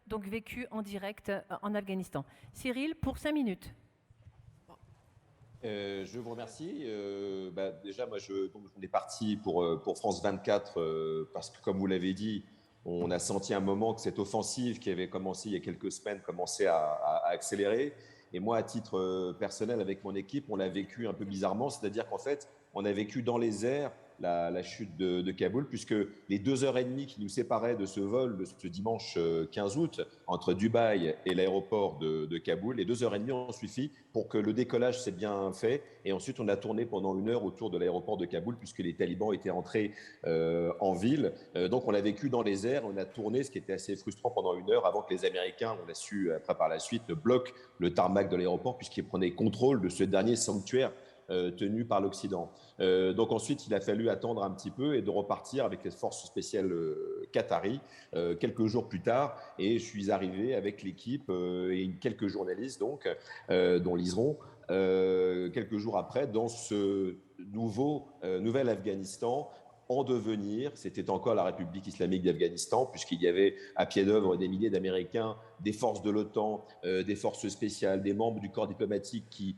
donc vécu en direct en Afghanistan. Cyril, pour 5 minutes. Je vous remercie. Déjà, moi, on est parti pour France 24 parce que, comme vous l'avez dit, on a senti un moment que cette offensive qui avait commencé il y a quelques semaines commençait à accélérer. Et moi, à titre personnel, avec mon équipe, on l'a vécu un peu bizarrement, c'est-à-dire qu'en fait, on a vécu dans les airs la chute de Kaboul, puisque les 2 heures et demie qui nous séparaient de ce vol de ce dimanche 15 août entre Dubaï et l'aéroport de Kaboul, les 2 heures et demie ont suffi pour que le décollage s'est bien fait. Et ensuite, on a tourné pendant 1 heure autour de l'aéroport de Kaboul, puisque les talibans étaient entrés en ville. Donc, on l'a vécu dans les airs, on a tourné, ce qui était assez frustrant pendant 1 heure, avant que les Américains, on l'a su après par la suite, ne bloquent le tarmac de l'aéroport, puisqu'ils prenaient contrôle de ce dernier sanctuaire tenu par l'Occident. Donc ensuite, il a fallu attendre un petit peu et de repartir avec les forces spéciales qataries quelques jours plus tard. Et je suis arrivé avec l'équipe et quelques journalistes, donc, dont Liseron, quelques jours après, dans ce nouvel Afghanistan en devenir. C'était encore la République islamique d'Afghanistan, puisqu'il y avait à pied d'œuvre des milliers d'Américains, des forces de l'OTAN, des forces spéciales, des membres du corps diplomatique qui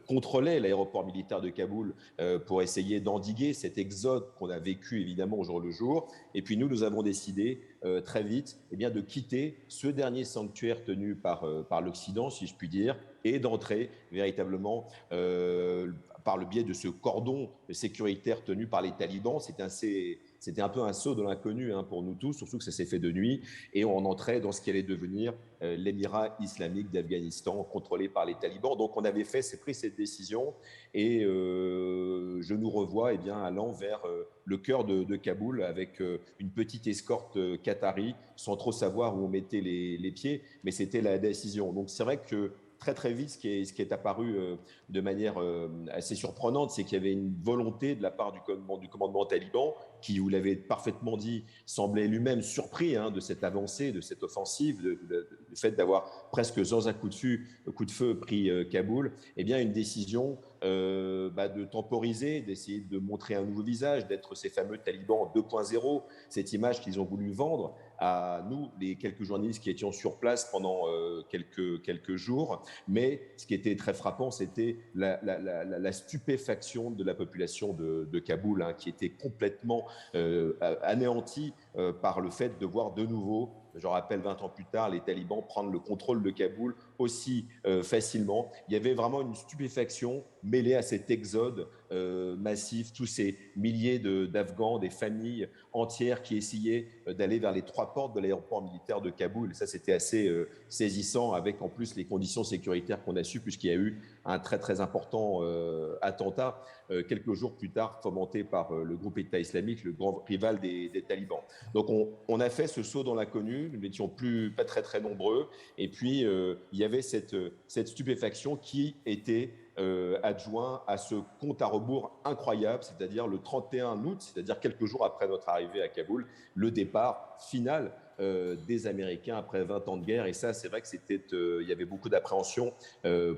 contrôlaient l'aéroport militaire de Kaboul pour essayer d'endiguer cet exode qu'on a vécu évidemment au jour le jour. Et puis nous avons décidé très vite de quitter ce dernier sanctuaire tenu par l'Occident, si je puis dire, et d'entrer véritablement par le biais de ce cordon sécuritaire tenu par les talibans. C'était un peu un saut dans l'inconnu pour nous tous, surtout que ça s'est fait de nuit, et on entrait dans ce qui allait devenir l'émirat islamique d'Afghanistan, contrôlé par les talibans. Donc on avait pris cette décision, et je nous revois allant vers le cœur de Kaboul avec une petite escorte qatari, sans trop savoir où on mettait les pieds, mais c'était la décision. Donc c'est vrai que très très vite, ce qui est apparu de manière assez surprenante, c'est qu'il y avait une volonté de la part du commandement taliban, qui, vous l'avez parfaitement dit, semblait lui-même surpris de cette avancée, de cette offensive, du fait d'avoir presque sans un coup de feu pris Kaboul. Une décision de temporiser, d'essayer de montrer un nouveau visage, d'être ces fameux talibans 2.0, cette image qu'ils ont voulu vendre à nous, les quelques journalistes qui étions sur place pendant quelques jours. Mais ce qui était très frappant, c'était la stupéfaction de la population de Kaboul, qui était complètement anéantie par le fait de voir de nouveau, je rappelle 20 ans plus tard, les talibans prendre le contrôle de Kaboul aussi facilement. Il y avait vraiment une stupéfaction mêlée à cet exode massif, tous ces milliers d'Afghans, des familles entières qui essayaient d'aller vers les 3 portes de l'aéroport militaire de Kaboul. Et ça, c'était assez saisissant, avec en plus les conditions sécuritaires qu'on a su, puisqu'il y a eu un très très important attentat quelques jours plus tard, fomenté par le groupe État islamique, le grand rival des talibans. Donc on a fait ce saut dans l'inconnu, nous n'étions pas très très nombreux, et puis il y avait cette stupéfaction qui était adjoint à ce compte à rebours incroyable, c'est-à-dire le 31 août, c'est-à-dire quelques jours après notre arrivée à Kaboul, le départ final des Américains après 20 ans de guerre. Et ça, c'est vrai que il y avait beaucoup d'appréhension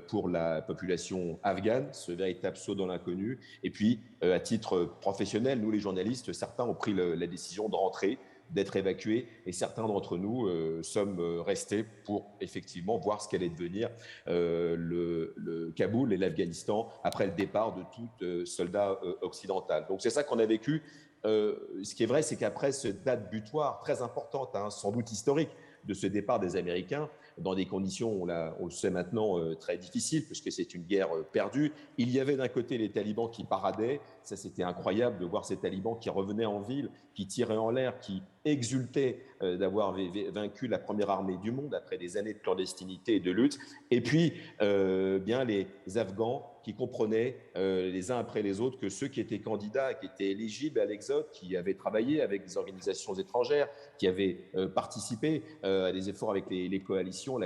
pour la population afghane, ce véritable saut dans l'inconnu. Et puis, à titre professionnel, nous les journalistes, certains ont pris la décision de rentrer, d'être évacués, et certains d'entre nous sommes restés pour effectivement voir ce qu'allait devenir le Kaboul et l'Afghanistan après le départ de tout soldat occidental. Donc c'est ça qu'on a vécu. Ce qui est vrai, c'est qu'après cette date butoir très importante, sans doute historique, de ce départ des Américains, dans des conditions, on le sait maintenant, très difficiles, puisque c'est une guerre perdue. Il y avait d'un côté les talibans qui paradaient. Ça, c'était incroyable de voir ces talibans qui revenaient en ville, qui tiraient en l'air, qui exultaient d'avoir vaincu la première armée du monde après des années de clandestinité et de lutte. Et puis, les Afghans qui comprenaient les uns après les autres que ceux qui étaient candidats, qui étaient éligibles à l'exode, qui avaient travaillé avec des organisations étrangères, qui avaient participé à des efforts avec la coalition,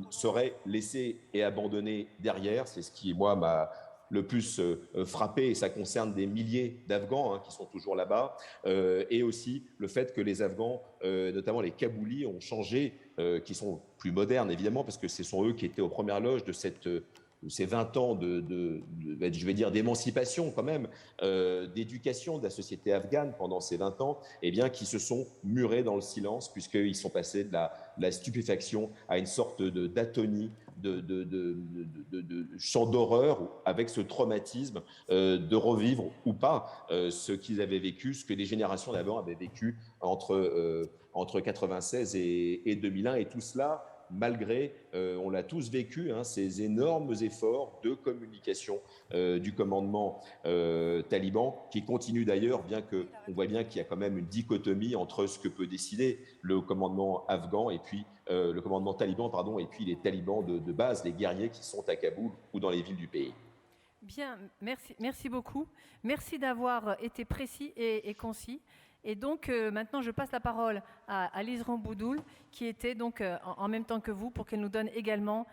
seraient laissés et abandonnés derrière. C'est ce qui, moi, m'a le plus frappé, et ça concerne des milliers d'Afghans qui sont toujours là-bas, et aussi le fait que les Afghans, notamment les Kaboulis, ont changé, qui sont plus modernes évidemment, parce que ce sont eux qui étaient aux premières loges de cette ces 20 ans je vais dire, d'émancipation quand même, d'éducation de la société afghane pendant ces 20 ans, eh bien, qui se sont murés dans le silence, puisqu'ils sont passés de la stupéfaction à une sorte d'atonie, de chant d'horreur, avec ce traumatisme de revivre ou pas ce qu'ils avaient vécu, ce que les générations d'avant avaient vécu entre 96 et 2001, et tout cela malgré, on l'a tous vécu, ces énormes efforts de communication du commandement taliban, qui continue d'ailleurs, bien qu'on voit bien qu'il y a quand même une dichotomie entre ce que peut décider le commandement afghan et puis le commandement taliban, pardon, et puis les talibans de base, les guerriers qui sont à Kaboul ou dans les villes du pays. Bien, merci beaucoup. Merci d'avoir été précis et concis. Et donc, maintenant, je passe la parole à Lise Ramboudoul, qui était donc en même temps que vous, pour qu'elle nous donne également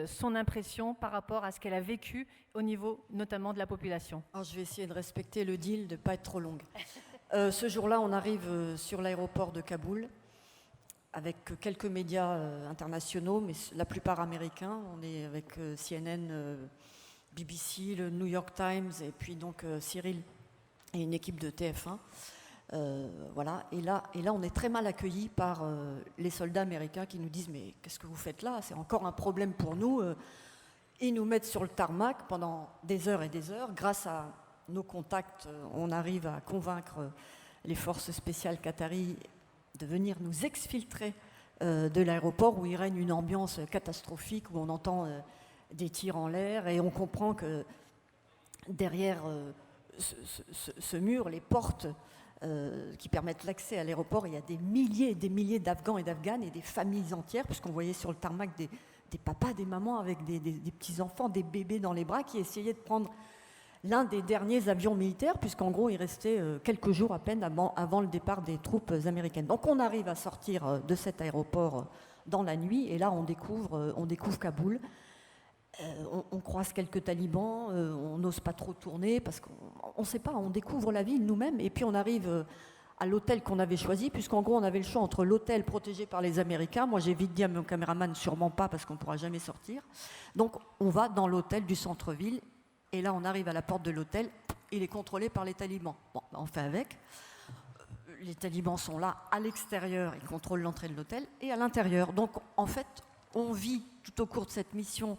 son impression par rapport à ce qu'elle a vécu au niveau notamment de la population. Alors, je vais essayer de respecter le deal, de ne pas être trop longue. Ce jour-là, on arrive sur l'aéroport de Kaboul, avec quelques médias internationaux, mais la plupart américains. On est avec CNN, BBC, le New York Times, et puis donc Cyril et une équipe de TF1. Voilà. Et là, on est très mal accueillis par les soldats américains qui nous disent « Mais qu'est-ce que vous faites là? C'est encore un problème pour nous. » Ils nous mettent sur le tarmac pendant des heures et des heures. Grâce à nos contacts, on arrive à convaincre les forces spéciales qataries de venir nous exfiltrer de l'aéroport, où il règne une ambiance catastrophique, où on entend des tirs en l'air, et on comprend que derrière ce mur, les portes qui permettent l'accès à l'aéroport, il y a des milliers et des milliers d'Afghans et d'Afghanes et des familles entières, puisqu'on voyait sur le tarmac des papas, des mamans avec des petits-enfants, des bébés dans les bras, qui essayaient de prendre l'un des derniers avions militaires, puisqu'en gros, il restait quelques jours à peine avant le départ des troupes américaines. Donc on arrive à sortir de cet aéroport dans la nuit, et là on découvre Kaboul. On croise quelques talibans, on n'ose pas trop tourner parce qu'on ne sait pas, on découvre la ville nous-mêmes, et puis on arrive à l'hôtel qu'on avait choisi, puisqu'en gros on avait le choix entre l'hôtel protégé par les Américains. Moi j'ai vite dit à mon caméraman, sûrement pas parce qu'on ne pourra jamais sortir. Donc on va dans l'hôtel du centre-ville, et là on arrive à la porte de l'hôtel, il est contrôlé par les talibans. Bon, on fait avec. Les talibans sont là à l'extérieur, ils contrôlent l'entrée de l'hôtel, et à l'intérieur. Donc en fait on vit tout au cours de cette mission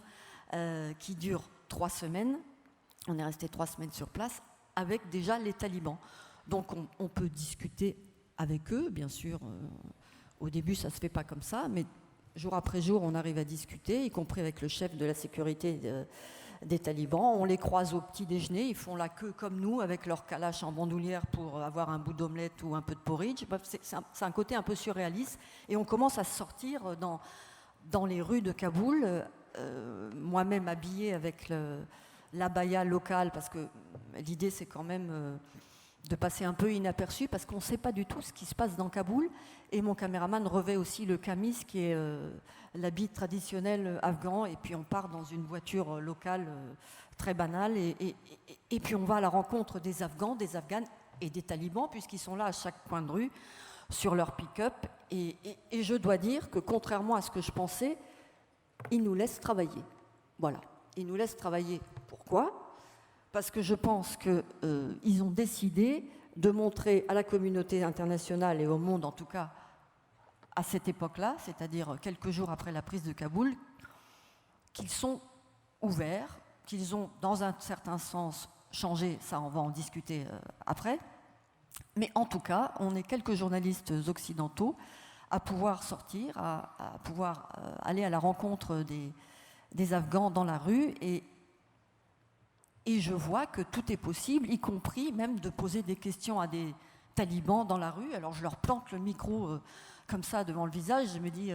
qui dure 3 semaines. On est resté 3 semaines sur place avec déjà les talibans. Donc on peut discuter avec eux, bien sûr. Au début, ça ne se fait pas comme ça, mais jour après jour, on arrive à discuter, y compris avec le chef de la sécurité des talibans. On les croise au petit déjeuner, ils font la queue comme nous, avec leur calache en bandoulière pour avoir un bout d'omelette ou un peu de porridge. C'est un côté un peu surréaliste. Et on commence à sortir dans les rues de Kaboul, moi-même habillée avec l'abaya locale, parce que l'idée c'est quand même de passer un peu inaperçu, parce qu'on ne sait pas du tout ce qui se passe dans Kaboul, et mon caméraman revêt aussi le kamis, qui est l'habit traditionnel afghan, et puis on part dans une voiture locale très banale, et puis on va à la rencontre des Afghans, des Afghanes et des talibans, puisqu'ils sont là à chaque coin de rue sur leur pick-up, et je dois dire que contrairement à ce que je pensais, ils nous laissent travailler. Voilà. Ils nous laissent travailler. Pourquoi ? Parce que je pense qu'ils ont décidé de montrer à la communauté internationale et au monde, en tout cas à cette époque-là, c'est-à-dire quelques jours après la prise de Kaboul, qu'ils sont ouverts, qu'ils ont, dans un certain sens, changé. Ça, on va en discuter après. Mais en tout cas, on est quelques journalistes occidentaux à pouvoir sortir, à pouvoir aller à la rencontre des Afghans dans la rue, et je vois que tout est possible, y compris même de poser des questions à des talibans dans la rue. Alors je leur plante le micro comme ça devant le visage, je me dis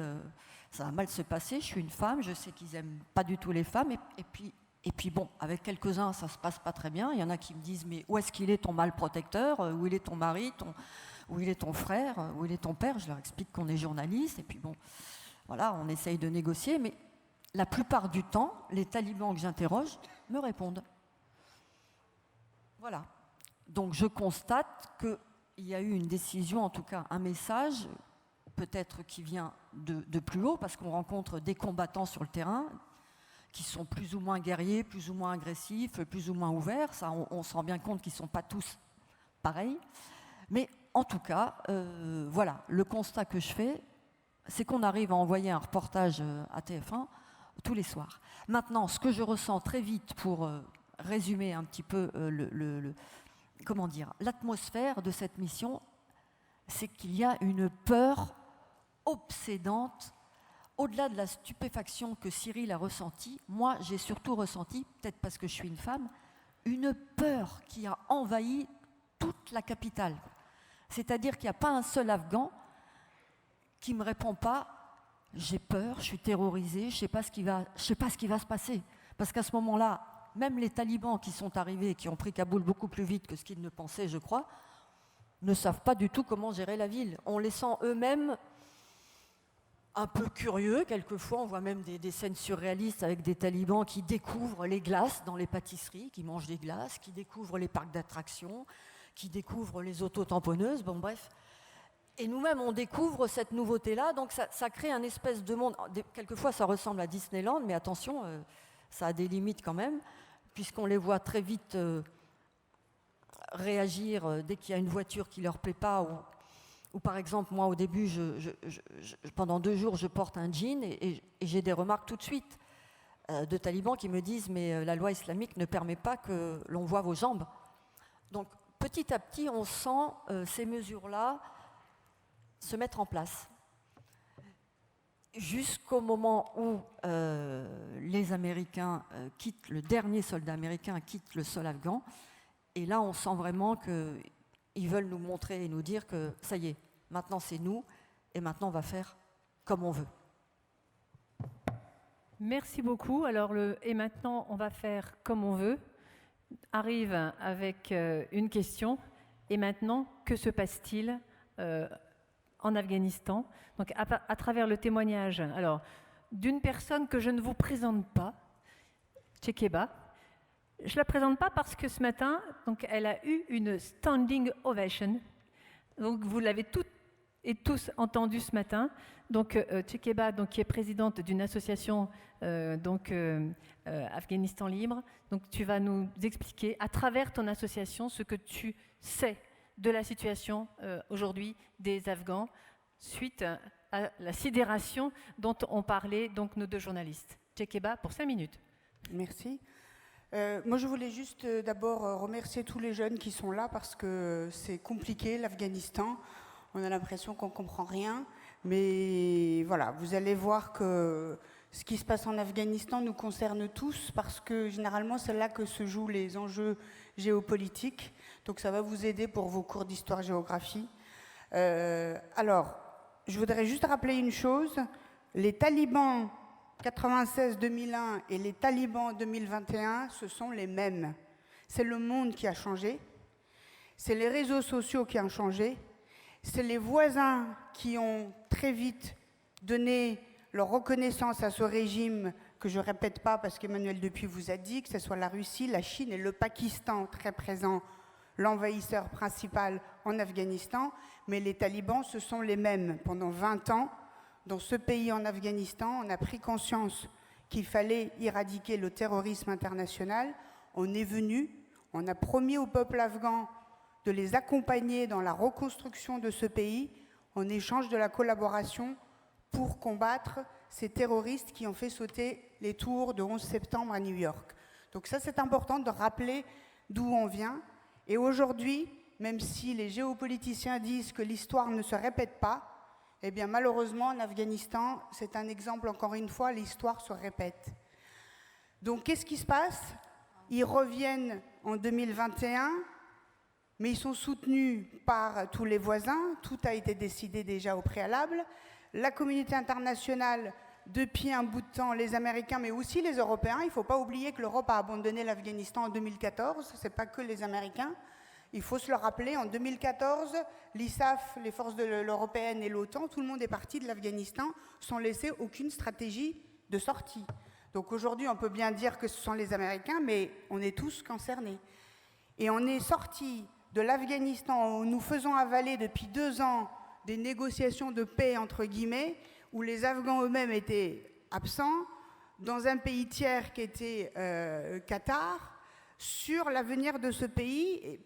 ça va mal se passer, je suis une femme, je sais qu'ils n'aiment pas du tout les femmes, et puis bon, avec quelques-uns ça se passe pas très bien. Il y en a qui me disent mais où est-ce qu'il est ton mâle protecteur, où il est ton mari, où il est ton frère, où il est ton père. Je leur explique qu'on est journaliste, et puis bon, voilà, on essaye de négocier, mais la plupart du temps, les talibans que j'interroge me répondent. Voilà. Donc je constate qu'il y a eu une décision, en tout cas un message, peut-être qui vient de plus haut, parce qu'on rencontre des combattants sur le terrain, qui sont plus ou moins guerriers, plus ou moins agressifs, plus ou moins ouverts. Ça, on se rend bien compte qu'ils ne sont pas tous pareils. Mais en tout cas, voilà, le constat que je fais, c'est qu'on arrive à envoyer un reportage à TF1 tous les soirs. Maintenant, ce que je ressens très vite pour résumer un petit peu comment dire, l'atmosphère de cette mission, c'est qu'il y a une peur obsédante. Au-delà de la stupéfaction que Cyril a ressentie, moi j'ai surtout ressenti, peut-être parce que je suis une femme, une peur qui a envahi toute la capitale. C'est-à-dire qu'il n'y a pas un seul Afghan qui ne me répond pas « j'ai peur, je suis terrorisé, je ne sais pas ce qui va se passer ». Parce qu'à ce moment-là, même les talibans qui sont arrivés et qui ont pris Kaboul beaucoup plus vite que ce qu'ils ne pensaient, je crois, ne savent pas du tout comment gérer la ville. On les sent eux-mêmes un peu curieux, quelquefois on voit même des scènes surréalistes avec des talibans qui découvrent les glaces dans les pâtisseries, qui mangent des glaces, qui découvrent les parcs d'attractions, qui découvrent les autotamponneuses, bon bref. Et nous-mêmes on découvre cette nouveauté-là, donc ça crée un espèce de monde. Quelquefois ça ressemble à Disneyland, mais attention, ça a des limites quand même, puisqu'on les voit très vite réagir dès qu'il y a une voiture qui ne leur plaît pas, ou par exemple, moi, au début, pendant 2 jours, je porte un jean et j'ai des remarques tout de suite de talibans qui me disent « mais la loi islamique ne permet pas que l'on voie vos jambes ». Donc, petit à petit, on sent ces mesures-là se mettre en place. Jusqu'au moment où les Américains quittent, le dernier soldat américain quitte le sol afghan, et là, on sent vraiment que ils veulent nous montrer et nous dire que ça y est, maintenant c'est nous, et maintenant on va faire comme on veut. Merci beaucoup. Alors, et maintenant on va faire comme on veut, arrive avec une question. Et maintenant, que se passe-t-il en Afghanistan? Donc, à travers le témoignage d'une personne que je ne vous présente pas, Chekeba. Je ne la présente pas parce que ce matin, donc, elle a eu une standing ovation. Donc, vous l'avez toutes et tous entendu ce matin. Donc, Chekeba, donc, qui est présidente d'une association Afghanistan Libre. Donc, tu vas nous expliquer à travers ton association ce que tu sais de la situation aujourd'hui des Afghans suite à la sidération dont ont parlé donc, nos 2 journalistes. Chekeba, pour 5 minutes. Merci. Moi, je voulais juste d'abord remercier tous les jeunes qui sont là parce que c'est compliqué, l'Afghanistan. On a l'impression qu'on ne comprend rien. Mais voilà, vous allez voir que ce qui se passe en Afghanistan nous concerne tous parce que généralement, c'est là que se jouent les enjeux géopolitiques. Donc, ça va vous aider pour vos cours d'histoire-géographie. Alors, je voudrais juste rappeler une chose. Les talibans 96-2001 et les talibans 2021, ce sont les mêmes. C'est le monde qui a changé, c'est les réseaux sociaux qui ont changé, c'est les voisins qui ont très vite donné leur reconnaissance à ce régime que je ne répète pas parce qu'Emmanuel Dupuis vous a dit, que ce soit la Russie, la Chine et le Pakistan très présents, l'envahisseur principal en Afghanistan, mais les talibans, ce sont les mêmes. Pendant 20 ans, dans ce pays, en Afghanistan, on a pris conscience qu'il fallait éradiquer le terrorisme international. On est venu, on a promis au peuple afghan de les accompagner dans la reconstruction de ce pays en échange de la collaboration pour combattre ces terroristes qui ont fait sauter les tours de 11 septembre à New York. Donc ça, c'est important de rappeler d'où on vient. Et aujourd'hui, même si les géopoliticiens disent que l'histoire ne se répète pas, eh bien, malheureusement, en Afghanistan, c'est un exemple, encore une fois, l'histoire se répète. Donc, qu'est-ce qui se passe? Ils reviennent en 2021, mais ils sont soutenus par tous les voisins. Tout a été décidé déjà au préalable. La communauté internationale, depuis un bout de temps, les Américains, mais aussi les Européens. Il ne faut pas oublier que l'Europe a abandonné l'Afghanistan en 2014. Ce n'est pas que les Américains. Il faut se le rappeler, en 2014, l'ISAF, les forces européennes et l'OTAN, tout le monde est parti de l'Afghanistan sans laisser aucune stratégie de sortie. Donc aujourd'hui, on peut bien dire que ce sont les Américains, mais on est tous concernés. Et on est sorti de l'Afghanistan en nous faisant avaler depuis 2 ans des négociations de paix, entre guillemets, où les Afghans eux-mêmes étaient absents, dans un pays tiers qui était Qatar, sur l'avenir de ce pays,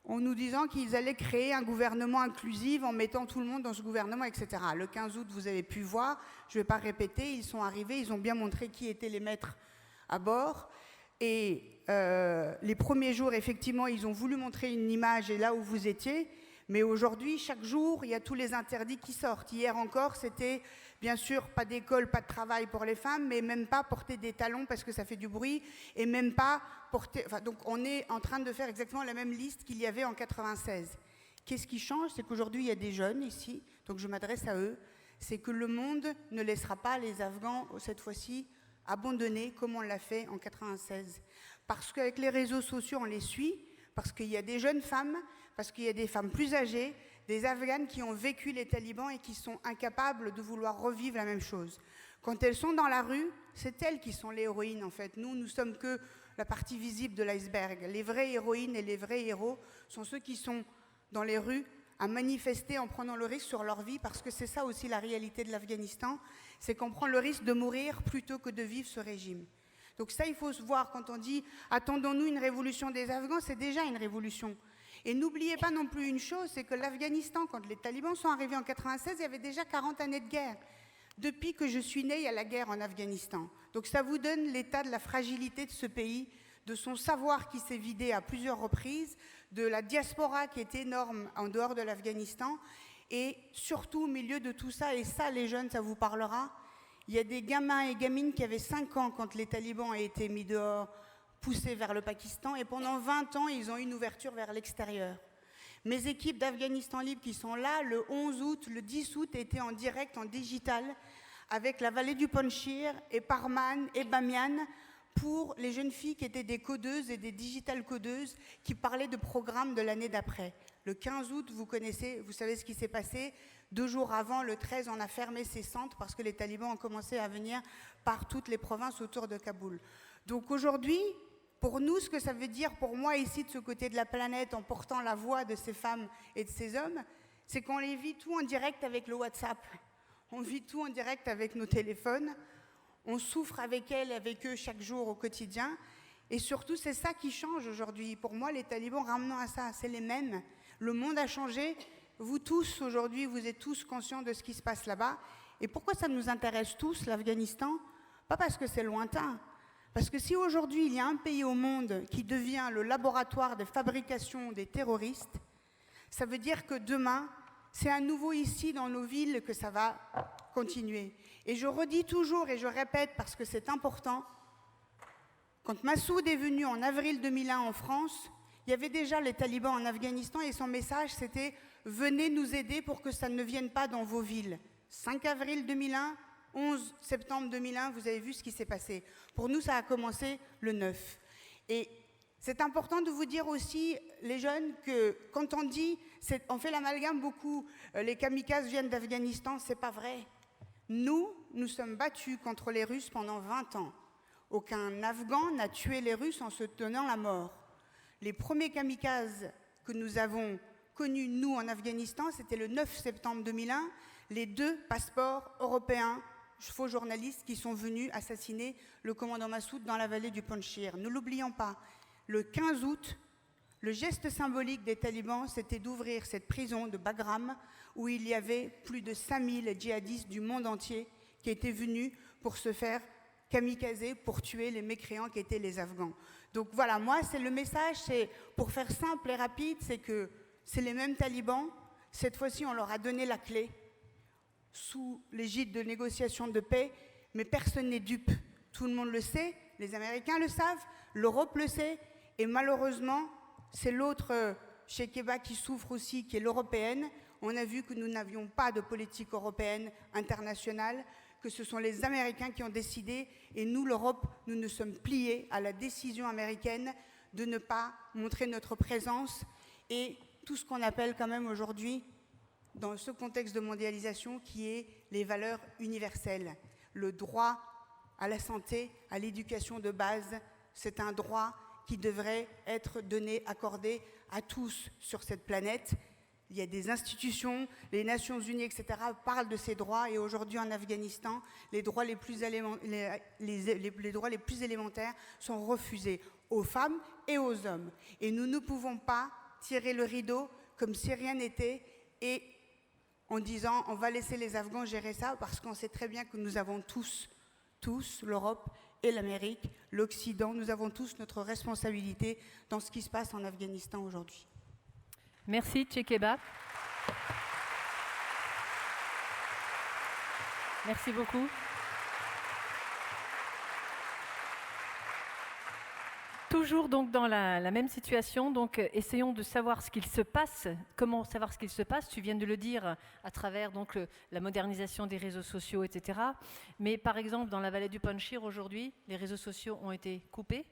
en nous disant qu'ils allaient créer un gouvernement inclusif en mettant tout le monde dans ce gouvernement, etc. Le 15 août, vous avez pu voir, je ne vais pas répéter, ils sont arrivés, ils ont bien montré qui étaient les maîtres à bord. Et les premiers jours, effectivement, ils ont voulu montrer une image et là où vous étiez. Mais aujourd'hui, chaque jour, il y a tous les interdits qui sortent. Hier encore, c'était bien sûr pas d'école, pas de travail pour les femmes, mais même pas porter des talons parce que ça fait du bruit, et même pas porter... Enfin, donc on est en train de faire exactement la même liste qu'il y avait en 96. Qu'est-ce qui change? C'est qu'aujourd'hui, il y a des jeunes ici, donc je m'adresse à eux. C'est que le monde ne laissera pas les Afghans, cette fois-ci, abandonnés comme on l'a fait en 96. Parce qu'avec les réseaux sociaux, on les suit, parce qu'il y a des jeunes femmes, parce qu'il y a des femmes plus âgées, des Afghanes qui ont vécu les talibans et qui sont incapables de vouloir revivre la même chose. Quand elles sont dans la rue, c'est elles qui sont les héroïnes en fait. Nous, nous sommes que la partie visible de l'iceberg. Les vraies héroïnes et les vrais héros sont ceux qui sont dans les rues à manifester en prenant le risque sur leur vie, parce que c'est ça aussi la réalité de l'Afghanistan, c'est qu'on prend le risque de mourir plutôt que de vivre ce régime. Donc ça, il faut se voir quand on dit « attendons-nous une révolution des Afghans », c'est déjà une révolution. Et n'oubliez pas non plus une chose, c'est que l'Afghanistan, quand les talibans sont arrivés en 96, il y avait déjà 40 années de guerre. Depuis que je suis née, il y a la guerre en Afghanistan. Donc ça vous donne l'état de la fragilité de ce pays, de son savoir qui s'est vidé à plusieurs reprises, de la diaspora qui est énorme en dehors de l'Afghanistan, et surtout au milieu de tout ça, et ça les jeunes, ça vous parlera, il y a des gamins et gamines qui avaient 5 ans quand les talibans ont été mis dehors, poussés vers le Pakistan, et pendant 20 ans, ils ont eu une ouverture vers l'extérieur. Mes équipes d'Afghanistan Libre qui sont là, le 11 août, le 10 août, étaient en direct, en digital, avec la vallée du Panjshir et Parman et Bamiyan, pour les jeunes filles qui étaient des codeuses et des digital codeuses qui parlaient de programmes de l'année d'après. Le 15 août, vous savez ce qui s'est passé. 2 jours avant, le 13, on a fermé ces centres parce que les talibans ont commencé à venir par toutes les provinces autour de Kaboul. Donc aujourd'hui, pour nous, ce que ça veut dire pour moi ici de ce côté de la planète, en portant la voix de ces femmes et de ces hommes, c'est qu'on les vit tout en direct avec le WhatsApp. On vit tout en direct avec nos téléphones. On souffre avec elles, avec eux chaque jour au quotidien. Et surtout, c'est ça qui change aujourd'hui. Pour moi, les talibans, ramenons à ça, c'est les mêmes. Le monde a changé. Vous tous, aujourd'hui, vous êtes tous conscients de ce qui se passe là-bas. Et pourquoi ça nous intéresse tous, l'Afghanistan? Pas parce que c'est lointain. Parce que si aujourd'hui, il y a un pays au monde qui devient le laboratoire de fabrication des terroristes, ça veut dire que demain, c'est à nouveau ici, dans nos villes, que ça va continuer. Et je redis toujours, et je répète parce que c'est important, quand Massoud est venu en avril 2001 en France, il y avait déjà les talibans en Afghanistan et son message c'était « Venez nous aider pour que ça ne vienne pas dans vos villes ». 5 avril 2001, 11 septembre 2001, vous avez vu ce qui s'est passé. Pour nous, ça a commencé le 9. Et c'est important de vous dire aussi, les jeunes, que quand on dit, on fait l'amalgame beaucoup, les kamikazes viennent d'Afghanistan, c'est pas vrai. Nous sommes battus contre les Russes pendant 20 ans. Aucun Afghan n'a tué les Russes en se donnant la mort. Les premiers kamikazes que nous avons connus, nous, en Afghanistan, c'était le 9 septembre 2001, les 2 passeports européens, faux journalistes qui sont venus assassiner le commandant Massoud dans la vallée du Panjshir. Ne l'oublions pas, le 15 août, le geste symbolique des talibans, c'était d'ouvrir cette prison de Bagram où il y avait plus de 5000 djihadistes du monde entier qui étaient venus pour se faire kamikazer, pour tuer les mécréants qui étaient les Afghans. Donc voilà, moi, c'est le message, c'est, pour faire simple et rapide, c'est que c'est les mêmes talibans. Cette fois-ci, on leur a donné la clé sous l'égide de négociations de paix, mais personne n'est dupe. Tout le monde le sait, les Américains le savent, l'Europe le sait, et malheureusement, c'est l'autre Shekeba qui souffre aussi, qui est l'européenne. On a vu que nous n'avions pas de politique européenne internationale, que ce sont les Américains qui ont décidé, et nous, l'Europe, nous nous sommes pliés à la décision américaine de ne pas montrer notre présence et tout ce qu'on appelle quand même aujourd'hui, dans ce contexte de mondialisation, qui est les valeurs universelles. Le droit à la santé, à l'éducation de base, c'est un droit qui devrait être donné, accordé à tous sur cette planète. Il y a des institutions, les Nations Unies, etc., parlent de ces droits. Et aujourd'hui, en Afghanistan, les droits les plus élémentaires sont refusés aux femmes et aux hommes. Et nous ne pouvons pas tirer le rideau comme si rien n'était et en disant on va laisser les Afghans gérer ça, parce qu'on sait très bien que nous avons tous, l'Europe et l'Amérique, l'Occident, nous avons tous notre responsabilité dans ce qui se passe en Afghanistan aujourd'hui. Merci, Tchekeba. Merci beaucoup. Toujours donc dans la même situation, donc essayons de savoir ce qu'il se passe. Comment savoir ce qu'il se passe? Tu viens de le dire à travers donc la modernisation des réseaux sociaux, etc. Mais par exemple, dans la vallée du Panjshir aujourd'hui, les réseaux sociaux ont été coupés.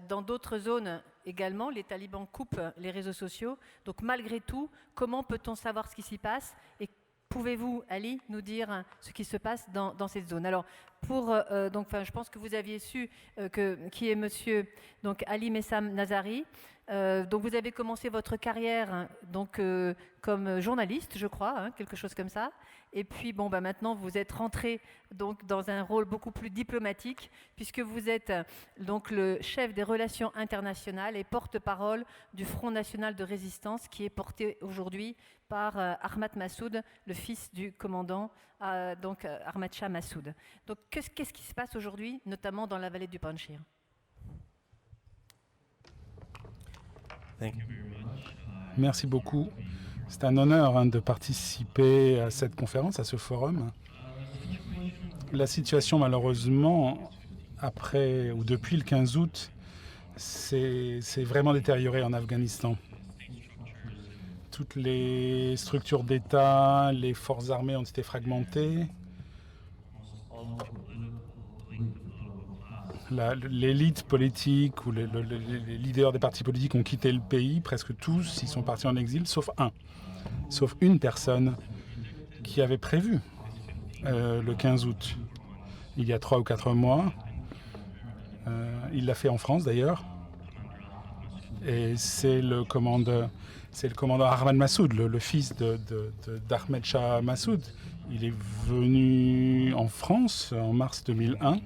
Dans d'autres zones également, les talibans coupent les réseaux sociaux. Donc malgré tout, comment peut-on savoir ce qui s'y passe? Et pouvez-vous, Ali, nous dire ce qui se passe dans cette zone? Alors, je pense que vous aviez su qui est monsieur donc, Ali Messam Nazari. Donc vous avez commencé votre carrière comme journaliste, je crois, quelque chose comme ça. Et puis maintenant vous êtes rentré donc dans un rôle beaucoup plus diplomatique, puisque vous êtes donc le chef des relations internationales et porte-parole du Front national de résistance, qui est porté aujourd'hui par Ahmad Massoud, le fils du commandant Ahmad Shah Massoud. Donc qu'est-ce qui se passe aujourd'hui, notamment dans la vallée du Panjshir? Merci beaucoup. C'est un honneur de participer à cette conférence, à ce forum. La situation, malheureusement, après ou depuis le 15 août, s'est vraiment détériorée en Afghanistan. Toutes les structures d'État, les forces armées ont été fragmentées. L'élite politique ou les leaders des partis politiques ont quitté le pays, presque tous, ils sont partis en exil, sauf une personne qui avait prévu le 15 août, il y a 3 ou 4 mois. Il l'a fait en France d'ailleurs. Et c'est le commandant Ahmad Massoud, le fils d'Ahmed Shah Massoud. Il est venu en France en mars 2001.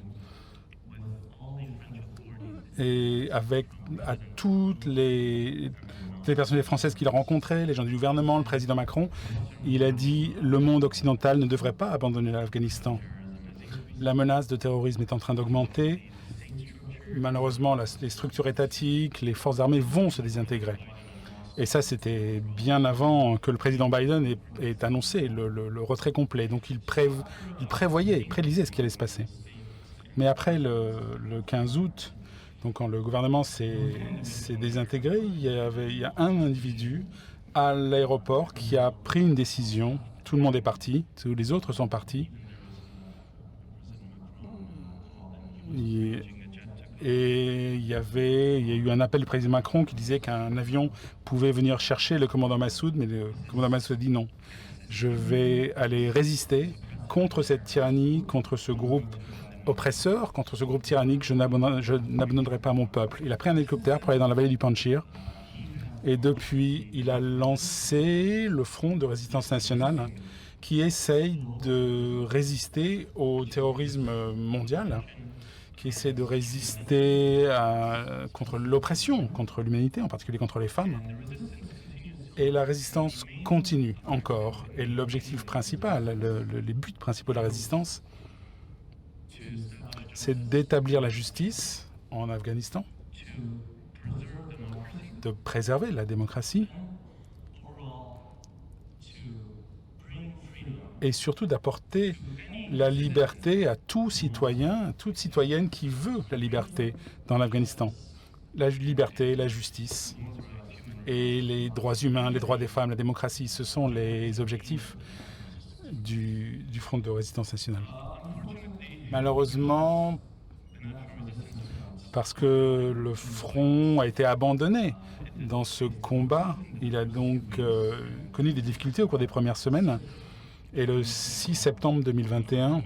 Et à toutes les personnalités françaises qu'il a rencontrées, les gens du gouvernement, le président Macron, il a dit le monde occidental ne devrait pas abandonner l'Afghanistan. La menace de terrorisme est en train d'augmenter. Malheureusement, les structures étatiques, les forces armées vont se désintégrer. Et ça, c'était bien avant que le président Biden ait annoncé le retrait complet. Donc il prédisait ce qui allait se passer. Mais après le 15 août, donc quand le gouvernement s'est désintégré, il y a un individu à l'aéroport qui a pris une décision. Tout le monde est parti, tous les autres sont partis. Et il y a eu un appel du président Macron qui disait qu'un avion pouvait venir chercher le commandant Massoud, mais le commandant Massoud dit non. Je vais aller résister contre cette tyrannie, contre ce groupe oppresseur, contre ce groupe tyrannique. Je n'abandonnerai pas mon peuple. Il a pris un hélicoptère pour aller dans la vallée du Panjshir. Et depuis, il a lancé le Front de résistance nationale qui essaye de résister au terrorisme mondial, qui essaie de résister contre l'oppression, contre l'humanité, en particulier contre les femmes. Et la résistance continue encore. Et l'objectif principal, les buts principaux de la résistance, c'est d'établir la justice en Afghanistan, de préserver la démocratie et surtout d'apporter la liberté à tout citoyen, à toute citoyenne qui veut la liberté dans l'Afghanistan. La liberté, la justice et les droits humains, les droits des femmes, la démocratie, ce sont les objectifs du Front de résistance nationale. Malheureusement, parce que le front a été abandonné dans ce combat, il a donc connu des difficultés au cours des premières semaines. Et le 6 septembre 2021,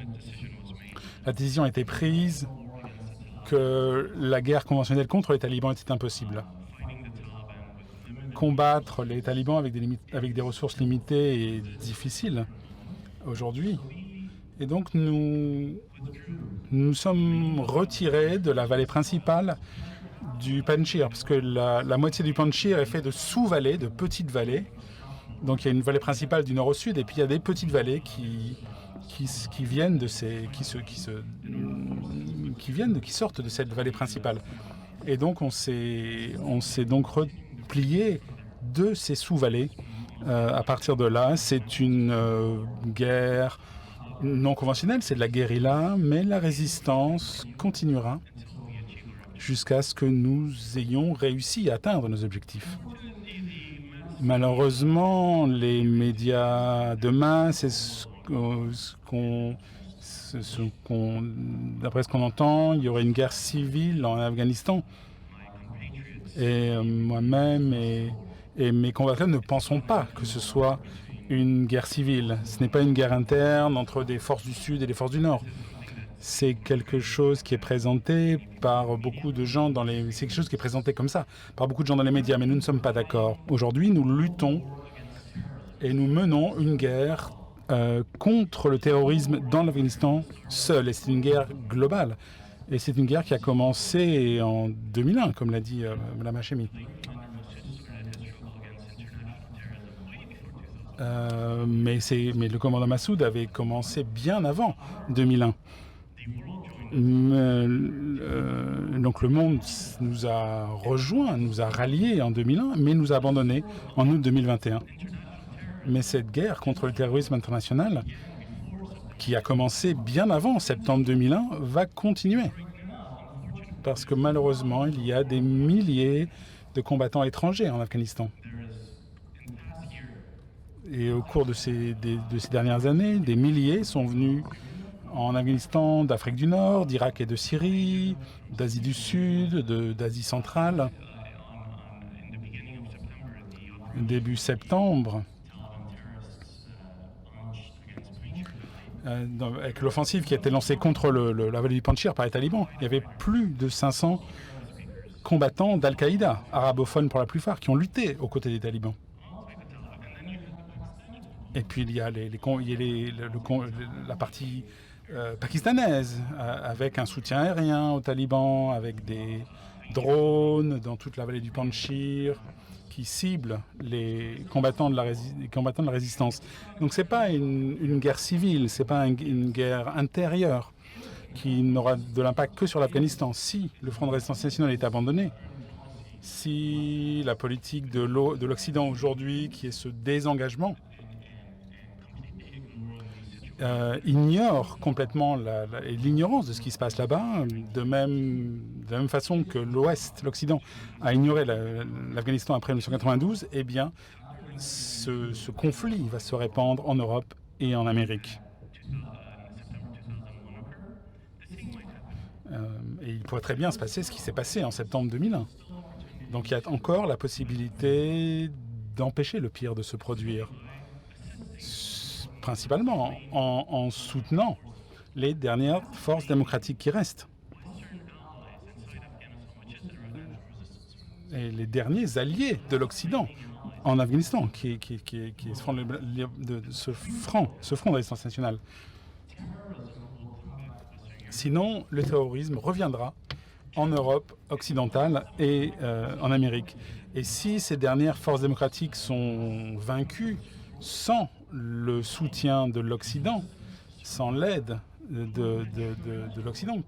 la décision a été prise que la guerre conventionnelle contre les talibans était impossible. combattre les talibans avec des ressources limitées est difficile aujourd'hui. Et donc nous sommes retirés de la vallée principale du Panjshir, parce que la moitié du Panjshir est fait de sous-vallées, de petites vallées. Donc il y a une vallée principale du nord au sud, et puis il y a des petites vallées qui sortent de cette vallée principale. Et donc on s'est donc replié de ces sous-vallées. À partir de là, c'est une guerre non conventionnelle, c'est de la guérilla, mais la résistance continuera jusqu'à ce que nous ayons réussi à atteindre nos objectifs. Malheureusement, les médias de masse, d'après ce qu'on entend, il y aurait une guerre civile en Afghanistan. Et moi-même et mes compatriotes ne pensons pas que ce soit une guerre civile. Ce n'est pas une guerre interne entre des forces du Sud et des forces du Nord. C'est quelque chose qui est présenté par beaucoup de gens c'est quelque chose qui est présenté comme ça par beaucoup de gens dans les médias, mais nous ne sommes pas d'accord. Aujourd'hui, nous luttons et nous menons une guerre contre le terrorisme dans l'Afghanistan seul. Et c'est une guerre globale. Et c'est une guerre qui a commencé en 2001, comme l'a dit Mme Hachemi. Mais le commandant Massoud avait commencé bien avant 2001. Donc le monde nous a rejoints, nous a ralliés en 2001, mais nous a abandonnés en août 2021. Mais cette guerre contre le terrorisme international, qui a commencé bien avant septembre 2001, va continuer. Parce que malheureusement, il y a des milliers de combattants étrangers en Afghanistan. Et au cours de ces dernières années, des milliers sont venus en Afghanistan, d'Afrique du Nord, d'Irak et de Syrie, d'Asie du Sud, d'Asie centrale. Début septembre, avec l'offensive qui a été lancée contre la vallée du Panjshir par les talibans, il y avait plus de 500 combattants d'Al-Qaïda, arabophones pour la plupart, qui ont lutté aux côtés des talibans. Et puis il y a la partie pakistanaise, avec un soutien aérien aux talibans, avec des drones dans toute la vallée du Panjshir, qui ciblent les combattants de la résistance. Donc ce n'est pas une guerre civile, ce n'est pas une guerre intérieure qui n'aura de l'impact que sur l'Afghanistan. Si le Front de résistance nationale est abandonné, si la politique de l'Occident aujourd'hui, qui est ce désengagement, ignore complètement l'ignorance de ce qui se passe là-bas, de la même façon que l'Occident a ignoré l'Afghanistan après 1992, eh bien, ce conflit va se répandre en Europe et en Amérique. Et il pourrait très bien se passer ce qui s'est passé en septembre 2001. Donc il y a encore la possibilité d'empêcher le pire de se produire, principalement en soutenant les dernières forces démocratiques qui restent. Et les derniers alliés de l'Occident en Afghanistan, qui est ce front de résistance nationale. Sinon, le terrorisme reviendra en Europe occidentale et en Amérique. Et si ces dernières forces démocratiques sont vaincues sans le soutien de l'Occident, sans l'aide de l'Occident,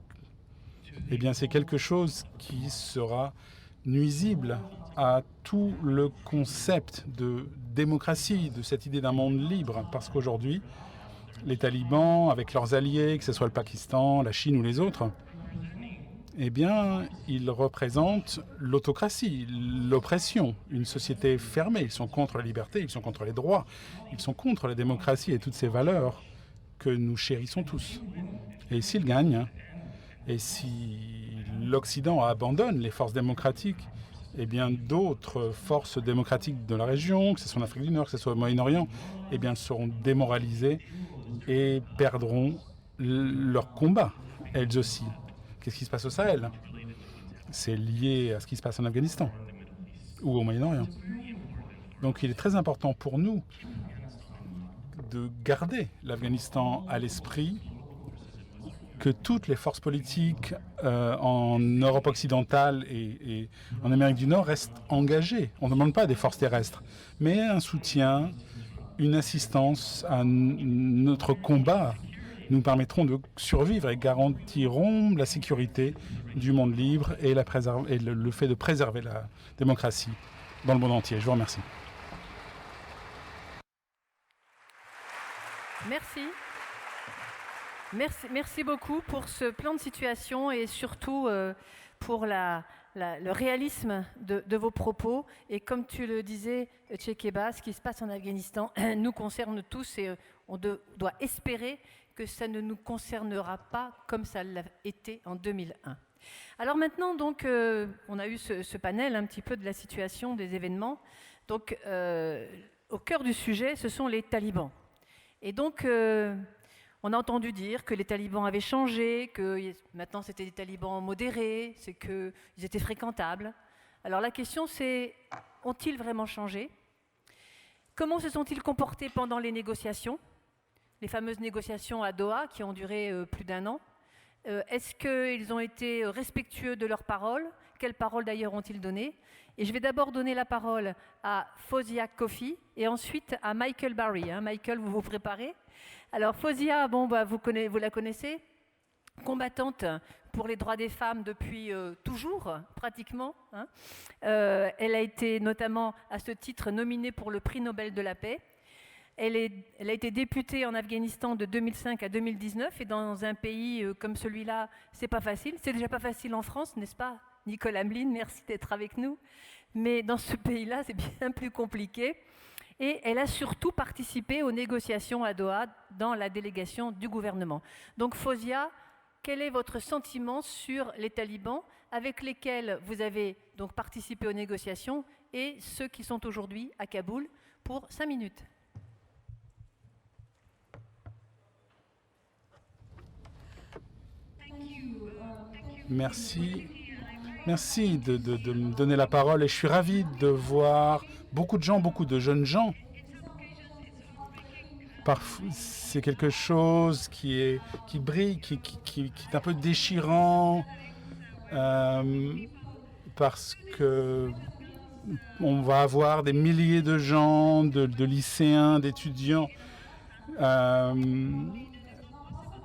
eh bien c'est quelque chose qui sera nuisible à tout le concept de démocratie, de cette idée d'un monde libre, parce qu'aujourd'hui, les talibans, avec leurs alliés, que ce soit le Pakistan, la Chine ou les autres, eh bien, ils représentent l'autocratie, l'oppression, une société fermée. Ils sont contre la liberté, ils sont contre les droits, ils sont contre la démocratie et toutes ces valeurs que nous chérissons tous. Et s'ils gagnent, et si l'Occident abandonne les forces démocratiques, eh bien d'autres forces démocratiques de la région, que ce soit en Afrique du Nord, que ce soit au Moyen-Orient, eh bien seront démoralisées et perdront leur combat, elles aussi. Qu'est-ce qui se passe au Sahel? C'est lié à ce qui se passe en Afghanistan ou au Moyen-Orient. Donc il est très important pour nous de garder l'Afghanistan à l'esprit, que toutes les forces politiques en Europe occidentale et en Amérique du Nord restent engagées. On ne demande pas des forces terrestres, mais un soutien, une assistance à notre combat nous permettront de survivre et garantiront la sécurité du monde libre et le fait de préserver la démocratie dans le monde entier. Je vous remercie. Merci beaucoup pour ce plan de situation et surtout pour le réalisme de vos propos. Et comme tu le disais, Tchekeba, ce qui se passe en Afghanistan nous concerne tous et on doit espérer que ça ne nous concernera pas comme ça l'a été en 2001. Alors maintenant, donc, on a eu ce panel un petit peu de la situation des événements. Donc, au cœur du sujet, ce sont les talibans. Et donc, on a entendu dire que les talibans avaient changé, que maintenant c'était des talibans modérés, c'est qu'ils étaient fréquentables. Alors la question c'est, ont-ils vraiment changé? Comment se sont-ils comportés pendant les négociations? Les fameuses négociations à Doha qui ont duré plus d'1 an. Est-ce qu'ils ont été respectueux de leurs paroles? Quelles paroles d'ailleurs ont-ils données? Et je vais d'abord donner la parole à Fawzia Koofi et ensuite à Michael Barry. Michael, vous vous préparez? Alors Fawzia, vous la connaissez, combattante pour les droits des femmes depuis toujours, pratiquement. Elle a été notamment à ce titre nominée pour le prix Nobel de la paix. Elle a été députée en Afghanistan de 2005 à 2019 et dans un pays comme celui-là, c'est pas facile. C'est déjà pas facile en France, n'est-ce pas, Nicole Hamlin? Merci d'être avec nous. Mais dans ce pays-là, c'est bien plus compliqué. Et elle a surtout participé aux négociations à Doha dans la délégation du gouvernement. Donc Fawzia, quel est votre sentiment sur les talibans avec lesquels vous avez donc participé aux négociations et ceux qui sont aujourd'hui à Kaboul pour 5 minutes? Merci. Merci de me donner la parole et je suis ravi de voir beaucoup de jeunes gens. C'est quelque chose qui brille, qui est un peu déchirant parce que on va avoir des milliers de gens, de lycéens, d'étudiants.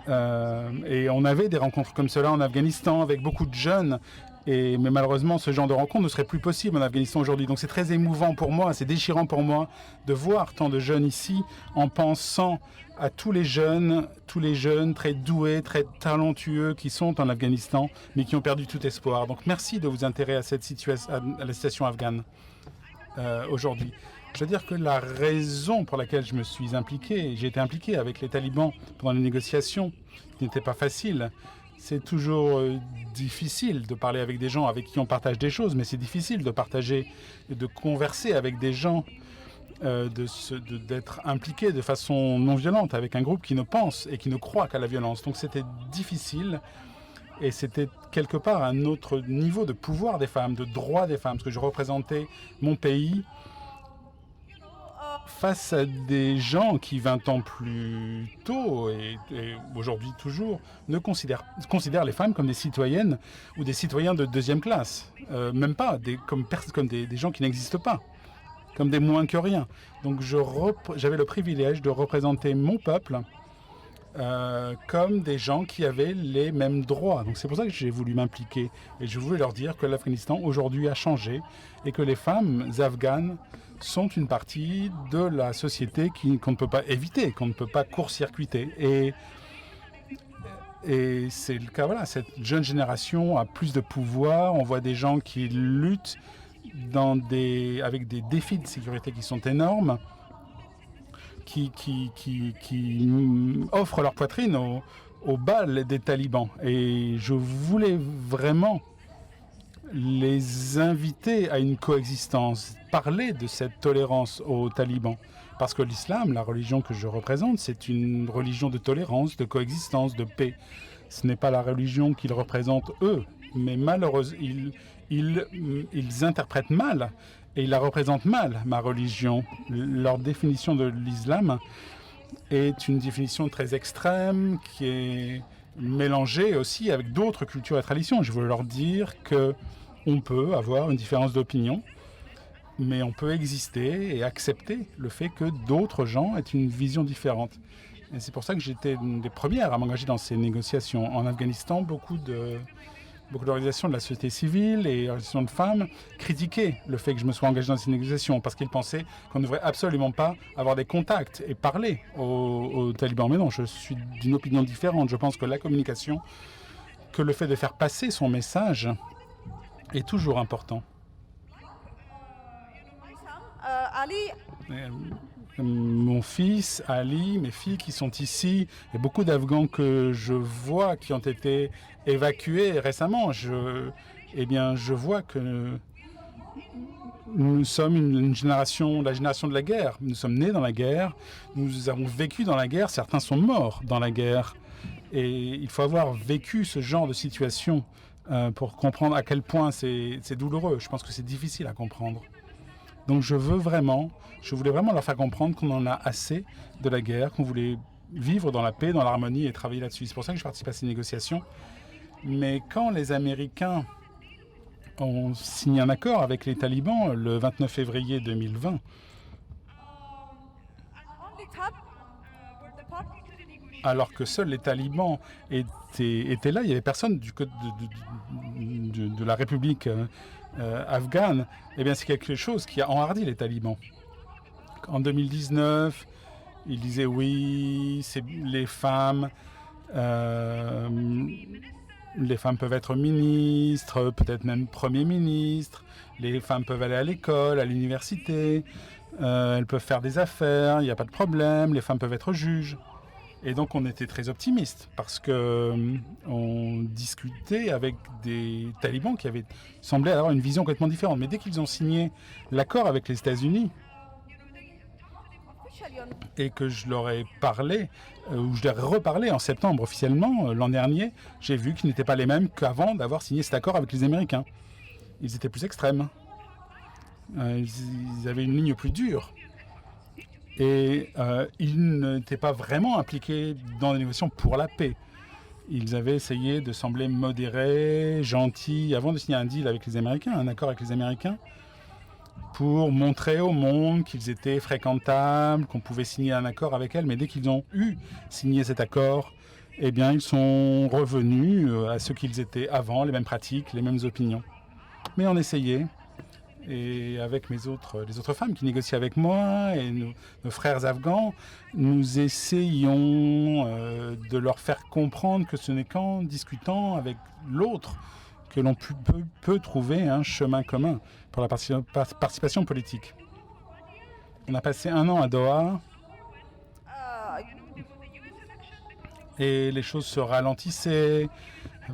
Et on avait des rencontres comme cela en Afghanistan avec beaucoup de jeunes. Mais malheureusement, ce genre de rencontre ne serait plus possible en Afghanistan aujourd'hui. Donc c'est très émouvant pour moi, c'est déchirant pour moi de voir tant de jeunes ici en pensant à tous les jeunes très doués, très talentueux qui sont en Afghanistan, mais qui ont perdu tout espoir. Donc merci de vous intéresser à la situation afghane aujourd'hui. Je veux dire que la raison pour laquelle je me suis impliqué, j'ai été impliqué avec les talibans pendant les négociations, qui n'était pas facile. C'est toujours difficile de parler avec des gens avec qui on partage des choses, mais c'est difficile de partager et de converser avec des gens, d'être impliqué de façon non violente avec un groupe qui ne pense et qui ne croit qu'à la violence. Donc c'était difficile et c'était quelque part un autre niveau de pouvoir des femmes, de droit des femmes, parce que je représentais mon pays face à des gens qui, 20 ans plus tôt et aujourd'hui toujours, considèrent les femmes comme des citoyennes ou des citoyens de deuxième classe. Même pas, comme des gens qui n'existent pas, comme des moins que rien. Donc j'avais le privilège de représenter mon peuple comme des gens qui avaient les mêmes droits. Donc c'est pour ça que j'ai voulu m'impliquer. Et je voulais leur dire que l'Afghanistan aujourd'hui a changé et que les femmes afghanes sont une partie de la société qu'on ne peut pas éviter, qu'on ne peut pas court-circuiter. Et c'est le cas, voilà, cette jeune génération a plus de pouvoir. On voit des gens qui luttent avec des défis de sécurité qui sont énormes, qui offrent leur poitrine aux balles des talibans. Et je voulais vraiment les inviter à une coexistence, parler de cette tolérance aux talibans. Parce que l'islam, la religion que je représente, c'est une religion de tolérance, de coexistence, de paix. Ce n'est pas la religion qu'ils représentent eux, mais malheureusement, ils interprètent mal et ils la représentent mal, ma religion. Leur définition de l'islam est une définition très extrême qui est mélangée aussi avec d'autres cultures et traditions. Je veux leur dire qu'on peut avoir une différence d'opinion, mais on peut exister et accepter le fait que d'autres gens aient une vision différente. Et c'est pour ça que j'étais une des premières à m'engager dans ces négociations. En Afghanistan, beaucoup d'organisations de la société civile et organisations de femmes critiquaient le fait que je me sois engagé dans ces négociations parce qu'ils pensaient qu'on ne devrait absolument pas avoir des contacts et parler aux talibans. Mais non, je suis d'une opinion différente. Je pense que la communication, que le fait de faire passer son message est toujours important. Mon fils, Ali, mes filles qui sont ici, et beaucoup d'Afghans que je vois qui ont été évacués récemment, je vois que nous sommes une génération, la génération de la guerre. Nous sommes nés dans la guerre, nous avons vécu dans la guerre, certains sont morts dans la guerre. Et il faut avoir vécu ce genre de situation pour comprendre à quel point c'est douloureux. Je pense que c'est difficile à comprendre. Donc je voulais vraiment leur faire comprendre qu'on en a assez de la guerre, qu'on voulait vivre dans la paix, dans l'harmonie et travailler là-dessus. C'est pour ça que je participe à ces négociations. Mais quand les Américains ont signé un accord avec les talibans le 29 février 2020, alors que seuls les talibans étaient là, il n'y avait personne du côté de la République afghane, eh bien c'est quelque chose qui a enhardi les talibans. En 2019, ils disaient oui, c'est les femmes peuvent être ministres, peut-être même premiers ministres, les femmes peuvent aller à l'école, à l'université, elles peuvent faire des affaires, il n'y a pas de problème, les femmes peuvent être juges. Et donc on était très optimistes parce qu'on discutait avec des talibans qui avaient semblé avoir une vision complètement différente. Mais dès qu'ils ont signé l'accord avec les États-Unis et que je leur ai parlé, ou je leur ai reparlé en septembre officiellement, l'an dernier, j'ai vu qu'ils n'étaient pas les mêmes qu'avant d'avoir signé cet accord avec les Américains. Ils étaient plus extrêmes. Ils avaient une ligne plus dure. Et ils n'étaient pas vraiment impliqués dans les négociations pour la paix. Ils avaient essayé de sembler modérés, gentils, avant de signer un deal avec les Américains, un accord avec les Américains, pour montrer au monde qu'ils étaient fréquentables, qu'on pouvait signer un accord avec elles. Mais dès qu'ils ont signé cet accord, eh bien, ils sont revenus à ce qu'ils étaient avant, les mêmes pratiques, les mêmes opinions. Mais on essayait. Et avec les autres femmes qui négocient avec moi et nos frères afghans, nous essayons de leur faire comprendre que ce n'est qu'en discutant avec l'autre que l'on peut trouver un chemin commun pour la participation politique. On a passé 1 an à Doha et les choses se ralentissaient.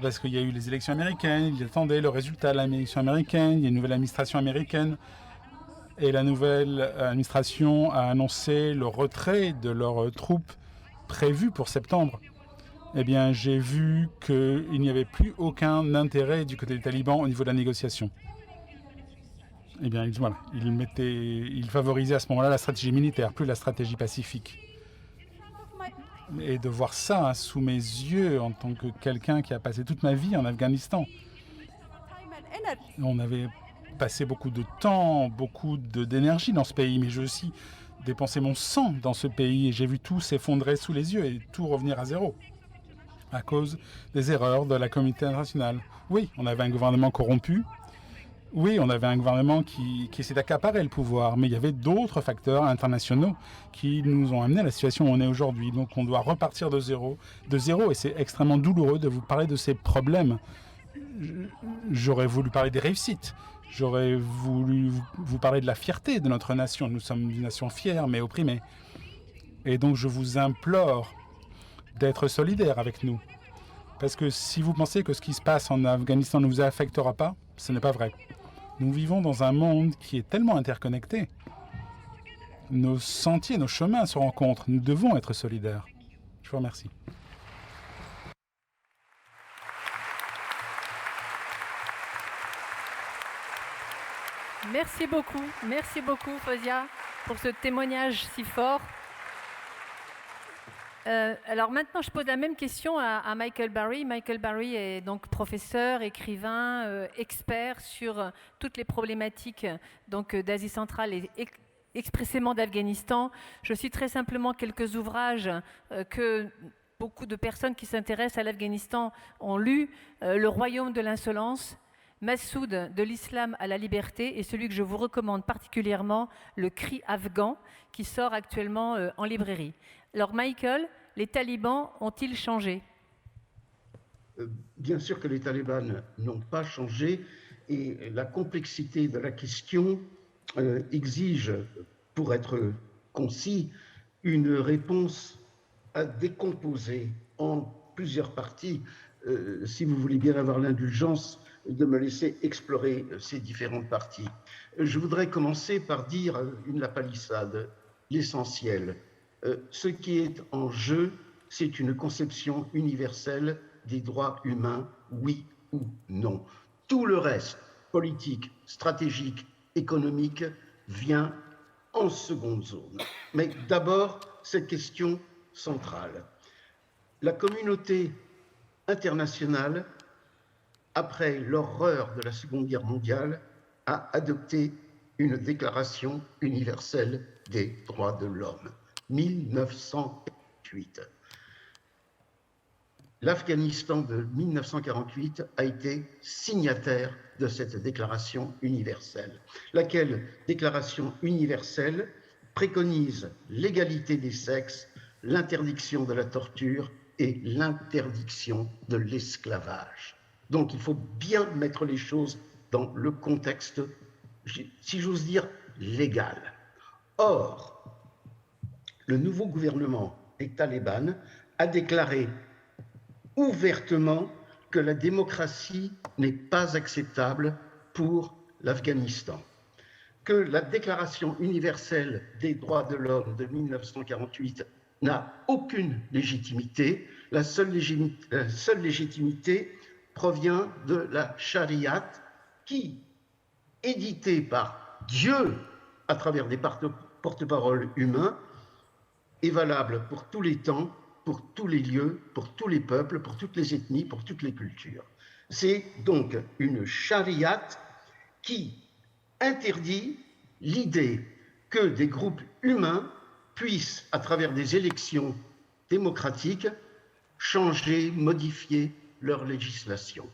Parce qu'il y a eu les élections américaines, ils attendaient le résultat de l'élection américaine, il y a une nouvelle administration américaine. Et la nouvelle administration a annoncé le retrait de leurs troupes prévues pour septembre. Eh bien, j'ai vu qu'il n'y avait plus aucun intérêt du côté des talibans au niveau de la négociation. Eh bien, ils favorisaient à ce moment-là la stratégie militaire, plus la stratégie pacifique. Et de voir ça sous mes yeux en tant que quelqu'un qui a passé toute ma vie en Afghanistan. On avait passé beaucoup de temps, beaucoup d'énergie dans ce pays, mais j'ai aussi dépensé mon sang dans ce pays et j'ai vu tout s'effondrer sous les yeux et tout revenir à zéro à cause des erreurs de la communauté internationale. Oui, on avait un gouvernement corrompu. Oui, on avait un gouvernement qui essayait d'accaparer le pouvoir, mais il y avait d'autres facteurs internationaux qui nous ont amené à la situation où on est aujourd'hui. Donc on doit repartir de zéro, et c'est extrêmement douloureux de vous parler de ces problèmes. J'aurais voulu parler des réussites, j'aurais voulu vous parler de la fierté de notre nation. Nous sommes une nation fière mais opprimée. Et donc je vous implore d'être solidaires avec nous. Parce que si vous pensez que ce qui se passe en Afghanistan ne vous affectera pas, ce n'est pas vrai. Nous vivons dans un monde qui est tellement interconnecté. Nos sentiers, nos chemins se rencontrent. Nous devons être solidaires. Je vous remercie. Merci beaucoup Fawzia pour ce témoignage si fort. Alors maintenant, je pose la même question à Michael Barry. Michael Barry est donc professeur, écrivain, expert sur toutes les problématiques d'Asie centrale et expressément d'Afghanistan. Je citerai simplement quelques ouvrages que beaucoup de personnes qui s'intéressent à l'Afghanistan ont lus. Le royaume de l'insolence, Massoud de l'islam à la liberté, et celui que je vous recommande particulièrement, Le cri afghan, qui sort actuellement en librairie. Alors Michael, les talibans ont-ils changé ? Bien sûr que les talibans n'ont pas changé, et la complexité de la question exige, pour être concis, une réponse à décomposer en plusieurs parties. Si vous voulez bien avoir l'indulgence de me laisser explorer ces différentes parties. Je voudrais commencer par dire la palissade, l'essentiel. Ce qui est en jeu, c'est une conception universelle des droits humains, oui ou non. Tout le reste, politique, stratégique, économique, vient en seconde zone. Mais d'abord, cette question centrale. La communauté internationale, après l'horreur de la Seconde Guerre mondiale, a adopté une déclaration universelle des droits de l'homme. 1948. L'Afghanistan de 1948 a été signataire de cette déclaration universelle, laquelle déclaration universelle préconise l'égalité des sexes, l'interdiction de la torture et l'interdiction de l'esclavage. Donc il faut bien mettre les choses dans le contexte, si j'ose dire, légal. Or, le nouveau gouvernement des talibans a déclaré ouvertement que la démocratie n'est pas acceptable pour l'Afghanistan, que la Déclaration universelle des droits de l'homme de 1948 n'a aucune légitimité. La seule légitimité provient de la charia qui, éditée par Dieu à travers des porte-paroles humains, est valable pour tous les temps, pour tous les lieux, pour tous les peuples, pour toutes les ethnies, pour toutes les cultures. C'est donc une charia qui interdit l'idée que des groupes humains puissent, à travers des élections démocratiques, changer, modifier leur législation.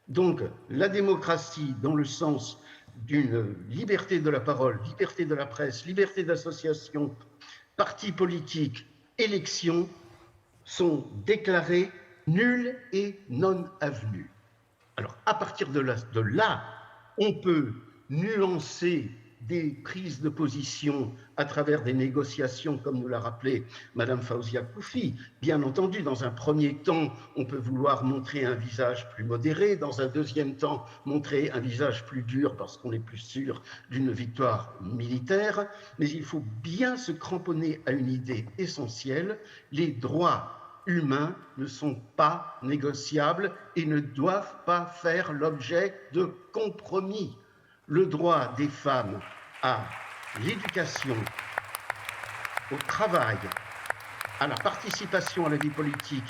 Donc, la démocratie, dans le sens d'une liberté de la parole, liberté de la presse, liberté d'association, partis politiques, élections, sont déclarées nulles et non avenues. Alors, à partir de là, on peut nuancer des prises de position à travers des négociations, comme nous l'a rappelé Madame Fawzia Koofi. Bien entendu, dans un premier temps, on peut vouloir montrer un visage plus modéré, dans un deuxième temps, montrer un visage plus dur parce qu'on est plus sûr d'une victoire militaire, mais il faut bien se cramponner à une idée essentielle: les droits humains ne sont pas négociables et ne doivent pas faire l'objet de compromis. Le droit des femmes à l'éducation, au travail, à la participation à la vie politique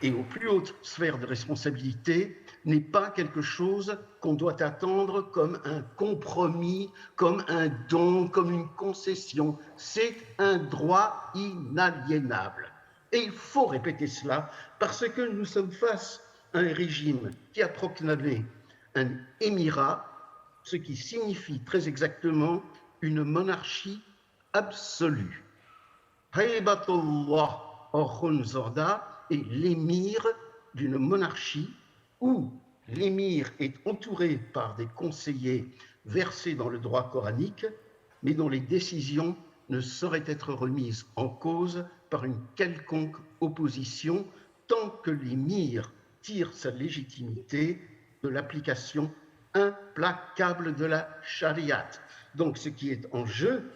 et aux plus hautes sphères de responsabilité n'est pas quelque chose qu'on doit attendre comme un compromis, comme un don, comme une concession. C'est un droit inaliénable. Et il faut répéter cela parce que nous sommes face à un régime qui a proclamé un émirat, ce qui signifie très exactement une monarchie absolue. Haybatullah al-Khunzada est l'émir d'une monarchie où l'émir est entouré par des conseillers versés dans le droit coranique, mais dont les décisions ne sauraient être remises en cause par une quelconque opposition tant que l'émir tire sa légitimité de l'application implacable de la charia. Donc ce qui est en jeu,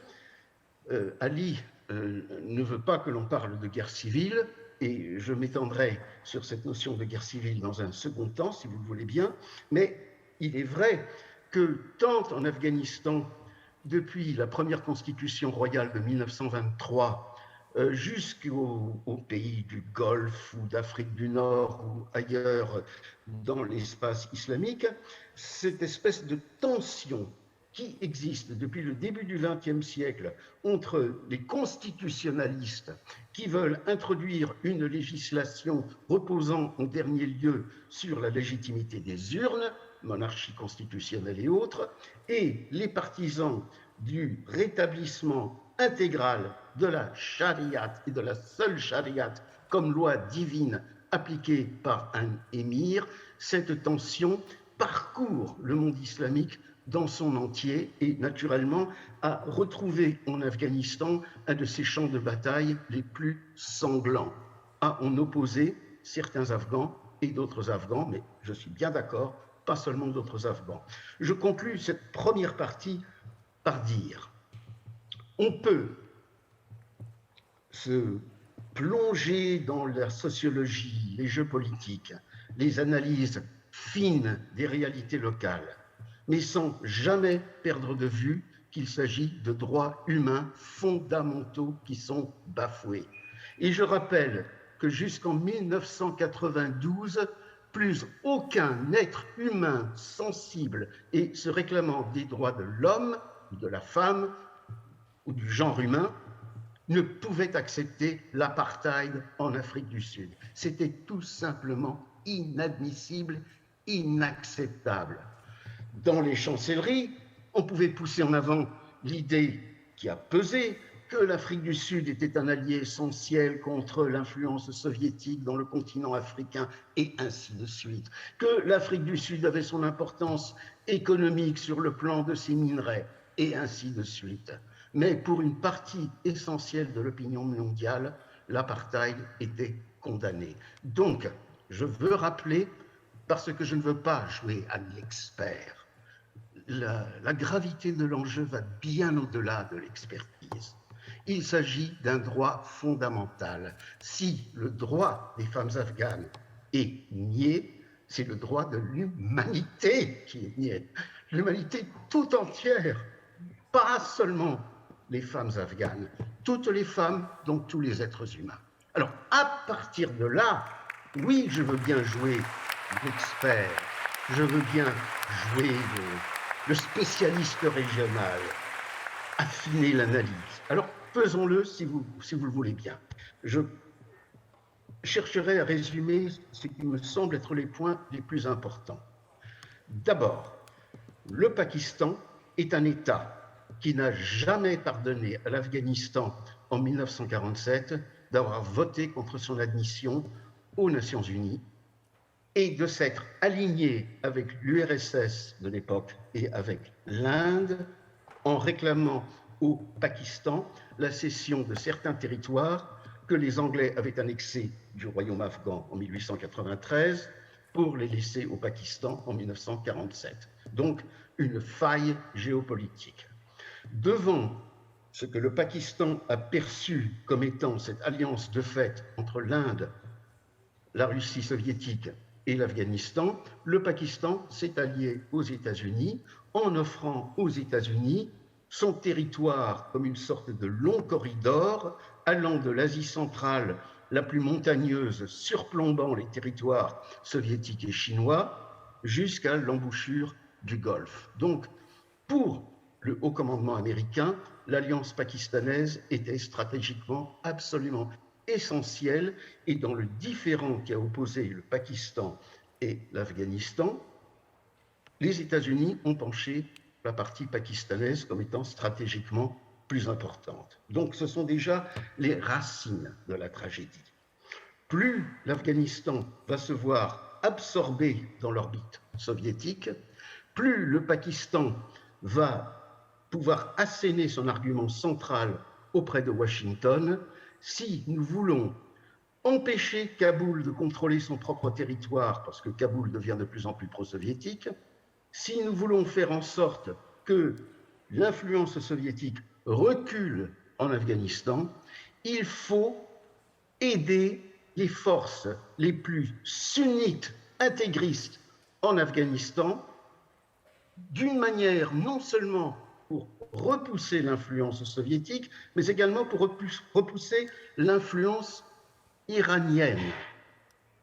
Ali ne veut pas que l'on parle de guerre civile, et je m'étendrai sur cette notion de guerre civile dans un second temps, si vous le voulez bien, mais il est vrai que tant en Afghanistan, depuis la première constitution royale de 1923, jusqu'aux pays du Golfe ou d'Afrique du Nord ou ailleurs dans l'espace islamique, cette espèce de tension qui existe depuis le début du XXe siècle entre les constitutionnalistes qui veulent introduire une législation reposant en dernier lieu sur la légitimité des urnes, monarchie constitutionnelle et autres, et les partisans du rétablissement intégral de la charia et de la seule charia comme loi divine appliquée par un émir, cette tension parcourt le monde islamique dans son entier et naturellement a retrouvé en Afghanistan un de ses champs de bataille les plus sanglants, à en opposer certains Afghans et d'autres Afghans, mais je suis bien d'accord, pas seulement d'autres Afghans. Je conclus cette première partie par dire, on peut se plonger dans la sociologie, les jeux politiques, les analyses fines des réalités locales, mais sans jamais perdre de vue qu'il s'agit de droits humains fondamentaux qui sont bafoués. Et je rappelle que jusqu'en 1992, plus aucun être humain sensible et se réclamant des droits de l'homme, de la femme ou du genre humain ne pouvait accepter l'apartheid en Afrique du Sud. C'était tout simplement inadmissible, inacceptable. Dans les chancelleries, on pouvait pousser en avant l'idée qui a pesé que l'Afrique du Sud était un allié essentiel contre l'influence soviétique dans le continent africain, et ainsi de suite, que l'Afrique du Sud avait son importance économique sur le plan de ses minerais, et ainsi de suite. Mais pour une partie essentielle de l'opinion mondiale, l'apartheid était condamné. Donc, je veux rappeler, parce que je ne veux pas jouer à l'expert, la gravité de l'enjeu va bien au-delà de l'expertise. Il s'agit d'un droit fondamental. Si le droit des femmes afghanes est nié, c'est le droit de l'humanité qui est nié. L'humanité tout entière, pas seulement les femmes afghanes, toutes les femmes, donc tous les êtres humains. Alors, à partir de là, oui, je veux bien jouer l'expert, je veux bien jouer le spécialiste régional, affiner l'analyse. Alors, faisons-le si vous le voulez bien. Je chercherai à résumer ce qui me semble être les points les plus importants. D'abord, le Pakistan est un État qui n'a jamais pardonné à l'Afghanistan en 1947 d'avoir voté contre son admission aux Nations Unies et de s'être aligné avec l'URSS de l'époque et avec l'Inde en réclamant au Pakistan la cession de certains territoires que les Anglais avaient annexés du royaume afghan en 1893 pour les laisser au Pakistan en 1947. Donc, une faille géopolitique. Devant ce que le Pakistan a perçu comme étant cette alliance de fait entre l'Inde, la Russie soviétique et l'Afghanistan, le Pakistan s'est allié aux États-Unis en offrant aux États-Unis son territoire comme une sorte de long corridor allant de l'Asie centrale la plus montagneuse, surplombant les territoires soviétiques et chinois, jusqu'à l'embouchure du Golfe. Donc, pour le haut commandement américain, l'alliance pakistanaise était stratégiquement absolument essentielle, et dans le différend qui a opposé le Pakistan et l'Afghanistan, les États-Unis ont penché la partie pakistanaise comme étant stratégiquement plus importante. Donc ce sont déjà les racines de la tragédie. Plus l'Afghanistan va se voir absorbé dans l'orbite soviétique, plus le Pakistan va pouvoir asséner son argument central auprès de Washington. Si nous voulons empêcher Kaboul de contrôler son propre territoire, parce que Kaboul devient de plus en plus pro-soviétique, si nous voulons faire en sorte que l'influence soviétique recule en Afghanistan, il faut aider les forces les plus sunnites, intégristes en Afghanistan, d'une manière non seulement pour repousser l'influence soviétique, mais également pour repousser l'influence iranienne.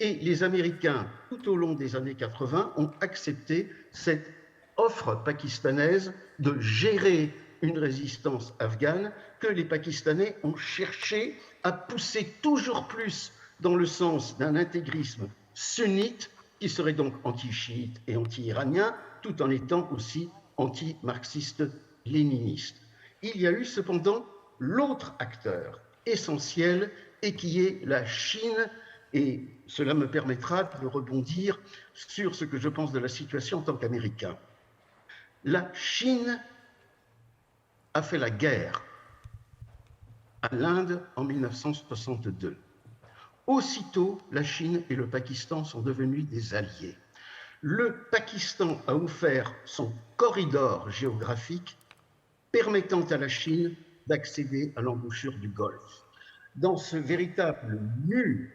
Et les Américains, tout au long des années 80, ont accepté cette offre pakistanaise de gérer une résistance afghane que les Pakistanais ont cherché à pousser toujours plus dans le sens d'un intégrisme sunnite qui serait donc anti-chiite et anti-iranien, tout en étant aussi anti-marxiste-léniniste. Il y a eu cependant l'autre acteur essentiel et qui est la Chine, et cela me permettra de rebondir sur ce que je pense de la situation en tant qu'Américain. La Chine a fait la guerre à l'Inde en 1962. Aussitôt, la Chine et le Pakistan sont devenus des alliés. Le Pakistan a offert son corridor géographique permettant à la Chine d'accéder à l'embouchure du Golfe. Dans ce véritable mur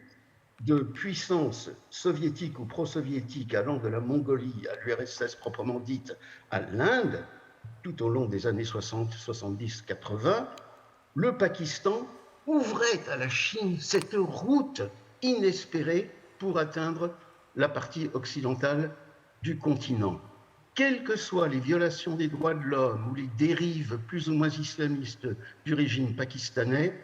de puissance soviétique ou pro-soviétique allant de la Mongolie à l'URSS proprement dite à l'Inde, tout au long des années 60, 70, 80, le Pakistan ouvrait à la Chine cette route inespérée pour atteindre la partie occidentale du continent. Quelles que soient les violations des droits de l'homme ou les dérives plus ou moins islamistes du régime pakistanais,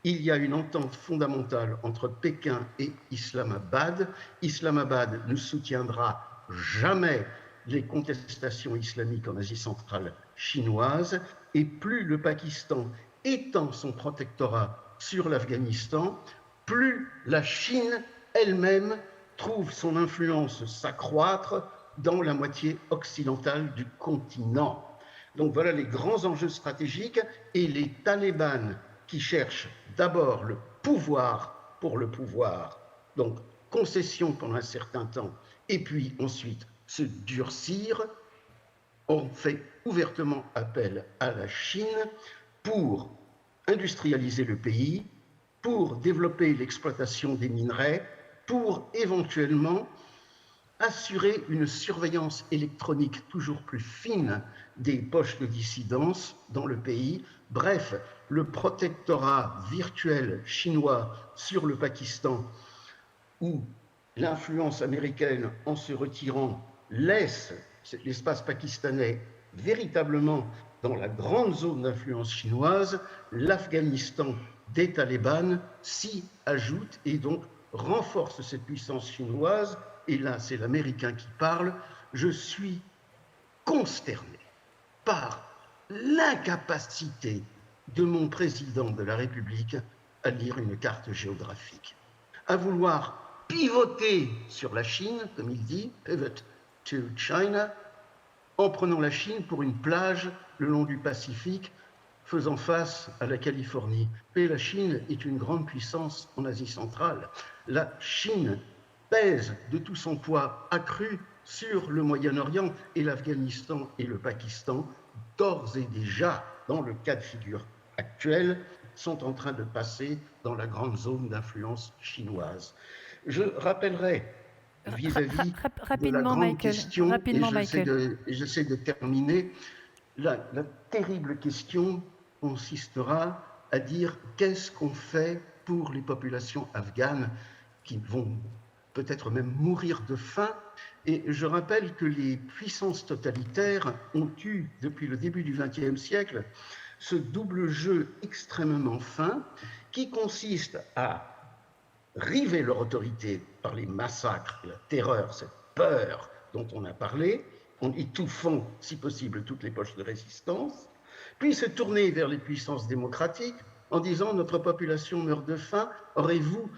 il y a une entente fondamentale entre Pékin et Islamabad. Islamabad ne soutiendra jamais les contestations islamiques en Asie centrale chinoise, et plus le Pakistan étend son protectorat sur l'Afghanistan, plus la Chine elle-même trouve son influence s'accroître dans la moitié occidentale du continent. Donc voilà les grands enjeux stratégiques, et les talibans qui cherchent d'abord le pouvoir pour le pouvoir, donc concession pendant un certain temps, et puis ensuite se durcir, ont fait ouvertement appel à la Chine pour industrialiser le pays, pour développer l'exploitation des minerais, pour éventuellement assurer une surveillance électronique toujours plus fine des poches de dissidence dans le pays. Bref, le protectorat virtuel chinois sur le Pakistan, où l'influence américaine, en se retirant, laisse l'espace pakistanais véritablement dans la grande zone d'influence chinoise, l'Afghanistan des talibans s'y ajoute et donc renforce cette puissance chinoise. Et là, c'est l'Américain qui parle. Je suis consterné par l'incapacité de mon président de la République à lire une carte géographique, à vouloir pivoter sur la Chine, comme il dit, pivot to China, en prenant la Chine pour une plage le long du Pacifique, faisant face à la Californie. Et la Chine est une grande puissance en Asie centrale. La Chine pèse de tout son poids accru sur le Moyen-Orient, et l'Afghanistan et le Pakistan, d'ores et déjà, dans le cas de figure actuel, sont en train de passer dans la grande zone d'influence chinoise. Je rappellerai vis-à-vis de la grande question, et j'essaie de terminer, la terrible question consistera à dire qu'est-ce qu'on fait pour les populations afghanes qui vont peut-être même mourir de faim. Et je rappelle que les puissances totalitaires ont eu, depuis le début du XXe siècle, ce double jeu extrêmement fin qui consiste à river leur autorité par les massacres, la terreur, cette peur dont on a parlé, en étouffant, si possible, toutes les poches de résistance, puis se tourner vers les puissances démocratiques en disant « notre population meurt de faim, aurez-vous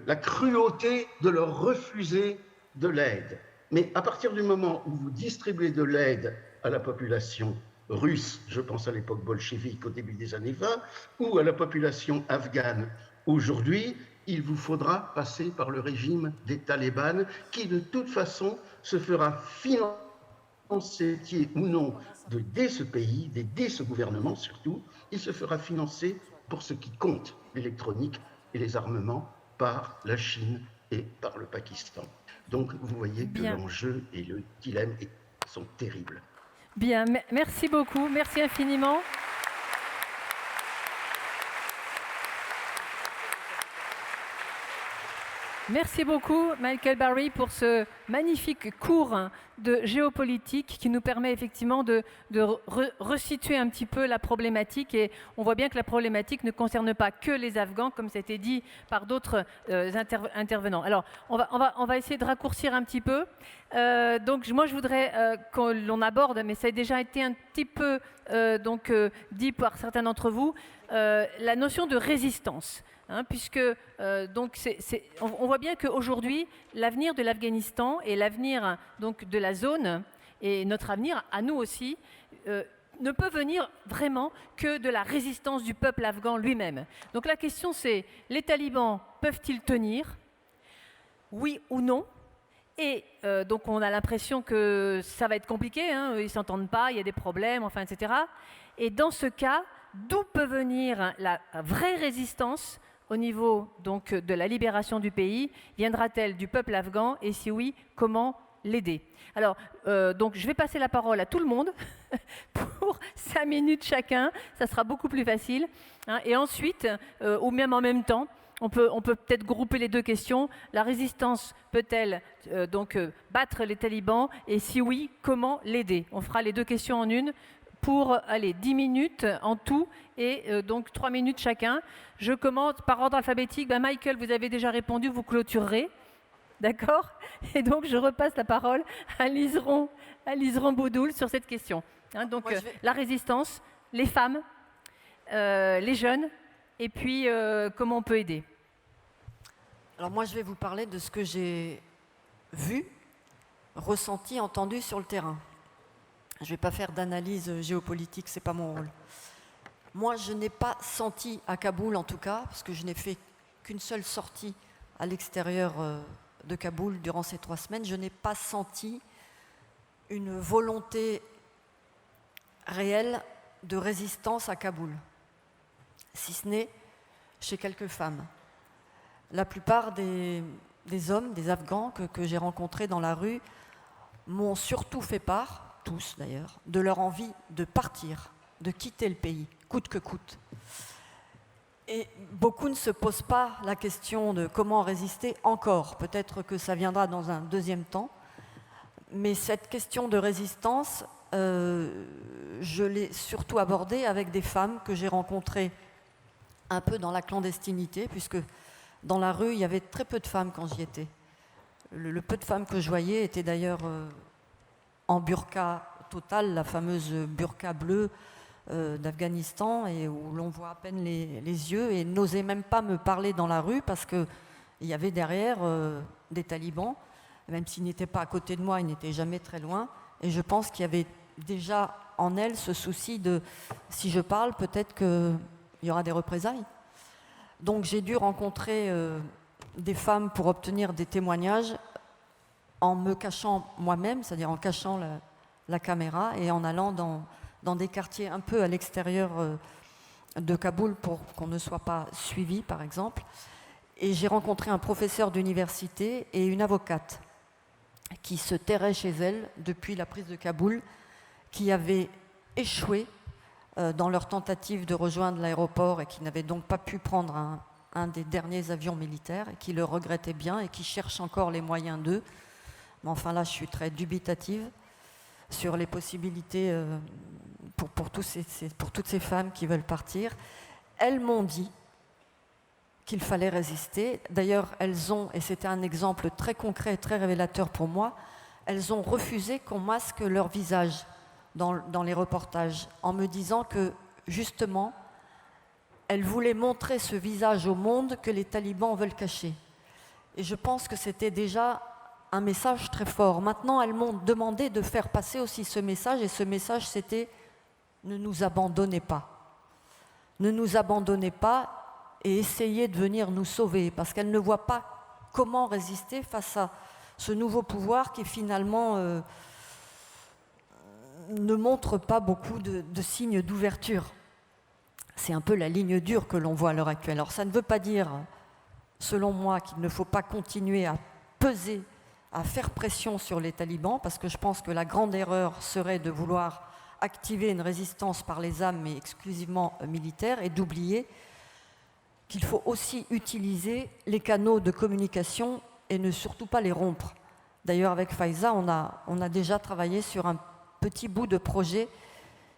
la cruauté de leur refuser de l'aide ?» Mais à partir du moment où vous distribuez de l'aide à la population russe, je pense à l'époque bolchevique au début des années 20, ou à la population afghane aujourd'hui, il vous faudra passer par le régime des talibans qui de toute façon se fera financer ou non dès ce pays, dès ce gouvernement surtout, il se fera financer pour ce qui compte, l'électronique et les armements, par la Chine et par le Pakistan. Donc vous voyez que l'enjeu et le dilemme sont terribles. Bien, merci beaucoup, merci infiniment. Merci beaucoup, Michael Barry, pour ce magnifique cours de géopolitique qui nous permet effectivement de resituer un petit peu la problématique. Et on voit bien que la problématique ne concerne pas que les Afghans, comme ça a été dit par d'autres intervenants. Alors, on va essayer de raccourcir un petit peu. Donc, moi, je voudrais que l'on aborde, mais ça a déjà été un petit peu dit par certains d'entre vous, la notion de résistance. Puisque on voit bien qu'aujourd'hui, l'avenir de l'Afghanistan et l'avenir donc de la zone et notre avenir à nous aussi ne peut venir vraiment que de la résistance du peuple afghan lui-même. Donc la question c'est, les talibans peuvent-ils tenir? Oui ou non? Et donc on a l'impression que ça va être compliqué, ils ne s'entendent pas, il y a des problèmes, enfin, etc. Et dans ce cas, d'où peut venir la vraie résistance au niveau donc, de la libération du pays? Viendra-t-elle du peuple afghan? Et si oui, comment l'aider? Alors, donc, je vais passer la parole à tout le monde pour 5 minutes chacun. Ça sera beaucoup plus facile. Et ensuite, ou même en même temps, on peut peut-être grouper les deux questions. La résistance peut-elle battre les talibans? Et si oui, comment l'aider? On fera les deux questions en une pour 10 minutes en tout et donc 3 minutes chacun. Je commence par ordre alphabétique. Michael, vous avez déjà répondu, vous clôturerez. D'accord? Et donc je repasse la parole à Liseron Boudoul sur cette question. La résistance, les femmes, les jeunes, et puis comment on peut aider. Alors moi je vais vous parler de ce que j'ai vu, ressenti, entendu sur le terrain. Je ne vais pas faire d'analyse géopolitique, ce n'est pas mon rôle. Moi, je n'ai pas senti à Kaboul, en tout cas, parce que je n'ai fait qu'une seule sortie à l'extérieur de Kaboul durant ces 3 semaines, je n'ai pas senti une volonté réelle de résistance à Kaboul, si ce n'est chez quelques femmes. La plupart des hommes, des Afghans que j'ai rencontrés dans la rue m'ont surtout fait part, tous d'ailleurs, de leur envie de partir, de quitter le pays, coûte que coûte. Et beaucoup ne se posent pas la question de comment résister encore. Peut-être que ça viendra dans un deuxième temps. Mais cette question de résistance, je l'ai surtout abordée avec des femmes que j'ai rencontrées un peu dans la clandestinité, puisque dans la rue, il y avait très peu de femmes quand j'y étais. Le peu de femmes que je voyais étaient d'ailleurs en burqa totale, la fameuse burqa bleue d'Afghanistan, et où l'on voit à peine les yeux, et n'osaient même pas me parler dans la rue parce qu'il y avait derrière des talibans. Même s'ils n'étaient pas à côté de moi, ils n'étaient jamais très loin. Et je pense qu'il y avait déjà en elles ce souci de, si je parle, peut-être qu'il y aura des représailles. Donc j'ai dû rencontrer des femmes pour obtenir des témoignages en me cachant moi-même, c'est-à-dire en cachant la caméra et en allant dans des quartiers un peu à l'extérieur de Kaboul pour qu'on ne soit pas suivi, par exemple. Et j'ai rencontré un professeur d'université et une avocate qui se terraient chez elle depuis la prise de Kaboul, qui avaient échoué dans leur tentative de rejoindre l'aéroport et qui n'avaient donc pas pu prendre un des derniers avions militaires, et qui le regrettaient bien et qui cherchent encore les moyens d'eux. Mais enfin là, je suis très dubitative sur les possibilités pour toutes ces femmes qui veulent partir. Elles m'ont dit qu'il fallait résister. D'ailleurs, elles ont, et c'était un exemple très concret et très révélateur pour moi, elles ont refusé qu'on masque leur visage dans les reportages, en me disant que, justement, elles voulaient montrer ce visage au monde que les talibans veulent cacher. Et je pense que c'était déjà un message très fort. Maintenant, elles m'ont demandé de faire passer aussi ce message, et ce message, c'était « Ne nous abandonnez pas. Ne nous abandonnez pas et essayez de venir nous sauver », parce qu'elles ne voient pas comment résister face à ce nouveau pouvoir qui, finalement, ne montre pas beaucoup de signes d'ouverture. C'est un peu la ligne dure que l'on voit à l'heure actuelle. Alors ça ne veut pas dire, selon moi, qu'il ne faut pas continuer à peser à faire pression sur les talibans, parce que je pense que la grande erreur serait de vouloir activer une résistance par les armes, mais exclusivement militaire, et d'oublier qu'il faut aussi utiliser les canaux de communication et ne surtout pas les rompre. D'ailleurs, avec Faiza, on a déjà travaillé sur un petit bout de projet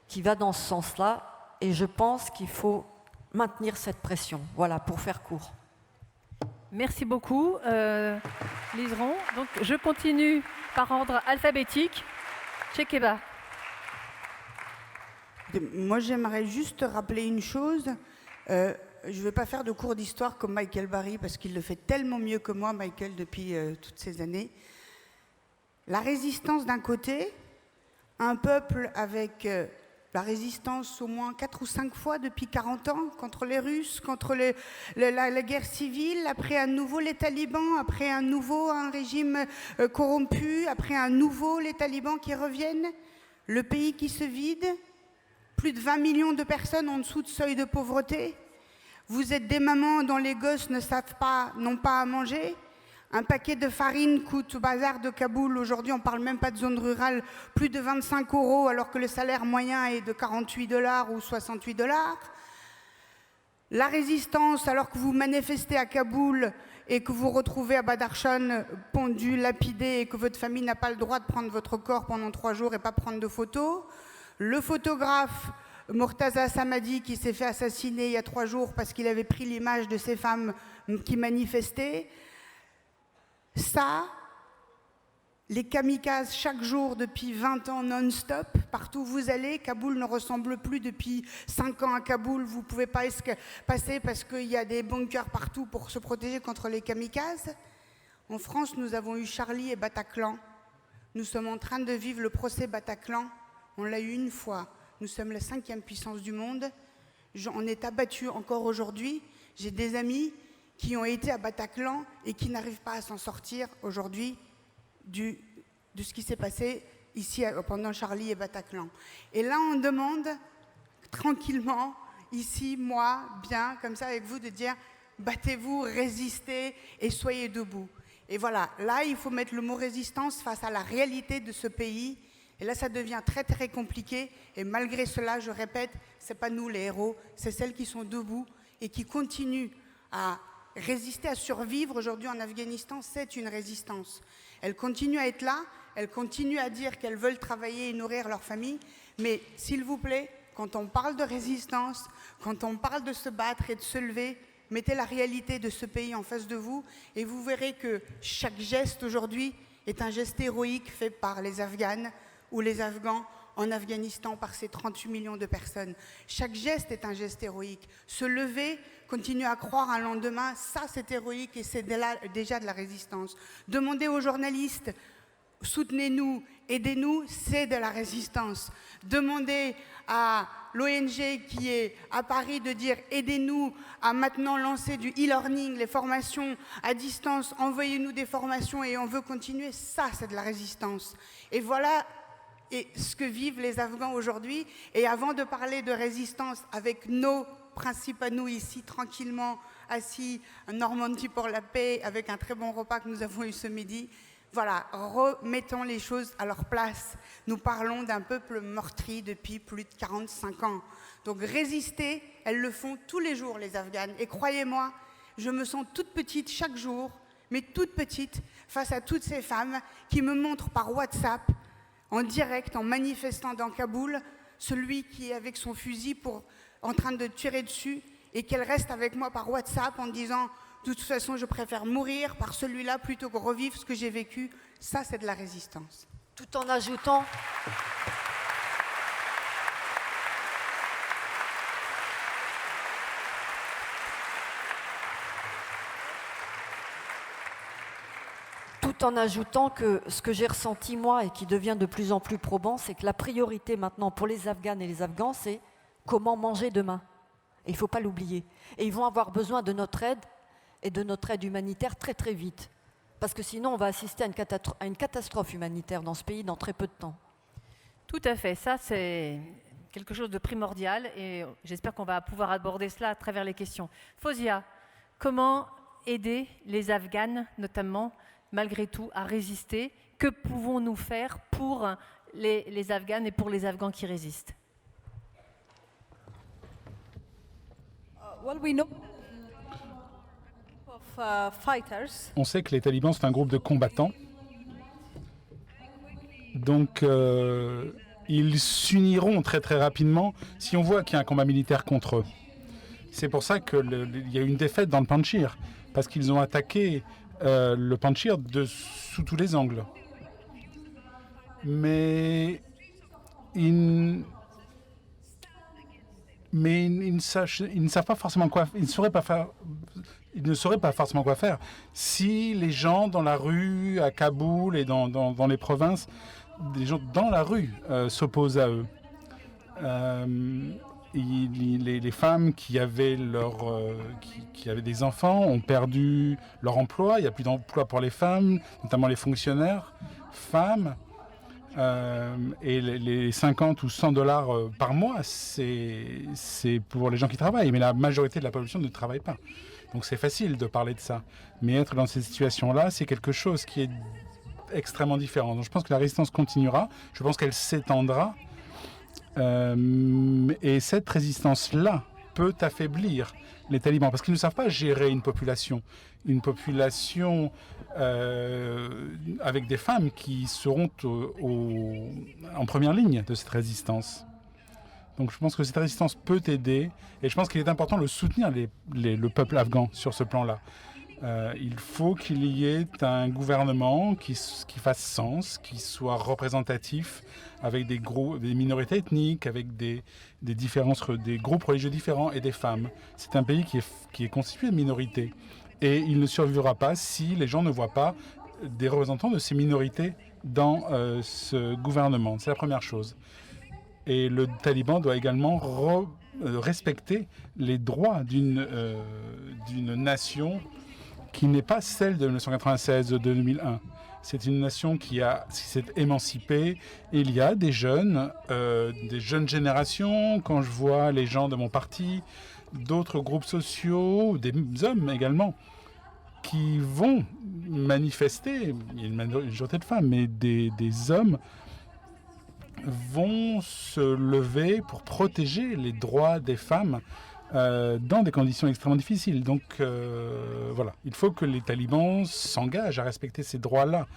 qui va dans ce sens-là, et je pense qu'il faut maintenir cette pression. Voilà, pour faire court. Merci beaucoup, Liseron. Donc, je continue par ordre alphabétique. Chekeba. Moi, j'aimerais juste rappeler une chose. Je ne vais pas faire de cours d'histoire comme Michael Barry, parce qu'il le fait tellement mieux que moi, Michael, depuis toutes ces années. La résistance d'un côté, un peuple avec la résistance au moins 4 ou 5 fois depuis 40 ans contre les Russes, contre la guerre civile, après à nouveau les talibans, après à nouveau un régime corrompu, après à nouveau les talibans qui reviennent, le pays qui se vide, plus de 20 millions de personnes en dessous de seuil de pauvreté. Vous êtes des mamans dont les gosses n'ont pas à manger. Un paquet de farine coûte au bazar de Kaboul, aujourd'hui on ne parle même pas de zone rurale, plus de 25 € alors que le salaire moyen est de 48 $ ou 68 $. La résistance, alors que vous manifestez à Kaboul et que vous retrouvez à Badakhshan pendu, lapidé, et que votre famille n'a pas le droit de prendre votre corps pendant 3 jours et pas prendre de photos. Le photographe Mortaza Samadi qui s'est fait assassiner il y a 3 jours parce qu'il avait pris l'image de ces femmes qui manifestaient. Ça, les kamikazes chaque jour depuis 20 ans non-stop, partout où vous allez, Kaboul ne ressemble plus depuis 5 ans à Kaboul, vous ne pouvez pas passer parce qu'il y a des bunkers partout pour se protéger contre les kamikazes. En France, nous avons eu Charlie et Bataclan. Nous sommes en train de vivre le procès Bataclan. On l'a eu une fois. Nous sommes la 5e puissance du monde. On est abattus encore aujourd'hui. J'ai des amis qui ont été à Bataclan et qui n'arrivent pas à s'en sortir aujourd'hui de ce qui s'est passé ici pendant Charlie et Bataclan. Et là, on demande tranquillement, ici, moi, bien, comme ça avec vous, de dire battez-vous, résistez et soyez debout. Et voilà, là, il faut mettre le mot résistance face à la réalité de ce pays. Et là, ça devient très, très compliqué. Et malgré cela, je répète, ce n'est pas nous les héros, c'est celles qui sont debout et qui continuent à résister, à survivre aujourd'hui en Afghanistan. C'est une résistance. Elles continuent à être là, elles continuent à dire qu'elles veulent travailler et nourrir leur famille. Mais s'il vous plaît, quand on parle de résistance, quand on parle de se battre et de se lever, mettez la réalité de ce pays en face de vous et vous verrez que chaque geste aujourd'hui est un geste héroïque fait par les Afghanes ou les Afghans en Afghanistan, par ces 38 millions de personnes. Chaque geste est un geste héroïque. Se lever, continuer à croire un lendemain, ça c'est héroïque et c'est déjà de la résistance. Demander aux journalistes, soutenez-nous, aidez-nous, c'est de la résistance. Demander à l'ONG qui est à Paris de dire aidez-nous à maintenant lancer du e-learning, les formations à distance, envoyez-nous des formations et on veut continuer, ça c'est de la résistance. Et voilà ce que vivent les Afghans aujourd'hui. Et avant de parler de résistance avec nos principes à nous ici, tranquillement assis en Normandie pour la paix, avec un très bon repas que nous avons eu ce midi, voilà, remettons les choses à leur place. Nous parlons d'un peuple meurtri depuis plus de 45 ans. Donc résister, elles le font tous les jours, les Afghanes. Et croyez-moi, je me sens toute petite chaque jour, mais toute petite, face à toutes ces femmes qui me montrent par WhatsApp, en direct, en manifestant dans Kaboul, celui qui est avec son fusil en train de tirer dessus, et qu'elle reste avec moi par WhatsApp en disant « de toute façon, je préfère mourir par celui-là plutôt que revivre ce que j'ai vécu ». Ça, c'est de la résistance. Tout en ajoutant... que ce que j'ai ressenti moi et qui devient de plus en plus probant, c'est que la priorité maintenant pour les Afghanes et les Afghans, c'est comment manger demain. Et il ne faut pas l'oublier. Et ils vont avoir besoin de notre aide et de notre aide humanitaire très très vite. Parce que sinon on va assister à une catastrophe humanitaire dans ce pays dans très peu de temps. Tout à fait, ça c'est quelque chose de primordial et j'espère qu'on va pouvoir aborder cela à travers les questions. Fawzia, comment aider les Afghanes notamment malgré tout, à résister. Que pouvons-nous faire pour les Afghanes et pour les Afghans qui résistent? Well, we know of fighters. On sait que les talibans, c'est un groupe de combattants. Donc, ils s'uniront très très rapidement si on voit qu'il y a un combat militaire contre eux. C'est pour ça qu'il y a eu une défaite dans le Panjshir, parce qu'ils ont attaqué le Panjshir sous tous les angles. Mais ils ne savent pas forcément quoi. Ils ne sauraient pas forcément quoi faire si les gens dans la rue à Kaboul et dans les provinces, des gens dans la rue s'opposent à eux. Les femmes qui avaient des enfants ont perdu leur emploi. Il n'y a plus d'emploi pour les femmes, notamment les fonctionnaires femmes. Et les 50 ou 100 dollars par mois, c'est pour les gens qui travaillent. Mais la majorité de la population ne travaille pas. Donc c'est facile de parler de ça. Mais être dans cette situation-là, c'est quelque chose qui est extrêmement différent. Donc je pense que la résistance continuera. Je pense qu'elle s'étendra. Et cette résistance-là peut affaiblir les talibans, parce qu'ils ne savent pas gérer une population avec des femmes qui seront en première ligne de cette résistance. Donc je pense que cette résistance peut aider, et je pense qu'il est important de soutenir le peuple afghan sur ce plan-là. Il faut qu'il y ait un gouvernement qui fasse sens, qui soit représentatif, avec des minorités ethniques, avec des groupes religieux différents et des femmes. C'est un pays qui est constitué de minorités. Et il ne survivra pas si les gens ne voient pas des représentants de ces minorités dans ce gouvernement. C'est la première chose. Et le Taliban doit également respecter les droits d'une nation qui n'est pas celle de 1996, de 2001. C'est une nation qui s'est émancipée. Et il y a des jeunes générations, quand je vois les gens de mon parti, d'autres groupes sociaux, des hommes également, qui vont manifester, il y a une majorité de femmes, mais des hommes vont se lever pour protéger les droits des femmes dans des conditions extrêmement difficiles. Donc voilà, il faut que les talibans s'engagent à respecter ces droits-là.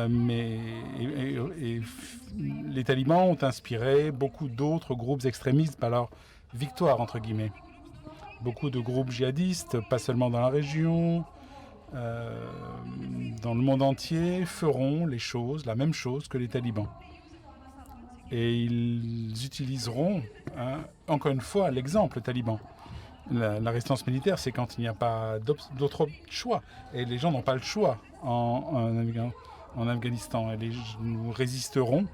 Mais les talibans ont inspiré beaucoup d'autres groupes extrémistes par leur victoire, entre guillemets. Beaucoup de groupes djihadistes, pas seulement dans la région, dans le monde entier, feront la même chose que les talibans. Et ils utiliseront, encore une fois, l'exemple taliban. La résistance militaire, c'est quand il n'y a pas d'autre choix. Et les gens n'ont pas le choix en Afghanistan. Et nous résisterons.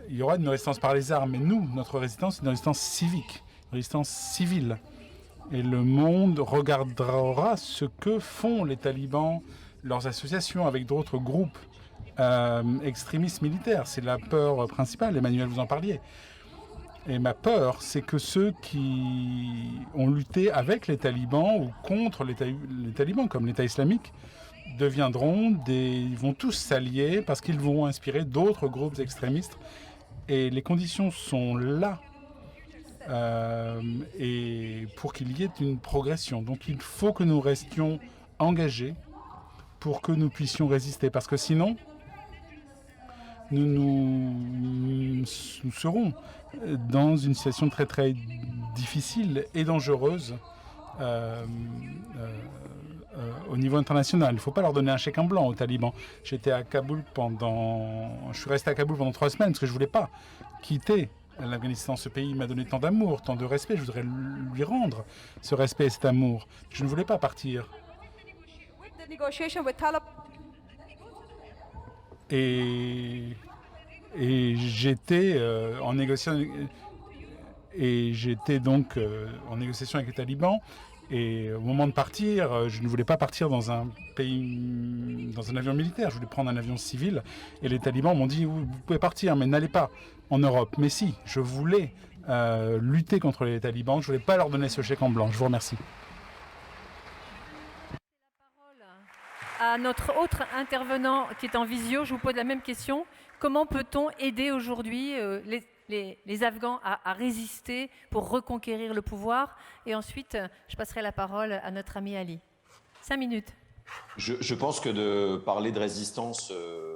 Il y aura une résistance par les armes, mais nous, notre résistance, c'est une résistance civique, une résistance civile. Et le monde regardera ce que font les talibans, leurs associations avec d'autres groupes extrémistes militaires. C'est la peur principale, Emmanuel, vous en parliez. Et ma peur, c'est que ceux qui ont lutté avec les talibans ou contre les talibans, comme l'État islamique, ils vont tous s'allier parce qu'ils vont inspirer d'autres groupes extrémistes. Et les conditions sont là. Et pour qu'il y ait une progression. Donc il faut que nous restions engagés pour que nous puissions résister. Parce que sinon, nous serons dans une situation très très difficile et dangereuse au niveau international. Il ne faut pas leur donner un chèque en blanc aux talibans. Je suis resté à Kaboul pendant 3 semaines parce que je ne voulais pas quitter l'Afghanistan. Ce pays m'a donné tant d'amour, tant de respect. Je voudrais lui rendre ce respect et cet amour. Je ne voulais pas partir. Et j'étais en négociation en négociation avec les talibans. Et au moment de partir, je ne voulais pas partir dans un avion militaire. Je voulais prendre un avion civil. Et les talibans m'ont dit, vous pouvez partir, mais n'allez pas en Europe. Mais si, je voulais lutter contre les talibans. Je ne voulais pas leur donner ce chèque en blanc. Je vous remercie. à notre autre intervenant qui est en visio, je vous pose la même question. Comment peut-on aider aujourd'hui les Afghans à résister pour reconquérir le pouvoir? Et ensuite, je passerai la parole à notre ami Ali. 5 minutes. Je pense que de parler de résistance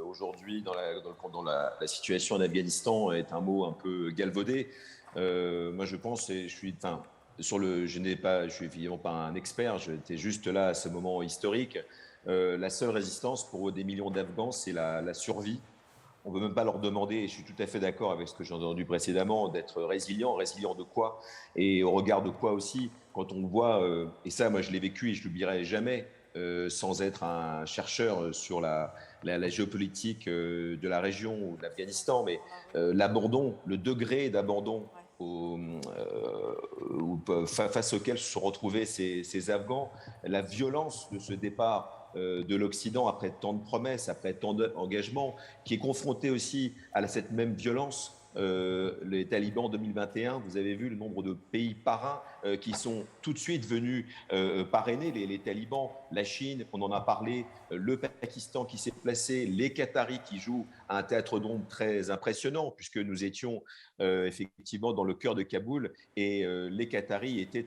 aujourd'hui dans la situation en Afghanistan est un mot un peu galvaudé. Moi, je pense, et je suis évidemment pas un expert, j'étais juste là à ce moment historique. La seule résistance pour des millions d'Afghans, c'est la survie. On ne veut même pas leur demander, et je suis tout à fait d'accord avec ce que j'ai entendu précédemment, d'être résilient. Résilient de quoi? Et au regard de quoi aussi? Quand on voit, et ça, moi, je l'ai vécu et je ne l'oublierai jamais, sans être un chercheur sur la géopolitique de la région ou de l'Afghanistan, mais l'abandon, le degré d'abandon face auquel se sont retrouvés ces Afghans, la violence de ce départ de l'Occident après tant de promesses, après tant d'engagements, qui est confronté aussi à cette même violence. Les talibans 2021, vous avez vu le nombre de pays parrains qui sont tout de suite venus parrainer les talibans, la Chine, on en a parlé, le Pakistan qui s'est placé, les Qataris qui jouent à un théâtre d'ombre très impressionnant, puisque nous étions effectivement dans le cœur de Kaboul et les Qataris étaient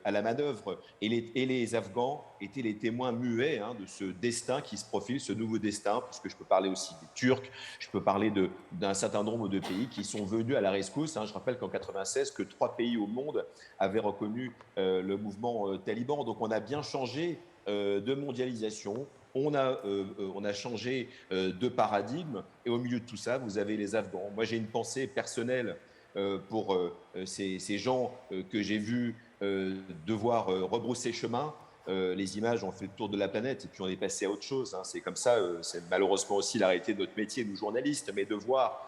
à la manœuvre et les Afghans étaient les témoins muets de ce destin qui se profile, ce nouveau destin, puisque je peux parler aussi des Turcs, je peux parler d'un certain nombre de pays qui sont venus à la rescousse. Je rappelle qu'en 1996, que 3 pays au monde avaient reconnu le mouvement taliban. Donc on a bien changé de mondialisation, on a changé de paradigme, et au milieu de tout ça, vous avez les Afghans. Moi, j'ai une pensée personnelle pour ces gens que j'ai vus devoir rebrousser chemin. Les images ont fait le tour de la planète et puis on est passé à autre chose. C'est comme ça, c'est malheureusement aussi la réalité de notre métier, nous journalistes, mais de voir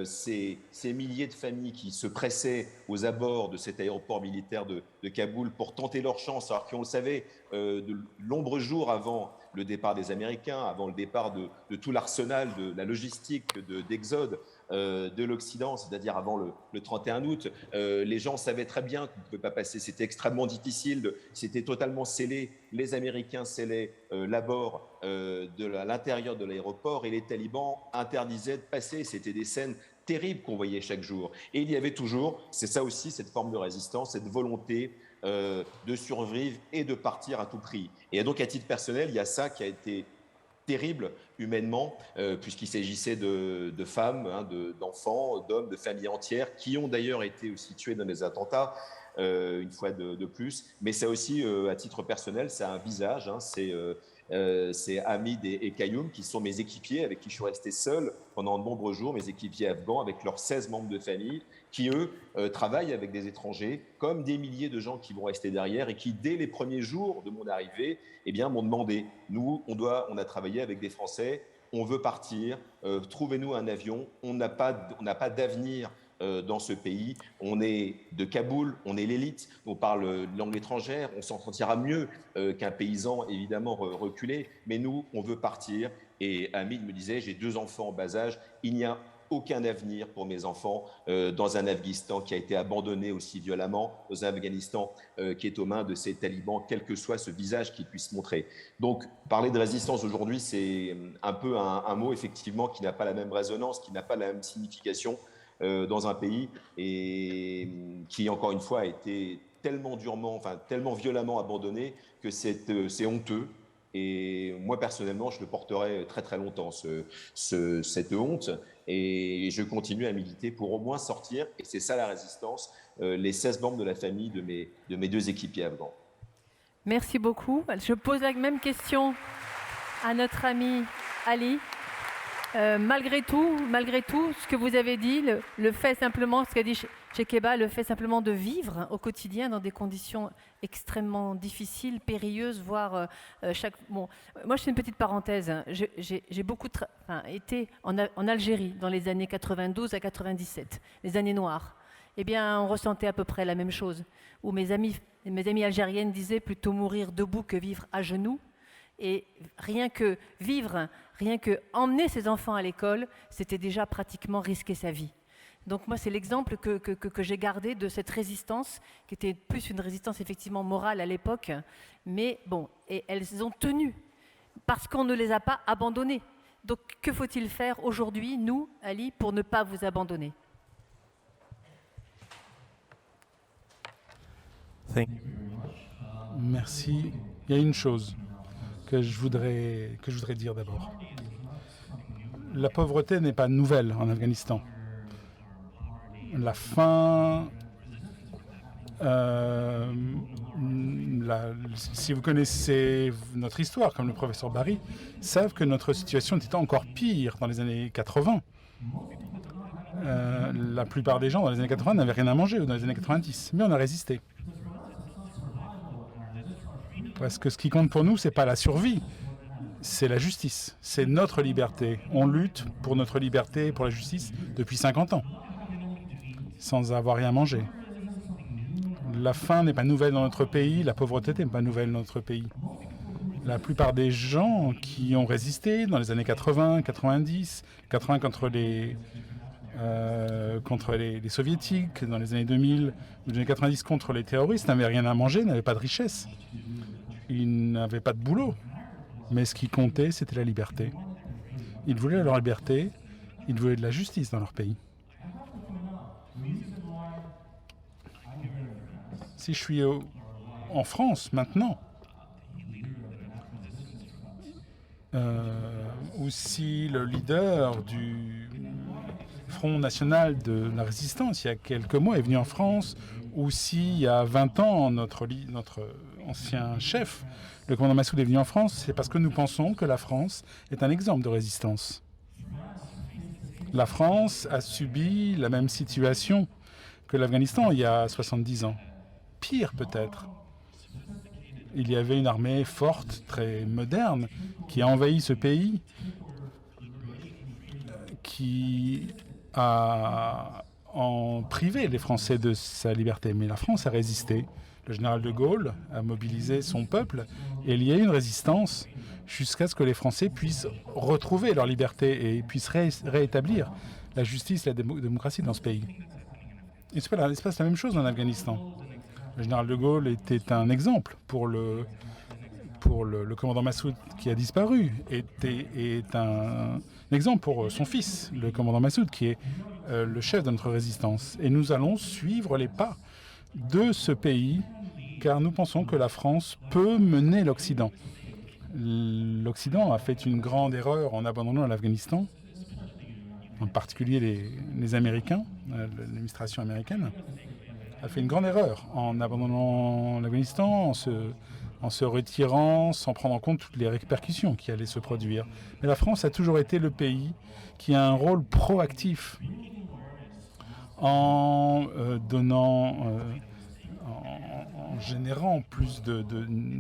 ces milliers de familles qui se pressaient aux abords de cet aéroport militaire de Kaboul pour tenter leur chance, alors qu'on le savait de nombreux jours avant le départ des Américains, avant le départ de tout l'arsenal de la logistique d'exode de l'Occident, c'est-à-dire avant le 31 août. Les gens savaient très bien qu'on ne pouvait pas passer, c'était extrêmement difficile, c'était totalement scellé. Les Américains scellaient l'abord de l'intérieur de l'aéroport et les talibans interdisaient de passer. C'était des scènes terribles qu'on voyait chaque jour. Et il y avait toujours, c'est ça aussi, cette forme de résistance, cette volonté de survivre et de partir à tout prix. Et donc, à titre personnel, il y a ça qui a été terrible humainement, puisqu'il s'agissait de femmes, d'enfants, d'hommes, de familles entières, qui ont d'ailleurs été aussi tués dans les attentats, une fois de plus. Mais ça aussi, à titre personnel, ça a un visage. C'est Hamid et Kayoum, qui sont mes équipiers, avec qui je suis resté seul pendant de nombreux jours, mes équipiers afghans, avec leurs 16 membres de famille, qui, eux, travaillent avec des étrangers, comme des milliers de gens qui vont rester derrière et qui, dès les premiers jours de mon arrivée, m'ont demandé, nous, on a travaillé avec des Français, on veut partir, trouvez-nous un avion, on n'a pas d'avenir dans ce pays. On est de Kaboul, on est l'élite, on parle langue étrangère, on s'en sentira mieux qu'un paysan évidemment reculé, mais nous, on veut partir. Et Hamid me disait, j'ai 2 enfants en bas âge, il n'y a aucun avenir pour mes enfants dans un Afghanistan qui a été abandonné aussi violemment, dans un Afghanistan qui est aux mains de ces talibans, quel que soit ce visage qu'ils puissent montrer. Donc, parler de résistance aujourd'hui, c'est un peu un mot effectivement qui n'a pas la même résonance, qui n'a pas la même signification dans un pays et qui, encore une fois, a été tellement violemment abandonné que c'est honteux. Et moi, personnellement, je le porterai très très longtemps, cette honte, et je continue à militer pour au moins sortir, et c'est ça la résistance, les 16 membres de la famille de mes 2 équipiers afghans. Merci beaucoup. Je pose la même question à notre ami Ali. Malgré tout, ce que vous avez dit, le fait simplement, ce qu'a dit Chekeba, le fait simplement de vivre au quotidien dans des conditions extrêmement difficiles, périlleuses, voire Bon, moi, je fais une petite parenthèse. J'ai beaucoup été en Algérie dans les années 92 à 97, les années noires. Eh bien, on ressentait à peu près la même chose. Où mes amies algériennes disaient plutôt mourir debout que vivre à genoux. Et rien que vivre, rien que emmener ses enfants à l'école, c'était déjà pratiquement risquer sa vie. Donc moi, c'est l'exemple que j'ai gardé de cette résistance, qui était plus une résistance effectivement morale à l'époque. Mais bon, et elles ont tenu. parce qu'on ne les a pas abandonnés. Donc, que faut-il faire aujourd'hui, nous, Ali, pour ne pas vous abandonner? Merci. Il y a une chose que je voudrais dire d'abord. La pauvreté n'est pas nouvelle en Afghanistan. La faim, si vous connaissez notre histoire, comme le professeur Barry, savent que notre situation était encore pire dans les années 80. La plupart des gens dans les années 80 n'avaient rien à manger, ou dans les années 90, mais on a résisté. Parce que ce qui compte pour nous, c'est pas la survie, c'est la justice, c'est notre liberté. On lutte pour notre liberté et pour la justice depuis 50 ans, sans avoir rien mangé. La faim n'est pas nouvelle dans notre pays, la pauvreté n'est pas nouvelle dans notre pays. La plupart des gens qui ont résisté dans les années 80, 90, 80 contre les soviétiques, dans les années 2000, ou les années 90 contre les terroristes, n'avaient rien à manger, n'avaient pas de richesse. Ils n'avaient pas de boulot. Mais ce qui comptait, c'était la liberté. Ils voulaient leur liberté, ils voulaient de la justice dans leur pays. Si je suis en France maintenant, ou si le leader du Front National de la Résistance, il y a quelques mois, est venu en France, ou si il y a 20 ans, notre ancien chef, le commandant Massoud, est venu en France, c'est parce que nous pensons que la France est un exemple de résistance. La France a subi la même situation que l'Afghanistan il y a 70 ans. Pire peut-être. Il y avait une armée forte, très moderne, qui a envahi ce pays, qui a privé les Français de sa liberté. Mais la France a résisté. Le général de Gaulle a mobilisé son peuple et il y a eu une résistance jusqu'à ce que les Français puissent retrouver leur liberté et puissent réétablir la justice et la démocratie dans ce pays. Il se passe la même chose en Afghanistan. Le général de Gaulle était un exemple pour le commandant Massoud qui a disparu, est un exemple pour son fils, le commandant Massoud, qui est le chef de notre résistance. Et nous allons suivre les pas de ce pays, car nous pensons que la France peut mener l'Occident. L'Occident a fait une grande erreur en abandonnant l'Afghanistan, en particulier les Américains, l'administration américaine, a fait une grande erreur en abandonnant l'Afghanistan, en se retirant, sans prendre en compte toutes les répercussions qui allaient se produire. Mais la France a toujours été le pays qui a un rôle proactif en générant plus de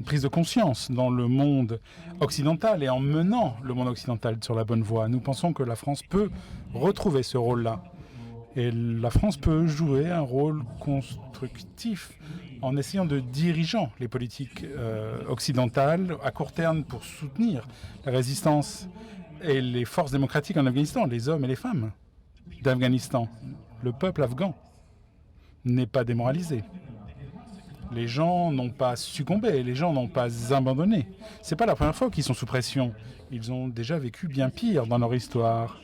prise de conscience dans le monde occidental et en menant le monde occidental sur la bonne voie. Nous pensons que la France peut retrouver ce rôle-là. Et la France peut jouer un rôle constructif en essayant de diriger les politiques occidentales à court terme pour soutenir la résistance et les forces démocratiques en Afghanistan, les hommes et les femmes d'Afghanistan. Le peuple afghan n'est pas démoralisé. Les gens n'ont pas succombé, les gens n'ont pas abandonné. Ce n'est pas la première fois qu'ils sont sous pression. Ils ont déjà vécu bien pire dans leur histoire.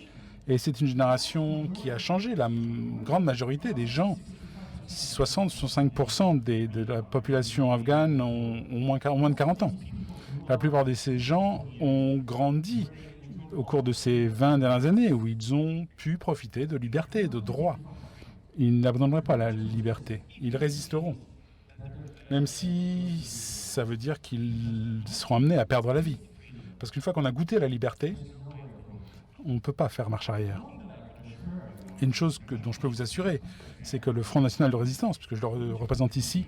Et c'est une génération qui a changé. La grande majorité des gens, 60-65% de la population afghane ont moins de 40 ans. La plupart de ces gens ont grandi au cours de ces 20 dernières années où ils ont pu profiter de liberté, de droits. Ils n'abandonneraient pas la liberté. Ils résisteront. Même si ça veut dire qu'ils seront amenés à perdre la vie. Parce qu'une fois qu'on a goûté la liberté, on ne peut pas faire marche arrière. Et une chose dont je peux vous assurer, c'est que le Front National de Résistance, puisque je le représente ici,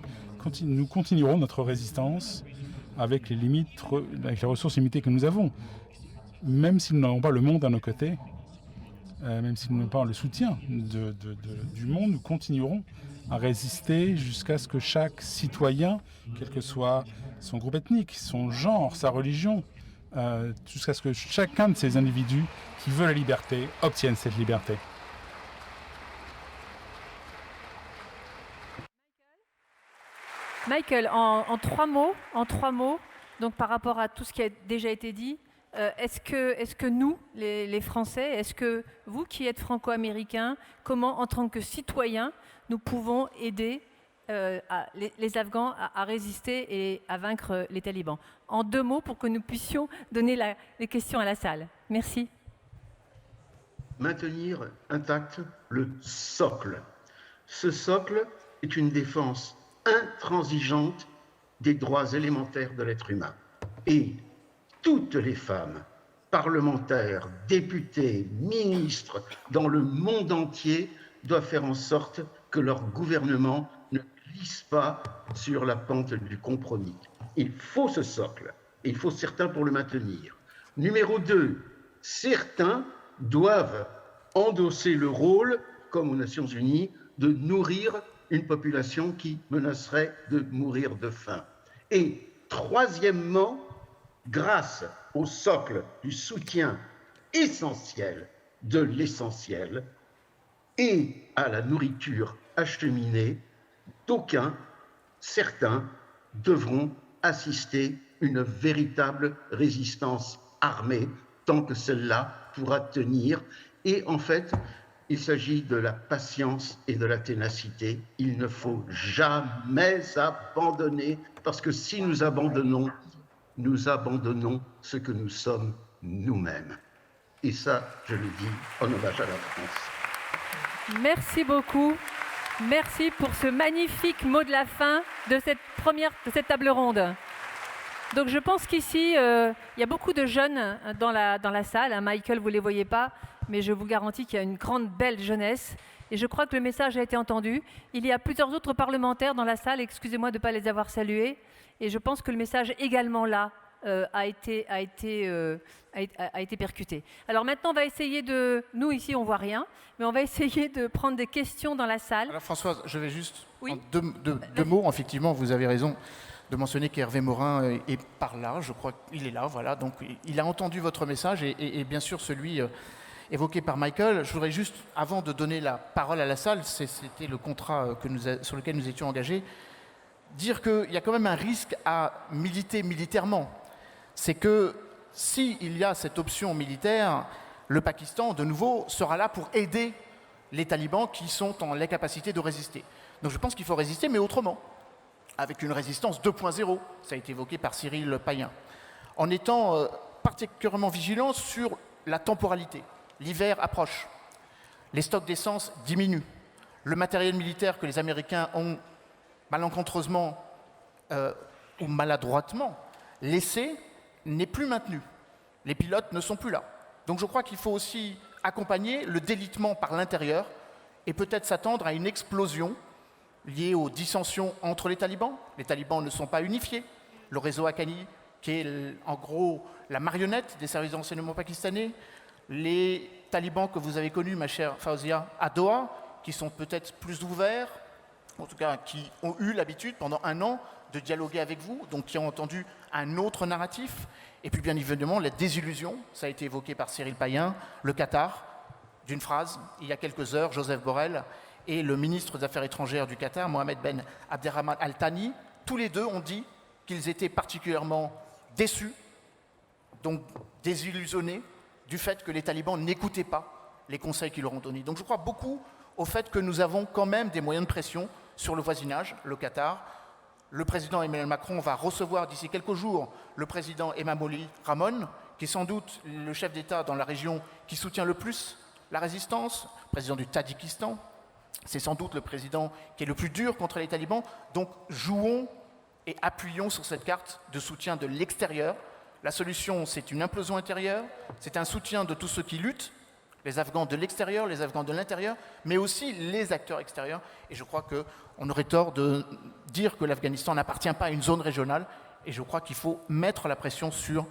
nous continuerons notre résistance avec les ressources limitées que nous avons. Même si nous n'avons pas le monde à nos côtés, même si nous n'avons pas le soutien du monde, nous continuerons à résister jusqu'à ce que chaque citoyen, quel que soit son groupe ethnique, son genre, sa religion, jusqu'à ce que chacun de ces individus qui veut la liberté obtienne cette liberté. Michael, en trois mots, Donc par rapport à tout ce qui a déjà été dit, est-ce que nous, les Français, est-ce que vous qui êtes franco-américains, comment en tant que citoyens, nous pouvons aider les Afghans à résister et à vaincre les talibans? En 2 mots pour que nous puissions donner les questions à la salle. Merci. Maintenir intact le socle. Ce socle est une défense intransigeante des droits élémentaires de l'être humain. Et toutes les femmes, parlementaires, députés, ministres, dans le monde entier, doivent faire en sorte que leur gouvernement ne glisse pas sur la pente du compromis. Il faut ce socle, et il faut certains pour le maintenir. Numéro 2, certains doivent endosser le rôle, comme aux Nations Unies, de nourrir une population qui menacerait de mourir de faim. Et troisièmement, grâce au socle du soutien essentiel de l'essentiel et à la nourriture acheminée, certains devront assister une véritable résistance armée tant que celle-là pourra tenir. Et en fait, il s'agit de la patience et de la ténacité. Il ne faut jamais abandonner, parce que si nous abandonnons ce que nous sommes nous-mêmes. Et ça, je le dis en hommage à la France. Merci beaucoup. Merci pour ce magnifique mot de la fin de cette table ronde. Donc je pense qu'ici, il y a beaucoup de jeunes dans la salle. Michael, vous ne les voyez pas, mais je vous garantis qu'il y a une grande, belle jeunesse. Et je crois que le message a été entendu. Il y a plusieurs autres parlementaires dans la salle, excusez-moi de ne pas les avoir salués. Et je pense que le message également là a été percuté. Alors maintenant, on va essayer nous ici, on ne voit rien, mais on va essayer de prendre des questions dans la salle. Alors Françoise, je vais juste, oui. en deux mots, effectivement, vous avez raison de mentionner qu'Hervé Morin est par là, je crois qu'il est là, voilà, donc il a entendu votre message et bien sûr celui évoqué par Michael. Je voudrais juste, avant de donner la parole à la salle, c'était le contrat sur lequel nous étions engagés, dire qu'il y a quand même un risque à militer militairement. C'est que s'il y a cette option militaire, le Pakistan, de nouveau, sera là pour aider les talibans qui sont en l'incapacité de résister. Donc je pense qu'il faut résister, mais autrement, avec une résistance 2.0, ça a été évoqué par Cyril Payen, en étant particulièrement vigilant sur la temporalité. L'hiver approche, les stocks d'essence diminuent, le matériel militaire que les Américains ont malencontreusement ou maladroitement laissé n'est plus maintenu. Les pilotes ne sont plus là. Donc je crois qu'il faut aussi accompagner le délitement par l'intérieur et peut-être s'attendre à une explosion liée aux dissensions entre les talibans. Les talibans ne sont pas unifiés. Le réseau Haqqani, qui est en gros la marionnette des services de renseignement pakistanais, les talibans que vous avez connus, ma chère Fauzia, à Doha, qui sont peut-être plus ouverts, en tout cas qui ont eu l'habitude pendant 1 an de dialoguer avec vous, donc qui ont entendu un autre narratif. Et puis bien évidemment, la désillusion, ça a été évoqué par Cyril Payen, le Qatar, d'une phrase, il y a quelques heures, Joseph Borrell et le ministre des Affaires étrangères du Qatar, Mohamed Ben Abderrahmane Al Thani, tous les deux ont dit qu'ils étaient particulièrement déçus, donc désillusionnés du fait que les talibans n'écoutaient pas les conseils qu'ils leur ont donnés. Donc je crois beaucoup au fait que nous avons quand même des moyens de pression sur le voisinage, le Qatar. Le président Emmanuel Macron va recevoir d'ici quelques jours le président Emomali Rahmon, qui est sans doute le chef d'État dans la région qui soutient le plus la résistance, président du Tadjikistan. C'est sans doute le président qui est le plus dur contre les talibans. Donc jouons et appuyons sur cette carte de soutien de l'extérieur. La solution, c'est une implosion intérieure, c'est un soutien de tous ceux qui luttent, les Afghans de l'extérieur, les Afghans de l'intérieur, mais aussi les acteurs extérieurs. Et je crois qu'on aurait tort de dire que l'Afghanistan n'appartient pas à une zone régionale. Et je crois qu'il faut mettre la pression sur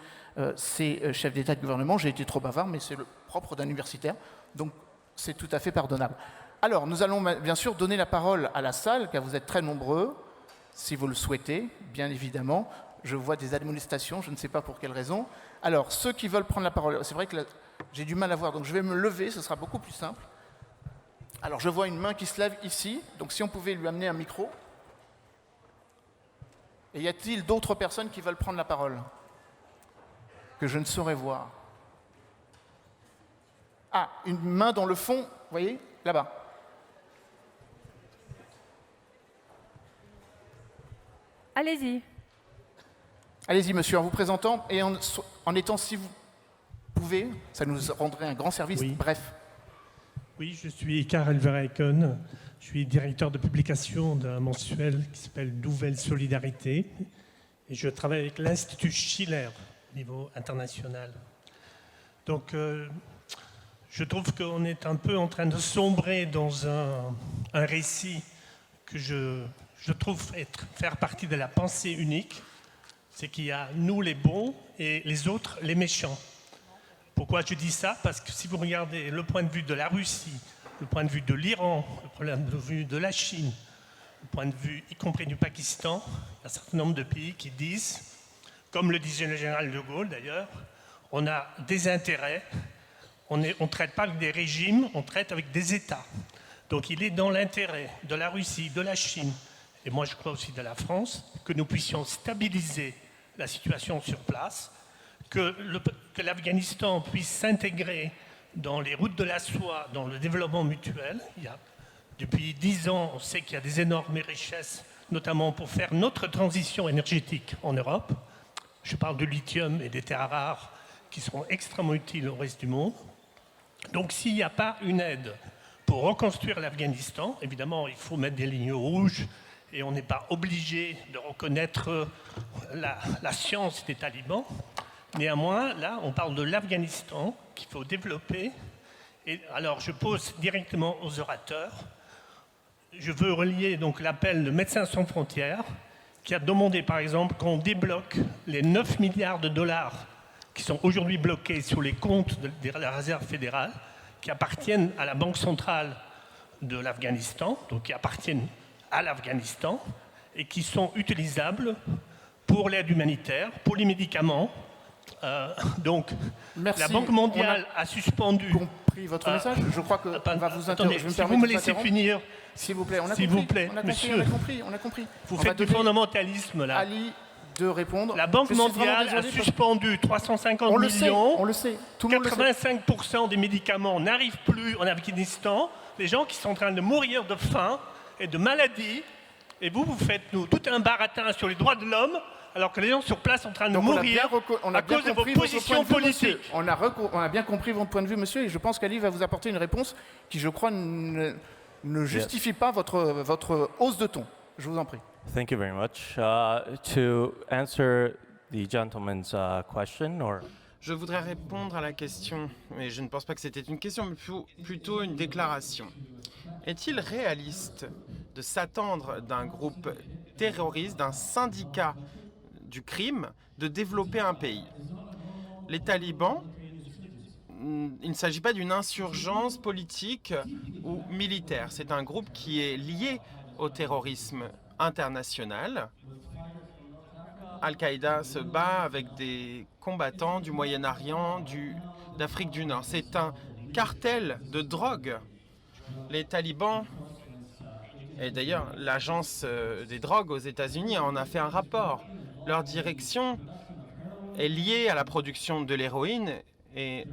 ces chefs d'État et de gouvernement. J'ai été trop bavard, mais c'est le propre d'un universitaire. Donc c'est tout à fait pardonnable. Alors, nous allons bien sûr donner la parole à la salle, car vous êtes très nombreux, si vous le souhaitez, bien évidemment. Je vois des admonestations, je ne sais pas pour quelle raison. Alors, ceux qui veulent prendre la parole, c'est vrai que j'ai du mal à voir, donc je vais me lever, ce sera beaucoup plus simple. Alors, je vois une main qui se lève ici, donc si on pouvait lui amener un micro. Et y a-t-il d'autres personnes qui veulent prendre la parole que je ne saurais voir? Ah, une main dans le fond, vous voyez, là-bas. Allez-y. Allez-y, monsieur, en vous présentant et en étant, si vous pouvez, ça nous rendrait un grand service. Oui. Bref. Oui, je suis Karel Verheyken. Je suis directeur de publication d'un mensuel qui s'appelle Nouvelle Solidarité. Et je travaille avec l'Institut Schiller au niveau international. Donc, je trouve qu'on est un peu en train de sombrer dans un récit que je trouve faire partie de la pensée unique. C'est qu'il y a nous les bons et les autres les méchants. Pourquoi je dis ça? Parce que si vous regardez le point de vue de la Russie, le point de vue de l'Iran, le point de vue de la Chine, le point de vue y compris du Pakistan, il y a un certain nombre de pays qui disent, comme le disait le général de Gaulle d'ailleurs, on a des intérêts, on ne traite pas avec des régimes, on traite avec des États. Donc il est dans l'intérêt de la Russie, de la Chine, et moi je crois aussi de la France, que nous puissions stabiliser la situation sur place, que l'Afghanistan puisse s'intégrer dans les routes de la soie, dans le développement mutuel. Depuis 10 ans, on sait qu'il y a des énormes richesses, notamment pour faire notre transition énergétique en Europe. Je parle du lithium et des terres rares qui sont extrêmement utiles au reste du monde. Donc s'il n'y a pas une aide pour reconstruire l'Afghanistan, évidemment, il faut mettre des lignes rouges et on n'est pas obligé de reconnaître la science des talibans. Néanmoins, là, on parle de l'Afghanistan qu'il faut développer. Et alors, je pose directement aux orateurs. Je veux relier donc l'appel de Médecins sans frontières, qui a demandé, par exemple, qu'on débloque les 9 milliards de dollars qui sont aujourd'hui bloqués sur les comptes de la Réserve fédérale, qui appartiennent à la Banque centrale de l'Afghanistan, donc qui appartiennent à l'Afghanistan, et qui sont utilisables pour l'aide humanitaire, pour les médicaments. Donc, Merci. la Banque mondiale a suspendu... compris votre message. Je crois que on va vous attendez, interrompre. si vous me laissez finir... S'il vous plaît, S'il vous plaît, monsieur. On a compris. Vous On faites va du donner fondamentalisme, là. Ali de répondre. La Banque Je suis mondiale vraiment a désolé, suspendu 350 on le millions. sait, on le sait. Tout le monde le sait. 85% des médicaments n'arrivent plus en Afghanistan. Les gens qui sont en train de mourir de faim et de maladie. Et vous faites nous tout un baratin sur les droits de l'homme, alors que les gens sur place sont en train de mourir à cause de vos positions politiques. On a bien compris votre point de vue, monsieur, et je pense qu'Ali va vous apporter une réponse qui, je crois, ne justifie pas votre hausse de ton. Je vous en prie. Thank you very much. To answer the gentleman's question, or Je voudrais répondre à la question, mais je ne pense pas que c'était une question, mais plutôt une déclaration. Est-il réaliste de s'attendre d'un groupe terroriste, d'un syndicat du crime, de développer un pays? Les talibans, il ne s'agit pas d'une insurgence politique ou militaire. C'est un groupe qui est lié au terrorisme international. Al-Qaïda se bat avec des combattants du Moyen-Orient, d'Afrique du Nord. C'est un cartel de drogue. Les talibans, et d'ailleurs l'agence des drogues aux États-Unis en a fait un rapport. Leur direction est liée à la production de l'héroïne et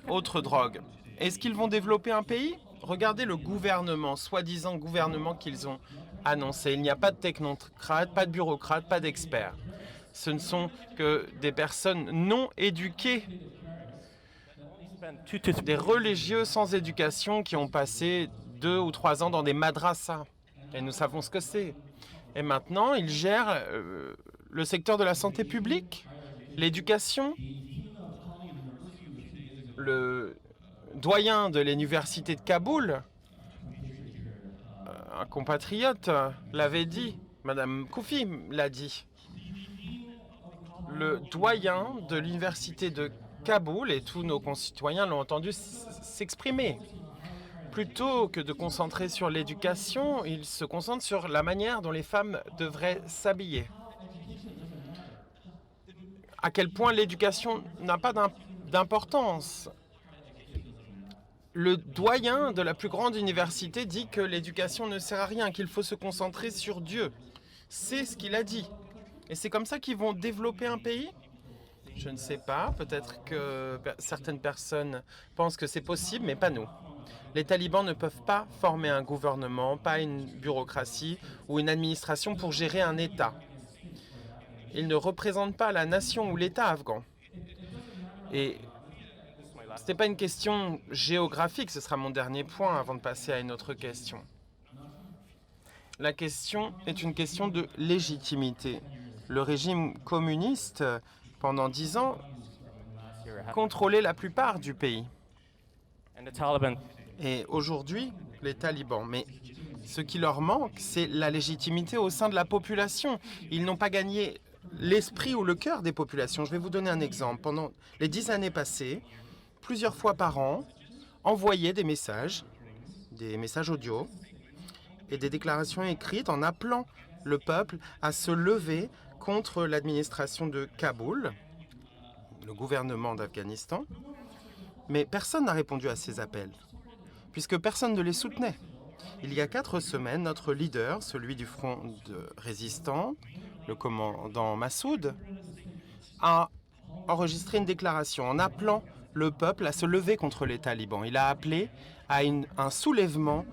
autres drogues. Est-ce qu'ils vont développer un pays? Regardez le gouvernement, soi-disant gouvernement qu'ils ont annoncé. Il n'y a pas de technocrates, pas de bureaucrates, pas d'experts. Ce ne sont que des personnes non éduquées, des religieux sans éducation qui ont passé 2 ou 3 ans dans des madrassas. Et nous savons ce que c'est. Et maintenant, ils gèrent le secteur de la santé publique, l'éducation. Le doyen de l'université de Kaboul, un compatriote, l'avait dit, Madame Koufi l'a dit. Le doyen de l'université de Kaboul, et tous nos concitoyens l'ont entendu s'exprimer. Plutôt que de concentrer sur l'éducation, il se concentre sur la manière dont les femmes devraient s'habiller. À quel point l'éducation n'a pas d'importance. Le doyen de la plus grande université dit que l'éducation ne sert à rien, qu'il faut se concentrer sur Dieu. C'est ce qu'il a dit. Et c'est comme ça qu'ils vont développer un pays ? Je ne sais pas. Peut-être que certaines personnes pensent que c'est possible, mais pas nous. Les talibans ne peuvent pas former un gouvernement, pas une bureaucratie ou une administration pour gérer un État. Ils ne représentent pas la nation ou l'État afghan. Et ce n'est pas une question géographique, ce sera mon dernier point avant de passer à une autre question. La question est une question de légitimité. Le régime communiste, pendant 10 ans, contrôlait la plupart du pays. Et aujourd'hui, les talibans, mais ce qui leur manque, c'est la légitimité au sein de la population. Ils n'ont pas gagné l'esprit ou le cœur des populations. Je vais vous donner un exemple. Pendant les 10 années passées, plusieurs fois par an, envoyaient des messages audio et des déclarations écrites en appelant le peuple à se lever contre l'administration de Kaboul, le gouvernement d'Afghanistan. Mais personne n'a répondu à ces appels, puisque personne ne les soutenait. Il y a 4 semaines, notre leader, celui du front de résistants, le commandant Massoud, a enregistré une déclaration en appelant le peuple à se lever contre les talibans. Il a appelé à un soulèvement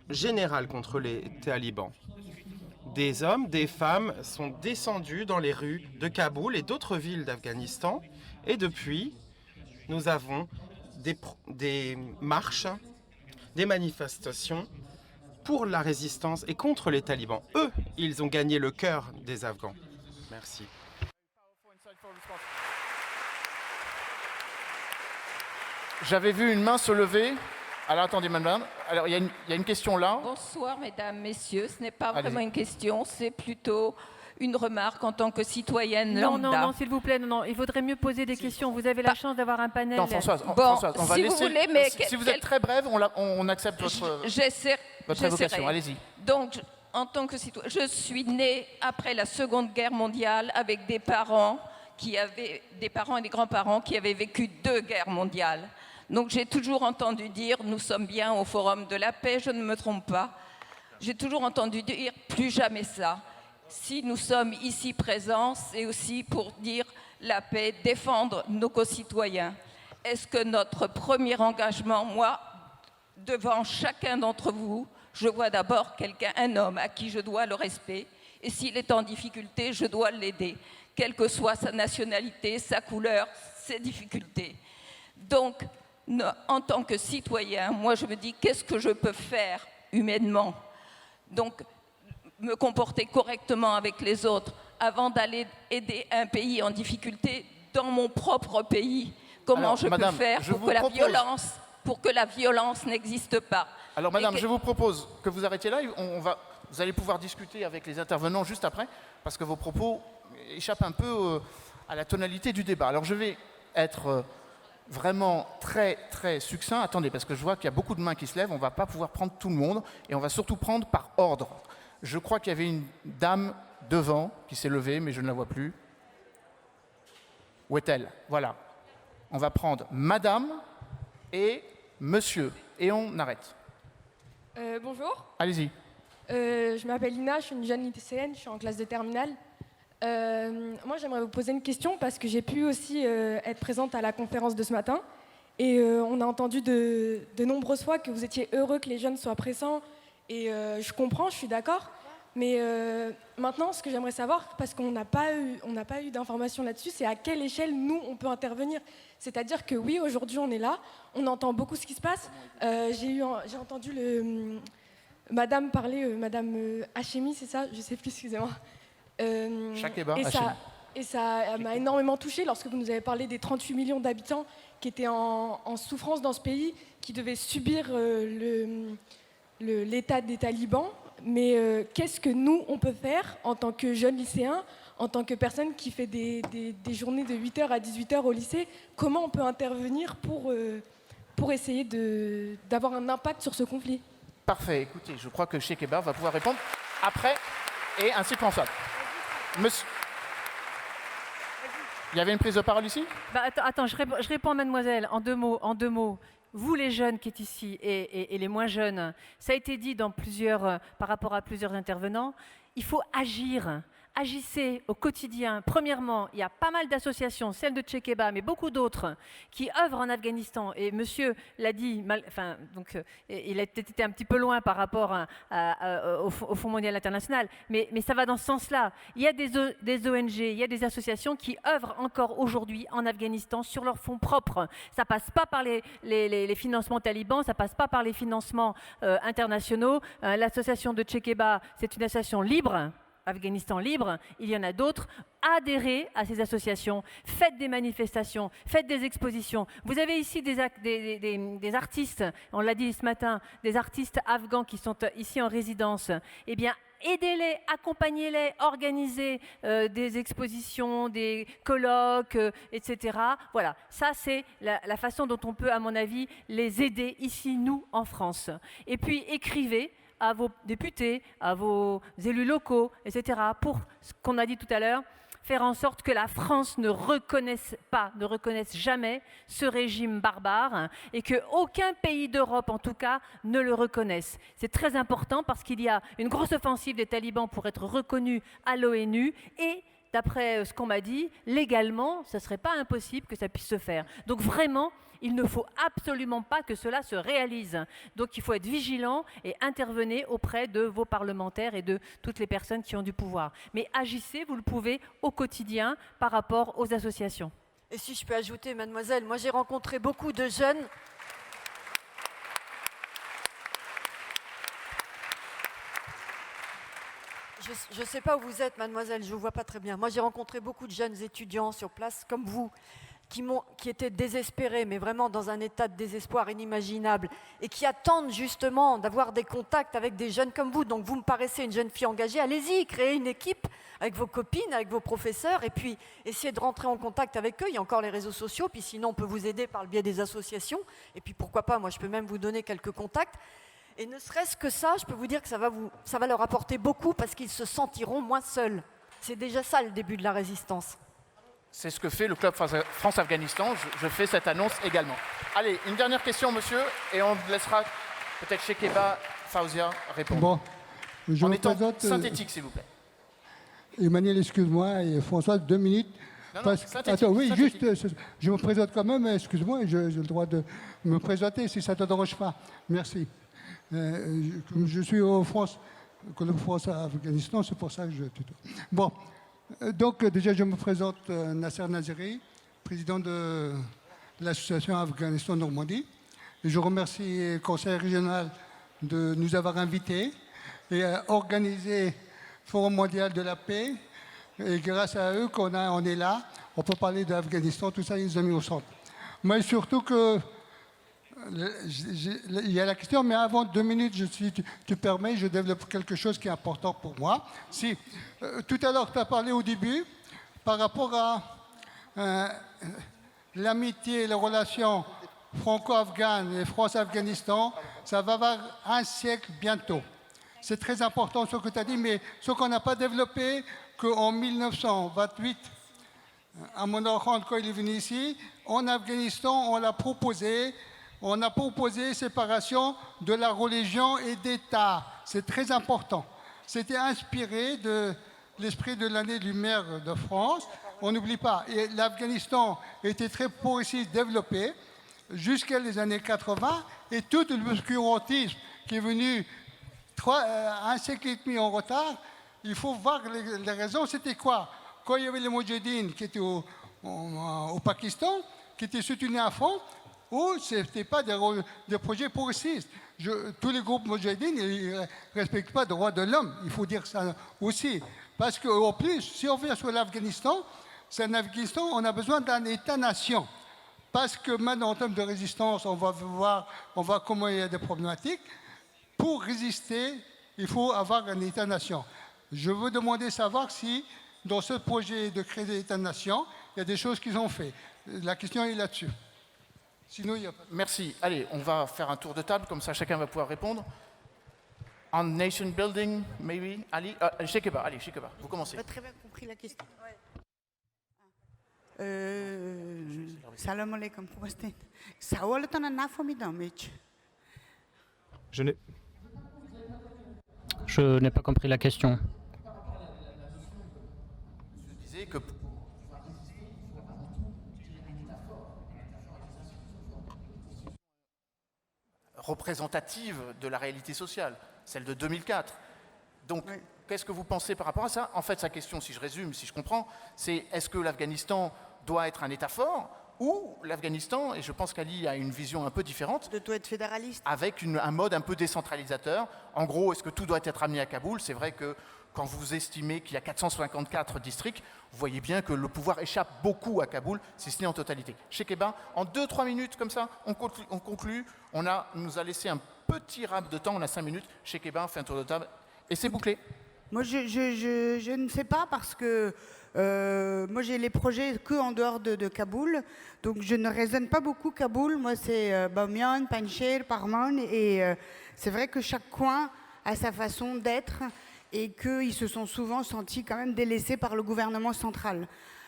général contre les talibans. Des hommes, des femmes sont descendus dans les rues de Kaboul et d'autres villes d'Afghanistan. Et depuis, nous avons des marches, des manifestations pour la résistance et contre les talibans. Eux, ils ont gagné le cœur des Afghans. Merci. J'avais vu une main se lever. Alors attendez, madame. Alors il y a une question là. Bonsoir, mesdames, messieurs. Ce n'est pas vraiment une question, c'est plutôt une remarque en tant que citoyenne lambda. Non, s'il vous plaît, non. Il vaudrait mieux poser des questions. Vous avez la chance d'avoir un panel. Non, Françoise, on va laisser. Vous voulez, mais si vous êtes très brève, on accepte votre évocation. Allez-y. Donc, en tant que citoyenne, je suis née après la Seconde Guerre mondiale avec des parents et des grands-parents qui avaient vécu 2 guerres mondiales. Donc j'ai toujours entendu dire, nous sommes bien au Forum de la paix, je ne me trompe pas. J'ai toujours entendu dire, plus jamais ça. Si nous sommes ici présents, c'est aussi pour dire la paix, défendre nos concitoyens. Est-ce que notre premier engagement, moi, devant chacun d'entre vous, je vois d'abord un homme à qui je dois le respect, et s'il est en difficulté, je dois l'aider, quelle que soit sa nationalité, sa couleur, ses difficultés. Donc, en tant que citoyen, moi je me dis qu'est-ce que je peux faire humainement. Donc me comporter correctement avec les autres avant d'aller aider un pays en difficulté dans mon propre pays. Comment je peux faire pour que la violence n'existe pas. Alors madame, je vous propose que vous arrêtiez là. Vous allez pouvoir discuter avec les intervenants juste après, parce que vos propos échappent un peu à la tonalité du débat. Alors je vais être vraiment très très succinct. Attendez, parce que je vois qu'il y a beaucoup de mains qui se lèvent, on ne va pas pouvoir prendre tout le monde, et on va surtout prendre par ordre. Je crois qu'il y avait une dame devant qui s'est levée, mais je ne la vois plus. Où est-elle? Voilà. On va prendre madame et monsieur, et on arrête. Bonjour. Allez-y. Je m'appelle Ina, je suis une jeune lycéenne, je suis en classe de terminale. Moi, j'aimerais vous poser une question parce que j'ai pu aussi être présente à la conférence de ce matin et on a entendu de nombreuses fois que vous étiez heureux que les jeunes soient présents et je comprends, je suis d'accord. Mais maintenant, ce que j'aimerais savoir, parce qu'on n'a pas eu d'informations là-dessus, c'est à quelle échelle nous on peut intervenir. C'est-à-dire que oui, aujourd'hui on est là, on entend beaucoup ce qui se passe. J'ai entendu Madame parler, Madame Hachemi, c'est ça? Je sais plus, excusez-moi. Et ça m'a énormément touchée lorsque vous nous avez parlé des 38 millions d'habitants qui étaient en souffrance dans ce pays, qui devaient subir l'état des talibans. Mais qu'est-ce que nous, on peut faire en tant que jeunes lycéens, en tant que personne qui fait des journées de 8h à 18h au lycée? Comment on peut intervenir pour essayer d'avoir un impact sur ce conflit? Parfait. Écoutez, je crois que Cheikh Ebar va pouvoir répondre après et ainsi que François. Monsieur... Il y avait une prise de parole ici? Attends, je réponds à mademoiselle en deux mots. Vous, les jeunes qui êtes ici et les moins jeunes, ça a été dit par rapport à plusieurs intervenants, il faut agir. Agissez au quotidien. Premièrement, il y a pas mal d'associations, celle de Tchekeba, mais beaucoup d'autres, qui œuvrent en Afghanistan. Et monsieur l'a dit, il a peut-être été un petit peu loin par rapport au Fonds mondial international, mais ça va dans ce sens-là. Il y a des ONG, il y a des associations qui œuvrent encore aujourd'hui en Afghanistan sur leurs fonds propres. Ça passe pas par les financements talibans, ça passe pas par les financements internationaux. L'association de Tchekeba, c'est une association libre. Afghanistan libre, il y en a d'autres. Adhérez à ces associations, faites des manifestations, faites des expositions. Vous avez ici des artistes, on l'a dit ce matin, des artistes afghans qui sont ici en résidence. Eh bien, aidez-les, accompagnez-les, organisez des expositions, des colloques, etc. Voilà, ça c'est la façon dont on peut, à mon avis, les aider ici, nous, en France. Et puis, écrivez à vos députés, à vos élus locaux, etc., pour ce qu'on a dit tout à l'heure, faire en sorte que la France ne reconnaisse jamais ce régime barbare et qu'aucun pays d'Europe, en tout cas, ne le reconnaisse. C'est très important parce qu'il y a une grosse offensive des talibans pour être reconnus à l'ONU et d'après ce qu'on m'a dit, légalement, ce ne serait pas impossible que ça puisse se faire. Donc vraiment, il ne faut absolument pas que cela se réalise. Donc il faut être vigilant et intervenir auprès de vos parlementaires et de toutes les personnes qui ont du pouvoir. Mais agissez, vous le pouvez, au quotidien par rapport aux associations. Et si je peux ajouter, mademoiselle, moi j'ai rencontré beaucoup de jeunes. Je ne sais pas où vous êtes, mademoiselle, je ne vous vois pas très bien. Moi, j'ai rencontré beaucoup de jeunes étudiants sur place, comme vous, qui étaient désespérés, mais vraiment dans un état de désespoir inimaginable, et qui attendent justement d'avoir des contacts avec des jeunes comme vous. Donc, vous me paraissez une jeune fille engagée. Allez-y, créez une équipe avec vos copines, avec vos professeurs, et puis essayez de rentrer en contact avec eux. Il y a encore les réseaux sociaux, puis sinon, on peut vous aider par le biais des associations. Et puis, pourquoi pas, moi, je peux même vous donner quelques contacts. Et ne serait-ce que ça, je peux vous dire que ça va leur apporter beaucoup parce qu'ils se sentiront moins seuls. C'est déjà ça le début de la résistance. C'est ce que fait le Club France-Afghanistan. Je fais cette annonce également. Allez, une dernière question, monsieur, et on laissera peut-être Tchekeba, Faouzia répondre. Bon, je en me étant présente, synthétique, s'il vous plaît. Emmanuel, excuse-moi, et François, 2 minutes. Attends, oui, synthétique. Juste, je me présente quand même, excuse-moi, j'ai le droit de me présenter si ça ne te dérange pas. Merci. Comme je suis au Club France-Afghanistan, c'est pour ça que je tutoie. Bon, donc déjà je me présente Nasser Naziri, président de l'association Afghanistan-Normandie. Et je remercie le Conseil régional de nous avoir invités et à organiser le Forum mondial de la paix. Et grâce à eux on est là, on peut parler d'Afghanistan, tout ça ils nous ont mis au centre. Mais surtout que il y a la question, mais avant 2 minutes, si tu permets, je développe quelque chose qui est important pour moi. Si, tout à l'heure, tu as parlé au début par rapport à l'amitié et les relations franco-afghanes et France-Afghanistan, ça va avoir 1 siècle bientôt. C'est très important ce que tu as dit, mais ce qu'on n'a pas développé, qu'en 1928, à Monarchand, quand il est venu ici, en Afghanistan, on l'a proposé. On a proposé séparation de la religion et d'État. C'est très important. C'était inspiré de l'esprit de l'année-lumière de France. On n'oublie pas. Et l'Afghanistan était très progressiste, développé, jusqu'à les années 80. Et tout l'obscurantisme qui est venu 1 siècle et demi en retard, il faut voir les raisons. C'était quoi? Quand il y avait les Moudjahidines qui étaient au Pakistan, qui étaient soutenus à fond, ce n'était pas des projets progressistes. Tous les groupes Moudjahidines ne respectent pas les droits de l'homme. Il faut dire ça aussi. Parce qu'en plus, si on vient sur l'Afghanistan, c'est un Afghanistan, on a besoin d'un État-nation. Parce que maintenant, en termes de résistance, on va voir comment il y a des problématiques. Pour résister, il faut avoir un État-nation. Je veux demander savoir si, dans ce projet de créer des États-nations, il y a des choses qu'ils ont fait. La question est là-dessus. Sinon, il y a pas... Merci. Allez, on va faire un tour de table, comme ça chacun va pouvoir répondre. On nation building, maybe. Ali, Tchekeba, allez, Tchekeba, vous commencez. Je n'ai pas très bien compris la question. Salam alaikum, Je n'ai pas compris la question. préciser que représentative de la réalité sociale, celle de 2004. Donc, qu'est-ce que vous pensez par rapport à ça? En fait, sa question, si je résume, si je comprends, c'est est-ce que l'Afghanistan doit être un État fort ou l'Afghanistan, et je pense qu'Ali a une vision un peu différente, doit être fédéraliste, avec un mode un peu décentralisateur. En gros, est-ce que tout doit être amené à Kaboul? C'est vrai que quand vous estimez qu'il y a 454 districts, vous voyez bien que le pouvoir échappe beaucoup à Kaboul, si ce n'est en totalité. Chekeba, en 2-3 minutes comme ça, on conclut. Nous a laissé un petit rap de temps, on a 5 minutes. Chekeba fait un tour de table et c'est bouclé. Moi, je ne sais pas parce que moi, j'ai les projets que en dehors de Kaboul. Donc, je ne raisonne pas beaucoup Kaboul. Moi, c'est Bamiyan, Panjshir, Parman. Et c'est vrai que chaque coin a sa façon d'être et qu'ils se sont souvent sentis quand même délaissés par le gouvernement central.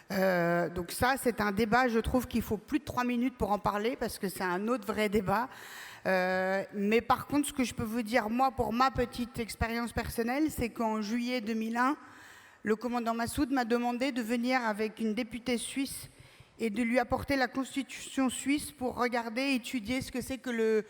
Donc ça, c'est un débat, je trouve qu'il faut plus de 3 minutes pour en parler parce que c'est un autre vrai débat. Mais par contre, ce que je peux vous dire, moi, pour ma petite expérience personnelle, c'est qu'en juillet 2001, le commandant Massoud m'a demandé de venir avec une députée suisse et de lui apporter la constitution suisse pour regarder, étudier ce que c'est que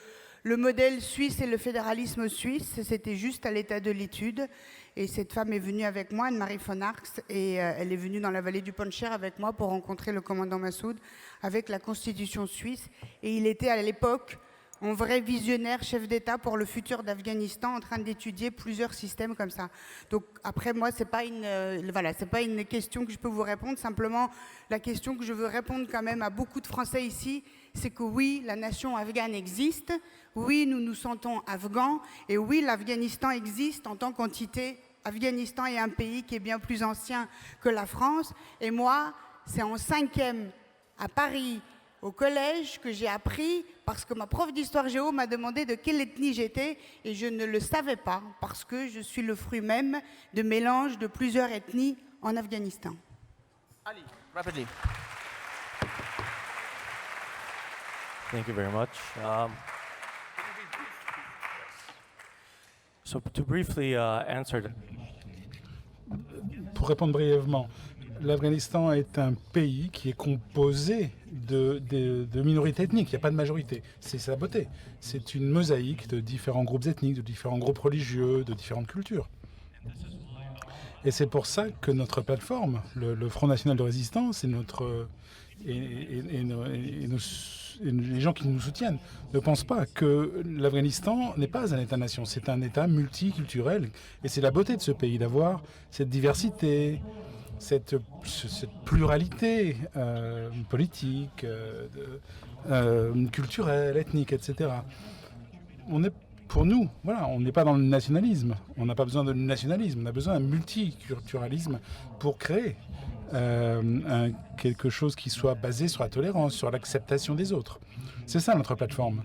le modèle suisse et le fédéralisme suisse. C'était juste à l'état de l'étude. Et cette femme est venue avec moi, Anne-Marie von Arx, et elle est venue dans la vallée du Panjshir avec moi pour rencontrer le commandant Massoud avec la constitution suisse. Et il était à l'époque un vrai visionnaire chef d'État pour le futur d'Afghanistan en train d'étudier plusieurs systèmes comme ça. Donc après, moi, c'est pas une question que je peux vous répondre. Simplement, la question que je veux répondre quand même à beaucoup de Français ici, c'est que oui, la nation afghane existe, oui, nous nous sentons afghans, et oui, l'Afghanistan existe en tant qu'entité. Afghanistan est un pays qui est bien plus ancien que la France. Et moi, c'est en 5e à Paris, au collège, que j'ai appris, parce que ma prof d'histoire géo m'a demandé de quelle ethnie j'étais, et je ne le savais pas, parce que je suis le fruit même de mélange de plusieurs ethnies en Afghanistan. Ali, rapidly. Thank you very much. So to briefly answer Pour répondre brièvement, l'Afghanistan est un pays qui est composé de minorités ethniques. Il n'y a pas de majorité. C'est sa beauté. C'est une mosaïque de différents groupes ethniques, de différents groupes religieux, de différentes cultures. Et c'est pour ça que notre plateforme, le Front National de Résistance, les gens qui nous soutiennent ne pensent pas que l'Afghanistan n'est pas un État-nation, c'est un État multiculturel. Et c'est la beauté de ce pays d'avoir cette diversité, cette pluralité politique, culturelle, ethnique, etc. Pour nous, voilà, on n'est pas dans le nationalisme. On n'a pas besoin de nationalisme. On a besoin d'un multiculturalisme pour créer quelque chose qui soit basé sur la tolérance, sur l'acceptation des autres. C'est ça notre plateforme.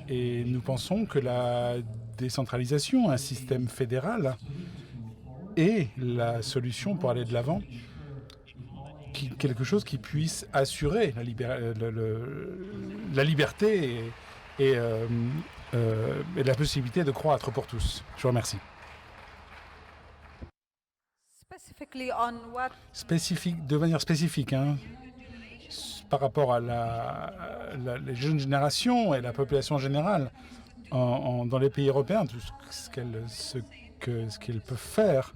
Et nous pensons que la décentralisation, un système fédéral, est la solution pour aller de l'avant. Quelque chose qui puisse assurer la liberté et la possibilité de croître pour tous. Je vous remercie. De manière spécifique, hein, par rapport à les jeunes générations et la population générale dans les pays européens, tout ce qu'elles peuvent faire.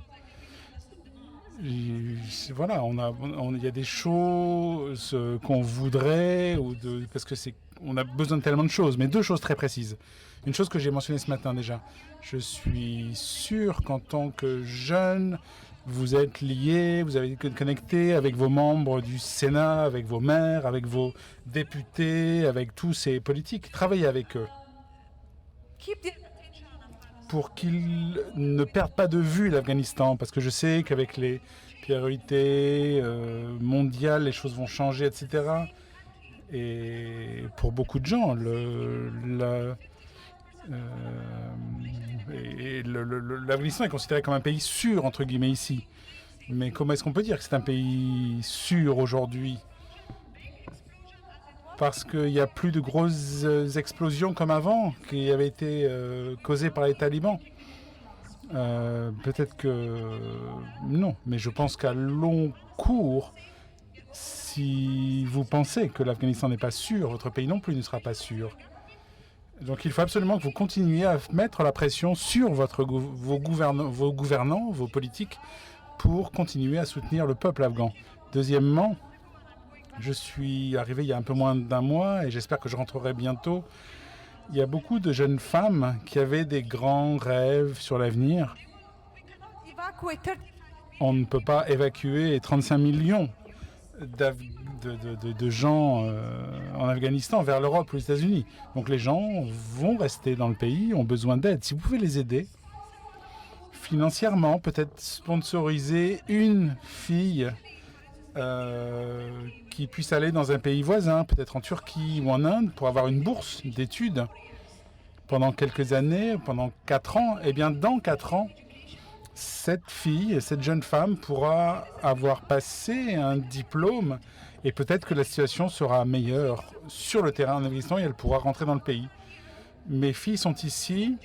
Voilà, il y a des choses qu'on voudrait, parce que on a besoin de tellement de choses, mais 2 choses très précises. Une chose que j'ai mentionnée ce matin déjà. Je suis sûr qu'en tant que jeune, vous êtes liés, vous avez connecté avec vos membres du Sénat, avec vos maires, avec vos députés, avec tous ces politiques. Travaillez avec eux pour qu'ils ne perdent pas de vue l'Afghanistan, parce que je sais qu'avec les priorités mondiales, les choses vont changer, etc. Et pour beaucoup de gens, l'Afghanistan est considéré comme un pays sûr, entre guillemets, ici. Mais comment est-ce qu'on peut dire que c'est un pays sûr aujourd'hui? Parce qu'il n'y a plus de grosses explosions comme avant, qui avaient été causées par les talibans. Peut-être que non, mais je pense qu'à long cours, si vous pensez que l'Afghanistan n'est pas sûr, votre pays non plus ne sera pas sûr. Donc il faut absolument que vous continuiez à mettre la pression sur vos gouvernants, vos politiques, pour continuer à soutenir le peuple afghan. Deuxièmement, je suis arrivé il y a un peu moins d'un mois et j'espère que je rentrerai bientôt. Il y a beaucoup de jeunes femmes qui avaient des grands rêves sur l'avenir. On ne peut pas évacuer 35 millions de gens en Afghanistan vers l'Europe ou les États-Unis. Donc les gens vont rester dans le pays, ont besoin d'aide. Si vous pouvez les aider financièrement, peut-être sponsoriser une fille qui puisse aller dans un pays voisin, peut-être en Turquie ou en Inde, pour avoir une bourse d'études pendant quelques années, pendant 4 ans, eh bien dans 4 ans, cette fille, cette jeune femme pourra avoir passé un diplôme et peut-être que la situation sera meilleure sur le terrain en Afghanistan et elle pourra rentrer dans le pays. Mes filles sont ici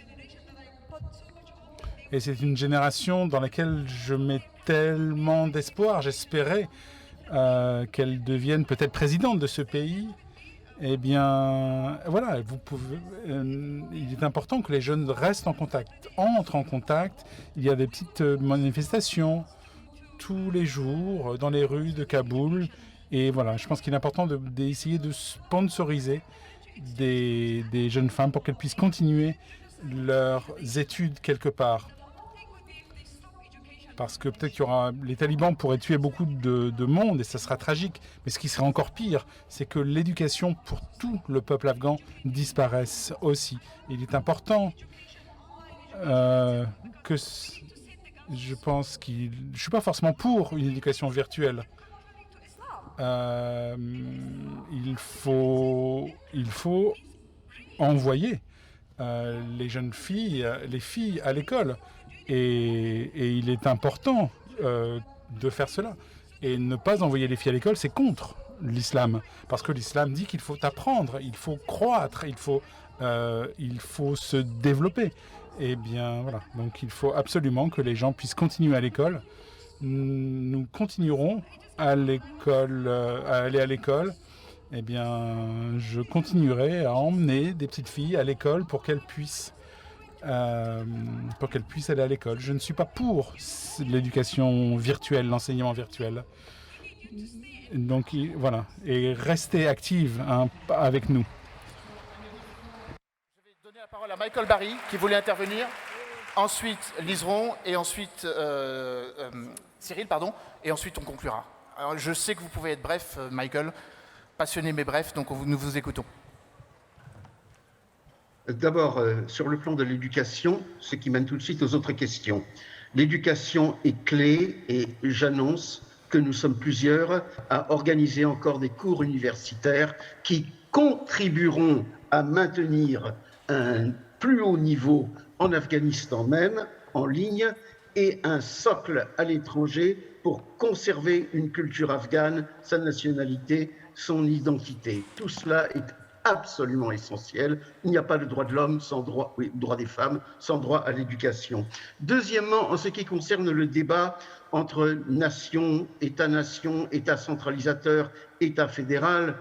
et c'est une génération dans laquelle je mets tellement d'espoir. J'espérais qu'elles deviennent peut-être présidentes de ce pays. Eh bien, voilà, il est important que les jeunes restent en contact, entrent en contact. Il y a des petites manifestations tous les jours dans les rues de Kaboul. Et voilà, je pense qu'il est important d'essayer de sponsoriser des jeunes femmes pour qu'elles puissent continuer leurs études quelque part. Parce que peut-être qu'il y aura... Les talibans pourraient tuer beaucoup de monde et ça sera tragique. Mais ce qui serait encore pire, c'est que l'éducation pour tout le peuple afghan disparaisse aussi. Il est important que... Je pense qu'il... Je ne suis pas forcément pour une éducation virtuelle. Il faut envoyer les jeunes filles, les filles à l'école. Et il est important de faire cela. Et ne pas envoyer les filles à l'école, c'est contre l'islam. Parce que l'islam dit qu'il faut apprendre, il faut croître, il faut se développer. Et bien voilà, donc il faut absolument que les gens puissent continuer à l'école. Nous continuerons à aller à l'école. Eh bien, je continuerai à emmener des petites filles à l'école pour qu'elles puissent aller à l'école. Je ne suis pas pour l'éducation virtuelle, l'enseignement virtuel. Donc voilà, et restez active avec nous. Je vais donner la parole à Michael Barry qui voulait intervenir, ensuite Liseron et ensuite Cyril, pardon, et ensuite on conclura. Alors, je sais que vous pouvez être bref, Michael, passionné mais bref, donc nous vous écoutons. D'abord, sur le plan de l'éducation, ce qui mène tout de suite aux autres questions. L'éducation est clé et j'annonce que nous sommes plusieurs à organiser encore des cours universitaires qui contribueront à maintenir un plus haut niveau en Afghanistan même, en ligne, et un socle à l'étranger pour conserver une culture afghane, sa nationalité, son identité. Tout cela est absolument essentiel. Il n'y a pas de droit de l'homme sans droit, droit des femmes, sans droit à l'éducation. Deuxièmement, en ce qui concerne le débat entre nation, État-nation, État centralisateur, État fédéral,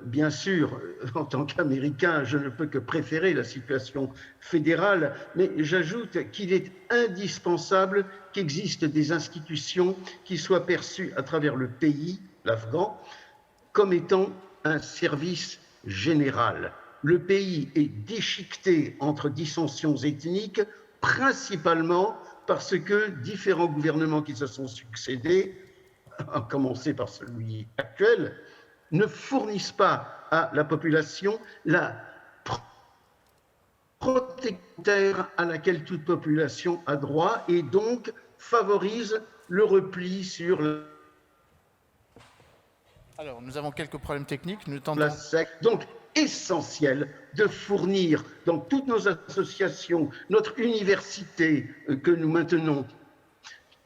bien sûr, en tant qu'Américain, je ne peux que préférer la situation fédérale, mais j'ajoute qu'il est indispensable qu'existent des institutions qui soient perçues à travers le pays, l'Afghan, comme étant un service général. Le pays est déchiqueté entre dissensions ethniques, principalement parce que différents gouvernements qui se sont succédés, à commencer par celui actuel, ne fournissent pas à la population la protection à laquelle toute population a droit et donc favorisent le repli sur le... Alors, nous avons quelques problèmes techniques. Nous tentons... la secte. Donc, essentiel de fournir dans toutes nos associations, notre université que nous maintenons,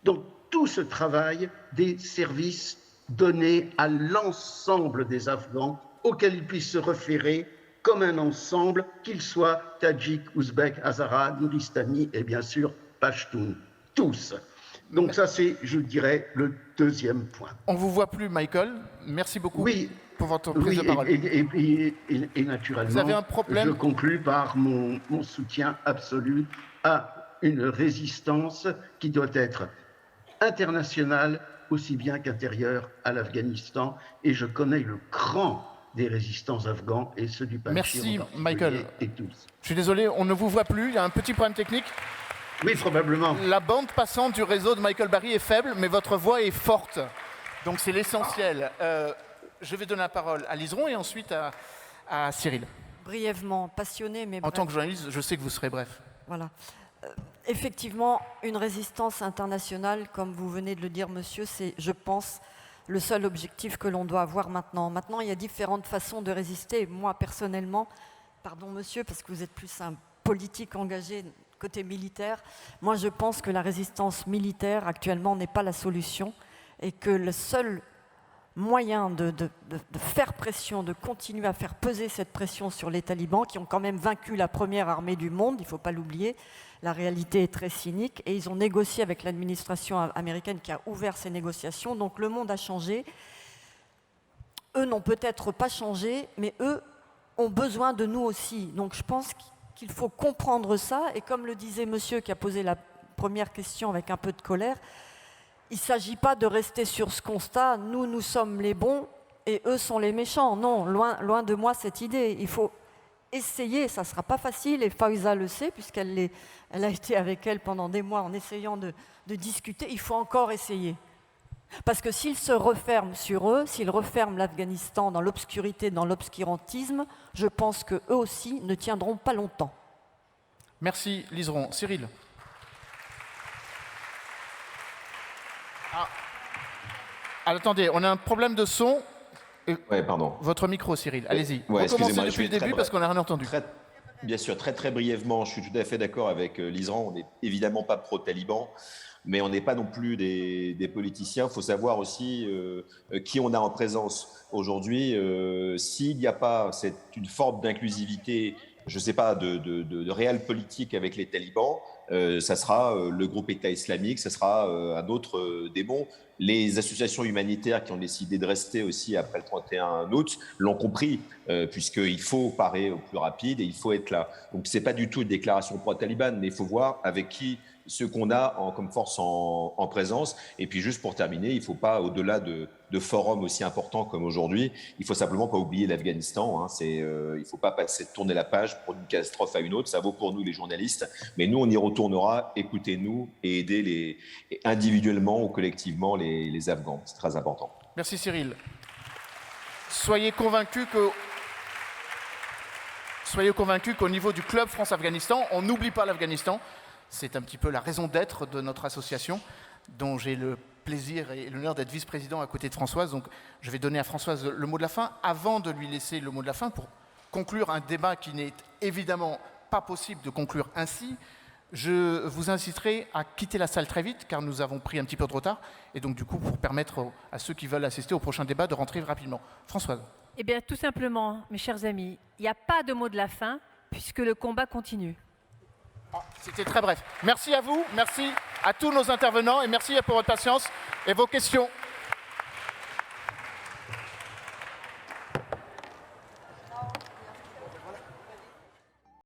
dans tout ce travail, des services donnés à l'ensemble des Afghans auxquels ils puissent se référer comme un ensemble, qu'ils soient tadjiks, ouzbeks, hazaras, nouristani et bien sûr Pashtuns, tous. Donc ça, c'est, je dirais, le deuxième point. On ne vous voit plus, Michael. Merci beaucoup pour votre prise Oui, de parole. et naturellement, vous avez un problème? je conclus par mon soutien absolu à une résistance qui doit être internationale aussi bien qu'intérieure à l'Afghanistan. Et je connais le cran des résistants afghans et ceux du Panjshir. Merci, Michael. Et tous. Je suis désolé, on ne vous voit plus. Il y a un petit problème technique. Oui, probablement. La bande passante du réseau de Michael Barry est faible, mais votre voix est forte. Donc c'est l'essentiel. Je vais donner la parole à Liseron et ensuite à Cyril. Brièvement, passionné, mais En bref. tant que journaliste, je sais que vous serez bref. Voilà. Effectivement, une résistance internationale, comme vous venez de le dire, monsieur, c'est, je pense, le seul objectif que l'on doit avoir maintenant. Maintenant, il y a différentes façons de résister. Moi, personnellement, pardon monsieur, parce que vous êtes plus un politique engagé côté militaire, moi je pense que la résistance militaire actuellement n'est pas la solution et que le seul moyen de faire pression, de continuer à faire peser cette pression sur les talibans, qui ont quand même vaincu la première armée du monde, il ne faut pas l'oublier, la réalité est très cynique, et ils ont négocié avec l'administration américaine qui a ouvert ces négociations, donc le monde a changé. Eux n'ont peut-être pas changé, mais eux ont besoin de nous aussi. Donc je pense qu'il faut comprendre ça, et comme le disait monsieur qui a posé la première question avec un peu de colère, il ne s'agit pas de rester sur ce constat, nous sommes les bons et eux sont les méchants. Non, loin de moi cette idée. Il faut essayer, ça ne sera pas facile, et Faiza le sait, puisqu'elle a été avec elle pendant des mois en essayant de discuter, il faut encore essayer. Parce que s'ils se referment sur eux, s'ils referment l'Afghanistan dans l'obscurité, dans l'obscurantisme, je pense qu'eux aussi ne tiendront pas longtemps. Merci Liseron. Cyril. Attendez, on a un problème de son. Ouais, pardon. Votre micro, Cyril, allez-y. Ouais, Recommencez depuis le début parce qu'on n'a rien entendu. Bien sûr, très brièvement, je suis tout à fait d'accord avec Liseron. On n'est évidemment pas pro-taliban, mais on n'est pas non plus des politiciens. Il faut savoir aussi qui on a en présence aujourd'hui. S'il n'y a pas une forme d'inclusivité, je ne sais pas, de réelle politique avec les talibans, ça sera le groupe État islamique, ça sera un autre démon. Les associations humanitaires qui ont décidé de rester aussi après le 31 août l'ont compris, puisqu'il faut parer au plus rapide et il faut être là. Donc ce n'est pas du tout une déclaration pro-Taliban, mais il faut voir avec qui ce qu'on a comme force en présence. Et puis juste pour terminer, il ne faut pas, au-delà de forums aussi importants comme aujourd'hui, il ne faut simplement pas oublier l'Afghanistan. Il ne faut pas tourner la page pour une catastrophe à une autre. Ça vaut pour nous les journalistes, mais nous on y retournera, écoutez-nous et aider individuellement ou collectivement les Afghans. C'est très important. Merci Cyril. Soyez convaincus qu'au niveau du club France-Afghanistan, on n'oublie pas l'Afghanistan. C'est un petit peu la raison d'être de notre association, dont j'ai le plaisir et l'honneur d'être vice-président à côté de Françoise. Donc je vais donner à Françoise le mot de la fin. Avant de lui laisser le mot de la fin, pour conclure un débat qui n'est évidemment pas possible de conclure ainsi, je vous inciterai à quitter la salle très vite, car nous avons pris un petit peu de retard, et donc du coup, pour permettre à ceux qui veulent assister au prochain débat de rentrer rapidement. Françoise. Eh bien, tout simplement, mes chers amis, il n'y a pas de mot de la fin, puisque le combat continue. C'était très bref. Merci à vous, merci à tous nos intervenants, et merci pour votre patience et vos questions.